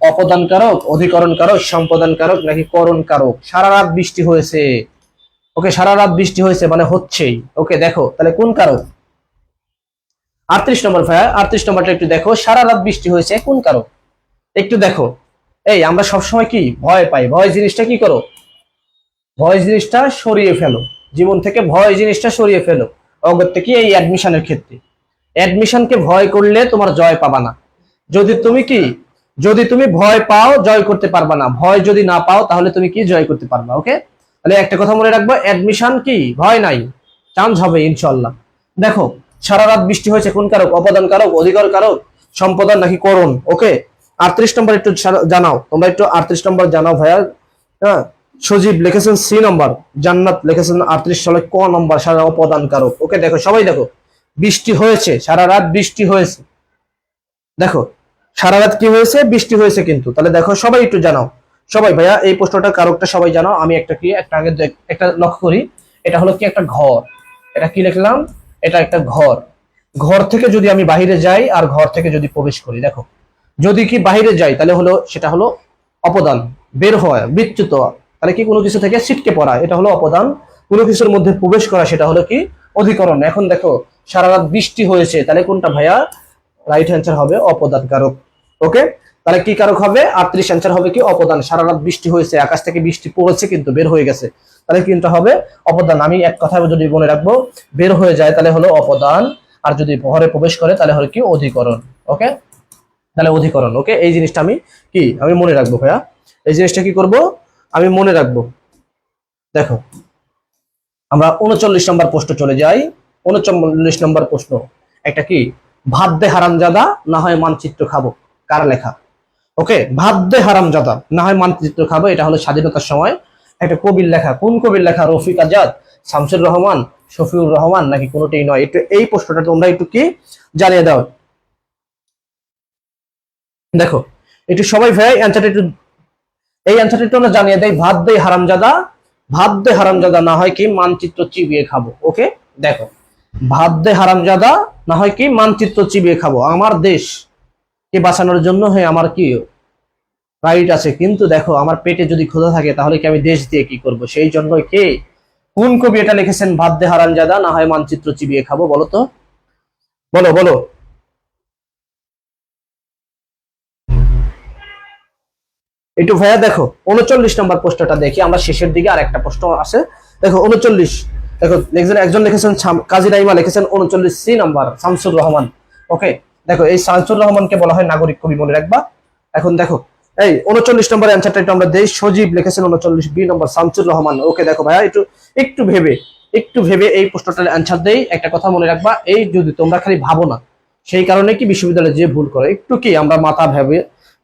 অপদান কারক, অধিকরণ কারক, সম্পাদন কারক, নাকি করণ কারক? সারা রাত বৃষ্টি হয়েছে। ওকে, সারা রাত বৃষ্টি হয়েছে মানে হচ্ছেই। ওকে, দেখো তাহলে কোন কারক? 38 নম্বর ভাইয়া, 38 নম্বরটা একটু দেখো, সারা রাত বৃষ্টি হয়েছে কোন কারক? একটু দেখো। এই আমরা সবসময় কি ভয় পাই? ভয় জিনিসটা কি করো? ভয় জিনিসটা সরিয়ে ফেলো জীবন থেকে, ভয় জিনিসটা সরিয়ে ফেলো। অগত্যা কি? এই অ্যাডমিশনের ক্ষেত্রে অ্যাডমিশনকে ভয় করলে তোমার জয় পাবা না। যদি তুমি ভয় পাও, জয় করতে পারবা না। ভয় যদি না পাও, তাহলে তুমি কি জয় করতে পারবা। ওকে, তাহলে একটা কথা মনে রাখবো, অ্যাডমিশন কি? ভয় নাই, চান্স হবে ইনশাল্লাহ। দেখো সারা রাত বৃষ্টি হয়েছে কোন কারক? অপদান কারক, অধিকর কারক, সম্পাদন, নাকি করণ? ওকে, 38 নম্বর একটু জানাও তোমরা, একটু 38 নম্বর জানাও ভাইয়া। হ্যাঁ, সজীব লিখেছেন সি নম্বর, জান্নাত লিখেছেন 38 সালে ক নম্বর সারা অপদান কারক। ওকে দেখো সবাই দেখো, বৃষ্টি হয়েছে, সারা রাত বৃষ্টি হয়েছে। দেখো সারা রাত কি হয়েছে, বৃষ্টি হয়েছে কিন্তু। তাহলে দেখো সবাই একটু জানাও, সবাই ভাইয়া এই প্রশ্নটা কারকটা সবাই জানাও। আমি একটা কি একটা আগে একটা লক্ষ্য করি, এটা হলো কি একটা ঘর, এটা কি লিখলাম, এটা একটা ঘর। ঘর থেকে যদি আমি বাহিরে যাই আর ঘর থেকে যদি প্রবেশ করি, দেখো যদি কি বাহিরে যাই তাহলে হলো সেটা হলো অপদান, বের হওয়া, বিচ্যুত, তাহলে কি কোনো কিছু থেকে ছিটকে পড়া, এটা হলো অপদান। কোনো কিছুর মধ্যে প্রবেশ করা সেটা হলো কি অধিকরণ। এখন দেখো সারা রাত বৃষ্টি হয়েছে, তাহলে কোনটা ভাইয়া, রাইট অ্যান্সার হবে অপদান কারক। ওকে, তাহলে কি কারক হবে, 38 অ্যান্সার হবে কি অপদান। সারা রাত বৃষ্টি হয়েছে, আকাশ থেকে বৃষ্টি পড়েছে কিন্তু বের হয়ে গেছে, তাহলে কিন্তু হবে অপদান। আমি এক কথা যদি মনে রাখবো, বের হয়ে যায় তাহলে হলো অপদান, আর যদি ঘরে প্রবেশ করে তাহলে হলো কি অধিকরণ। ওকে, তাহলে অধিকরণ। ওকে, এই জিনিসটা আমি কি আমি মনে রাখবো ভাইয়া, এই জিনিসটা কি করব আমি মনে রাখবো। দেখো আমরা 39 নম্বর প্রশ্ন চলে যাই। 39 নম্বর প্রশ্ন একটা কি, ভাত দে হারামজাদা না হয় মানচিত্র খাবো, কার লেখা? ওকে, ভাত দে হারামজাদা না হয় মানচিত্র খাবো, এটা হলো স্বাধীনতার সময় একটা কবির লেখা। কোন কবির লেখা, রফিক আজাদ, শামসুর রহমান, শফিউর রহমান, নাকি কোনোটাই নয়? একটু এই প্রশ্নটা তোমরা একটু কি জানিয়ে দাও। দেখো একটু সবাই ভাই অ্যান্সারটা একটু, এই অ্যান্সারটা তোমরা জানিয়ে দেয়, ভাত দে হারামজাদা, ভাত দে হারামজাদা না হয় কি মানচিত্র চিবিয়ে খাবো। ওকে দেখো, ভাত দে হারামজাদা না হয় কি মানচিত্র চিবিয়ে খাবো, আমার দেশ কে বাঁচানোর জন্য আমার কি রাইট আছে, কিন্তু দেখো আমার পেটে যদি ক্ষুধা থাকে তাহলে কি আমি দেশ দিয়ে কি করব? সেই জন্য কে, কোন কবি এটা লিখেছেন, ভাত দে হারামজাদা না হয় মানচিত্র চিবিয়ে খাবো? বলো তো, বলো বলো। একটু ভাইয়া দেখো 39 নম্বর প্রশ্নটা দেখি, আমরা শেষের দিকে আর একটা প্রশ্ন আছে। দেখো 39, দেখো একজন লিখেছেন কাজী রাইমা লিখেছেন 39 সি নাম্বার, শামসুর রহমান। ওকে দেখো এই শামসুর রহমানকে বলা হয় নাগরিক কবি, মনে রাখবা। এখন দেখো এই 39 নম্বর অ্যান্সারটা একটু আমরা দেই, সজীব লিখেছেন 39 বি নম্বর, শামসুর রহমান। ওকে দেখো ভাইয়া একটু একটু ভেবে একটু ভেবে এই প্রশ্নটার অ্যান্সার দেই। একটা কথা মনে রাখবা, এই যদি তোমরা খালি ভাবো না, সেই কারণে কি বিশ্ববিদ্যালয়ে যে ভুল করে, একটু কি আমরা মাথা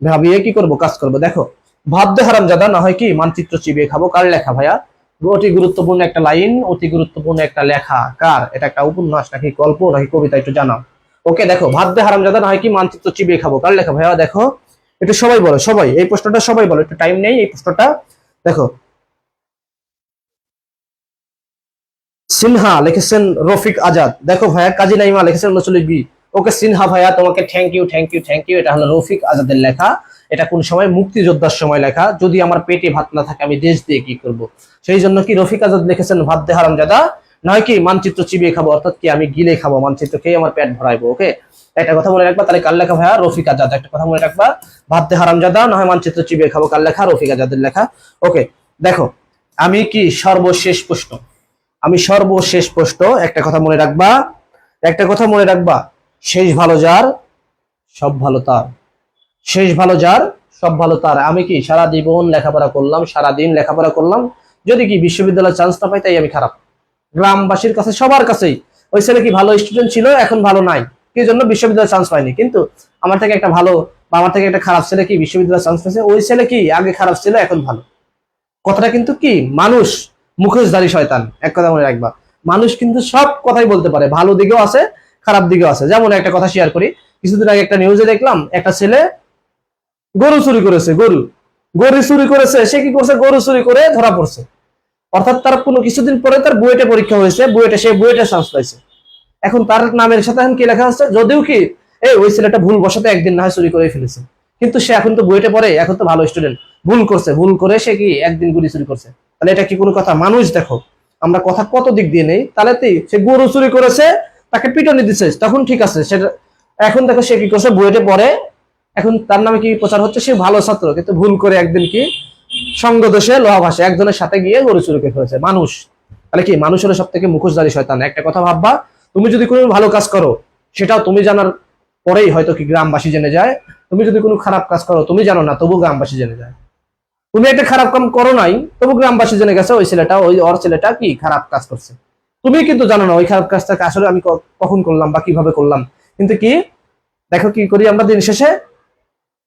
ভাবিয়ে কি করব, কাজ করব। দেখো ভাব দে হারামজাদা না হয় কি মানচিত্র চিবিয়ে খাবো, কার লেখা ভাইয়া? অতি গুরুত্বপূর্ণ একটা লাইন, অতি গুরুত্বপূর্ণ একটা লেখা, কার? এটা একটা উপন্যাস নাকি গল্প নাকি কবিতা, একটু জানাও। ওকে দেখো, ভাব দে হারামজাদা না হয় কি মানচিত্র চিবিয়ে খাবো, কার লেখা ভাইয়া? দেখো একটু সবাই বলো, সবাই এই প্রশ্নটা সবাই বলো, একটু টাইম নেই এই প্রশ্নটা। দেখো সিনহা লিখেছেন রফিক আজাদ। দেখো ভাইয়া কাজী নাইমা লিখেছেন 39 বি। ওকে সিনহা ভাইয়া, তোমাকে thank you thank you thank you. এটা হলো রফিক আজাদের লেখা, এটা কোন সময় মুক্তিযোদ্ধার সময় লেখা। যদি আমার পেটে ভাত না থাকে আমি দেশ দিয়ে কি করব, সেই জন্য কি রফিক আজাদ লিখেছেন ভাত দে হারামজাদা নয় কি মানচিত্র চিবিয়ে খাবো, অর্থাৎ কি আমি গিলে খাবো, মানচিত্র খেয়ে আমার পেট ভরাইবো। ওকে একটা কথা মনে রাখবা, তাহলে কার লেখা ভাইয়া? রফিক আজাদ। একটা কথা মনে রাখবা, ভাত দে হারামজাদা না হয় মানচিত্র চিবিয়ে খাবো, কার লেখা? রফিক আজাদের লেখা। ওকে দেখো আমি কি সর্বশেষ প্রশ্ন, আমি সর্বশেষ প্রশ্ন, একটা কথা মনে রাখবা, একটা কথা মনে রাখবা, শেষ ভালো যার সব ভালো তার, শেষ ভালো যার সব ভালো তার। আমি কি সারা জীবন লেখাপড়া করলাম, সারা দিন লেখাপড়া করলাম, যদি কি বিশ্ববিদ্যালয়ে চান্স না পাই তাই আমি খারাপ। গ্রামবাসীর কাছে সবার কাছেই ওই ছেলে কি ভালো স্টুডেন্ট ছিল, এখন ভালো নাই, কি জন্য বিশ্ববিদ্যালয়ে চান্স পায়নি। কিন্তু আমার থেকে একটা ভালো বা আমার থেকে একটা খারাপ ছেলে কি বিশ্ববিদ্যালয়ে চান্স পেয়েছে, ওই ছেলে কি আগে খারাপ ছিল এখন ভালো। কথাটা কিন্তু কি, মানুষ মুখোশধারী শয়তান, এক কথা মনে রাখবা। মানুষ কিন্তু সব কথাই বলতে পারে, ভালো দিকেও আছে খারাপ দিকেও আছে। যেমন একটা কথা শেয়ার করি, কিছুদিন আগে একটা নিউজে দেখলাম একটা ছেলে গরু চুরি করেছে, গরু গরু চুরি করেছে, সে কি করছে, গরু চুরি করে ধরা পড়ছে। অর্থাৎ তার কোনো কিছুদিন পরে তার বুয়েটে পরীক্ষা হয়েছে, বুয়েটে সে বুয়েটে চান্স পাইছে। এখন তার নামের সাথে এখন কি লেখা হচ্ছে, যদিও কি এই ওই ছেলেটা ভুল বসাতে একদিন না হয় চুরি করে ফেলেছে, কিন্তু সে এখন তো বুয়েটে পড়ে, এখন তো ভালো স্টুডেন্ট, ভুল করছে, ভুল করে সে কি একদিন গুলি চুরি করছে। তাহলে এটা কি কোনো কথা? মানুষ দেখো আমরা কথা কত দিক দিয়ে নেই। তাহলে সে গরু চুরি করেছে, তাকে পিটনি দিচ্ছে, তখন ঠিক আছে সেটা। এখন দেখো সে কি করছে, বুয়েটে পড়ে, এখন তার নামে কি প্রচার হচ্ছে, সে ভালো ছাত্র, কিন্তু ভুল করে একদিন কি সঙ্গ দোষে লোহা ভাসে একজনের সাথে গিয়ে গরু চুরি করে ফেলেছে। মানুষ তাহলে কি, মানুষ হলো সব থেকে মুখোশধারী শয়তান। একটা কথা ভাববা, তুমি যদি কোনো ভালো কাজ করো সেটাও তুমি জানার পরেই হয়তো কি গ্রামবাসী জেনে যায়, তুমি যদি কোনো খারাপ কাজ করো তুমি জানো না তবু গ্রামবাসী জেনে যায়। তুমি একটা খারাপ কাম করো নাই, তবু গ্রামবাসী জেনে গেছে ওই ছেলেটা, ওই ওর ছেলেটা কি খারাপ কাজ করছে। তুমি কিন্তু জানো না ওই খারাপ কাজটা আসলে আমি কখন করলাম বা কিভাবে করলাম। কিন্তু কি দেখো কি করি আমরা দিন শেষে,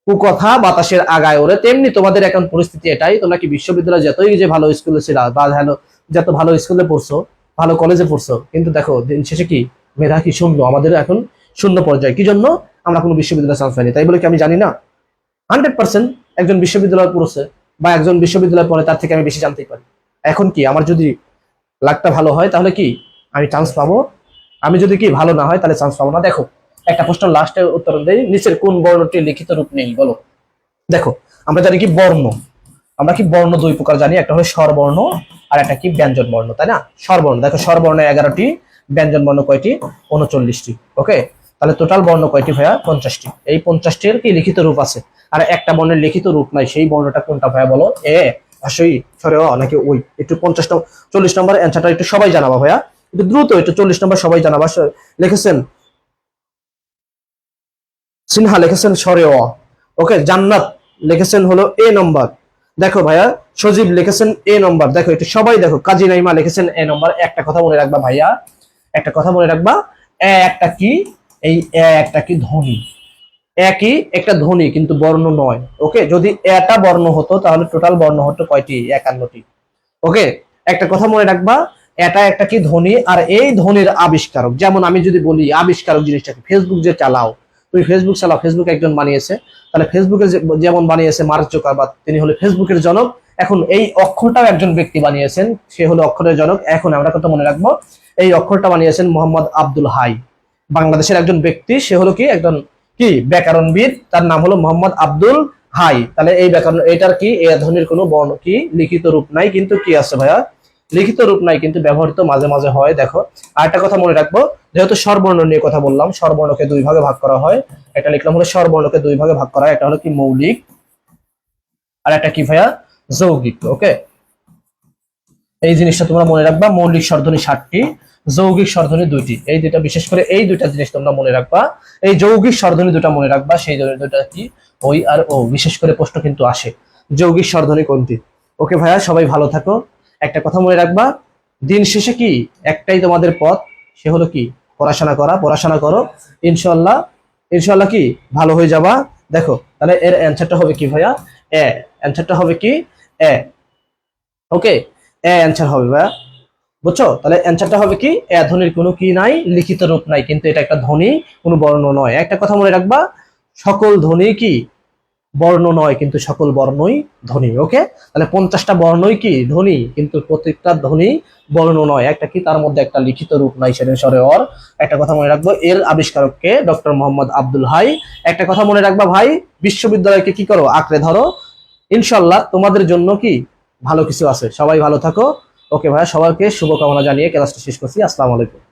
কুকথা বাতাসের আগায় ওরে, তেমনি তোমাদের এখন পরিস্থিতি এটাই। তোমরা কি বিশ্ববিদ্যালয়ে যতই যে ভালো স্কুলে ছিল বা যত ভালো স্কুলে পড়ছো, ভালো কলেজে পড়ছো, কিন্তু দেখো দিন শেষে কি মেধা কি শূন্য, আমাদের এখন শূন্য পর্যায়ে। কি জন্য? আমরা কোনো বিশ্ববিদ্যালয়ে চান্স পাইনি। তাই বলে কি আমি জানি না? 100% একজন বিশ্ববিদ্যালয় পড়ছে বা একজন বিশ্ববিদ্যালয় পড়ে তার থেকে আমি বেশি জানতেই পারি। এখন কি আমার যদি লাকটা ভালো হয় তাহলে কি আমি চান্স পাবো, আমি যদি কি ভালো না হয় তাহলে চান্স পাবো না। দেখো একটা প্রশ্ন লাস্টে উত্তর দেই, নিচের কোন বর্ণটি লিখিত রূপ নেই বলো। দেখো আমরা জানি কি বর্ণ, আমরা কি বর্ণ দুই প্রকার জানি, একটা হলো স্বরবর্ণ আর একটা কি ব্যঞ্জন বর্ণ, তাই না? স্বরবর্ণ, দেখো স্বরবর্ণ 11টি, ব্যঞ্জন বর্ণ কয়টি? 39টি। ওকে, তাহলে টোটাল বর্ণ কয়টি ভাইয়া? 50টি। এই 50টির কি লিখিত রূপ আছে, আর একটা বর্ণের লিখিত রূপ নাই, সেই বর্ণটা কোনটা ভাইয়া বলো? এ আসই সরে নাকি ওই? একটু 40 নম্বর অ্যান্সারটা একটু সবাই জানাবা ভাইয়া, একটু দ্রুত, একটু 40 নম্বর সবাই জানাবা। লিখেছেন সিনহা, লিখেছেন সরে। ওকে, জান্নাত লিখেছেন হলো এ নম্বর। দেখো ভাইয়া সজীব লিখেছেন এ নম্বর। দেখো একটু সবাই দেখো, কাজী নাইমা লিখেছেন এ নম্বর। একটা কথা মনে রাখবা ভাইয়া, একটা কথা মনে রাখবা, এ একটা কি, এই এ একটা কি ধ্বনি, একই একটা ধ্বনি কিন্তু বর্ণ নয়। ওকে, যদি এটা বর্ণ হতো তাহলে টোটাল বর্ণ হতো কয়টি? 51টি। ওকে, একটা কথা মনে রাখবা, এটা একটা কি ধ্বনি, আর এই ধ্বনির আবিষ্কারক, যেমন আমি যদি বলি আবিষ্কারক জিনিসটাকে, ফেসবুক যে চালাও, তুমি ফেসবুক চালাও, ফেসবুক একজন বানিয়েছে, তাহলে ফেসবুকে যেমন বানিয়েছে মার্ক জুকারবার্গ, তিনি হলো ফেসবুকের জনক। এখন এই অক্ষরটাও একজন ব্যক্তি বানিয়েছেন, সে হলো অক্ষরের জনক। এখন আমরা কত মনে রাখবো, এই অক্ষরটা বানিয়েছেন মোহাম্মদ আব্দুল হাই, বাংলাদেশের একজন ব্যক্তি, সে হলো কি একজন কি ব্যাকরণবিদ, তার নাম হলো মোহাম্মদ আব্দুল হাই। তাহলে এই ব্যাকরণ, এটার কি এ ধ্বনির কোনো বর্ণ কি লিখিত রূপ নাই, কিন্তু কি আছে ভাইয়া? লিখিত রূপ নাই, কিন্তু ব্যবহৃত মাঝে মাঝে হয়। দেখো আর একটা কথা মনে রাখবো, যেহেতু স্বরবর্ণ নিয়ে কথা বললাম, স্বরবর্ণকে দুই ভাগে ভাগ করা হয়। এটা লিখলাম হলো স্বরবর্ণকে দুই ভাগে ভাগ করা হয়, এটা হলো কি মৌলিক আর একটা কি ভাইয়া? যৌগিক। ওকে, এই জিনিসটা তোমরা মনে রাখবা, মৌলিক স্বরধ্বনি 60টি, যৌগিক স্বরধ্বনি 2টি। এই দুইটা, বিশেষ করে এই দুইটা জিনিস তোমরা মনে রাখবা। এই যৌগিক স্বরধ্বনি দুটা মনে রাখবা, সেই দুইটা কি? ওই আর ও। বিশেষ করে প্রশ্ন কিন্তু আসে, যৌগিক স্বরধ্বনি কোনটি। ওকে ভাইয়া, সবাই ভালো থাকো। একটা কথা মনে রাখবা, দিন শেষে কি একটাই তোমাদের পথ, সে হলো কি পড়াশোনা করা। পড়াশোনা করো, ইনশাআল্লাহ ইনশাআল্লাহ কি ভালো হয়ে যাবা। দেখো তাহলে এর অ্যান্সারটা হবে কি ভাইয়া? এ। অ্যান্সারটা হবে কি? এ। ওকে, এ অ্যান্সার হবে ভাইয়া, বুঝছো? তাহলে অ্যান্সারটা হবে কি? এ ধ্বনির কোনো কি নাই, লিখিত রূপ নাই, কিন্তু এটা একটা ধ্বনি, কোনো বর্ণ নয়। একটা কথা মনে রাখবা, সকল ধ্বনি কি বর্ণ নয়, কিন্তু সকল বর্ণই ধ্বনি। ওকে, তাহলে 50টা বর্ণই কি ধ্বনি, কিন্তু প্রত্যেকটা ধ্বনি বর্ণ নয়। একটা কি তার মধ্যে একটা লিখিত রূপ নাই, সেটা স্বরে অর। একটা কথা মনে রাখবো, এর আবিষ্কারককে ডক্টর মোহাম্মদ আব্দুল হাই। একটা কথা মনে রাখবা ভাই, বিশ্ববিদ্যালয়কে কি করো? আঁকড়ে ধরো। ইনশাল্লাহ তোমাদের জন্য কি ভালো কিছু আছে। সবাই ভালো থাকো। ওকে ভাইয়া, সবাইকে শুভকামনা জানিয়ে ক্লাসটা শেষ করছি। আসসালামু আলাইকুম।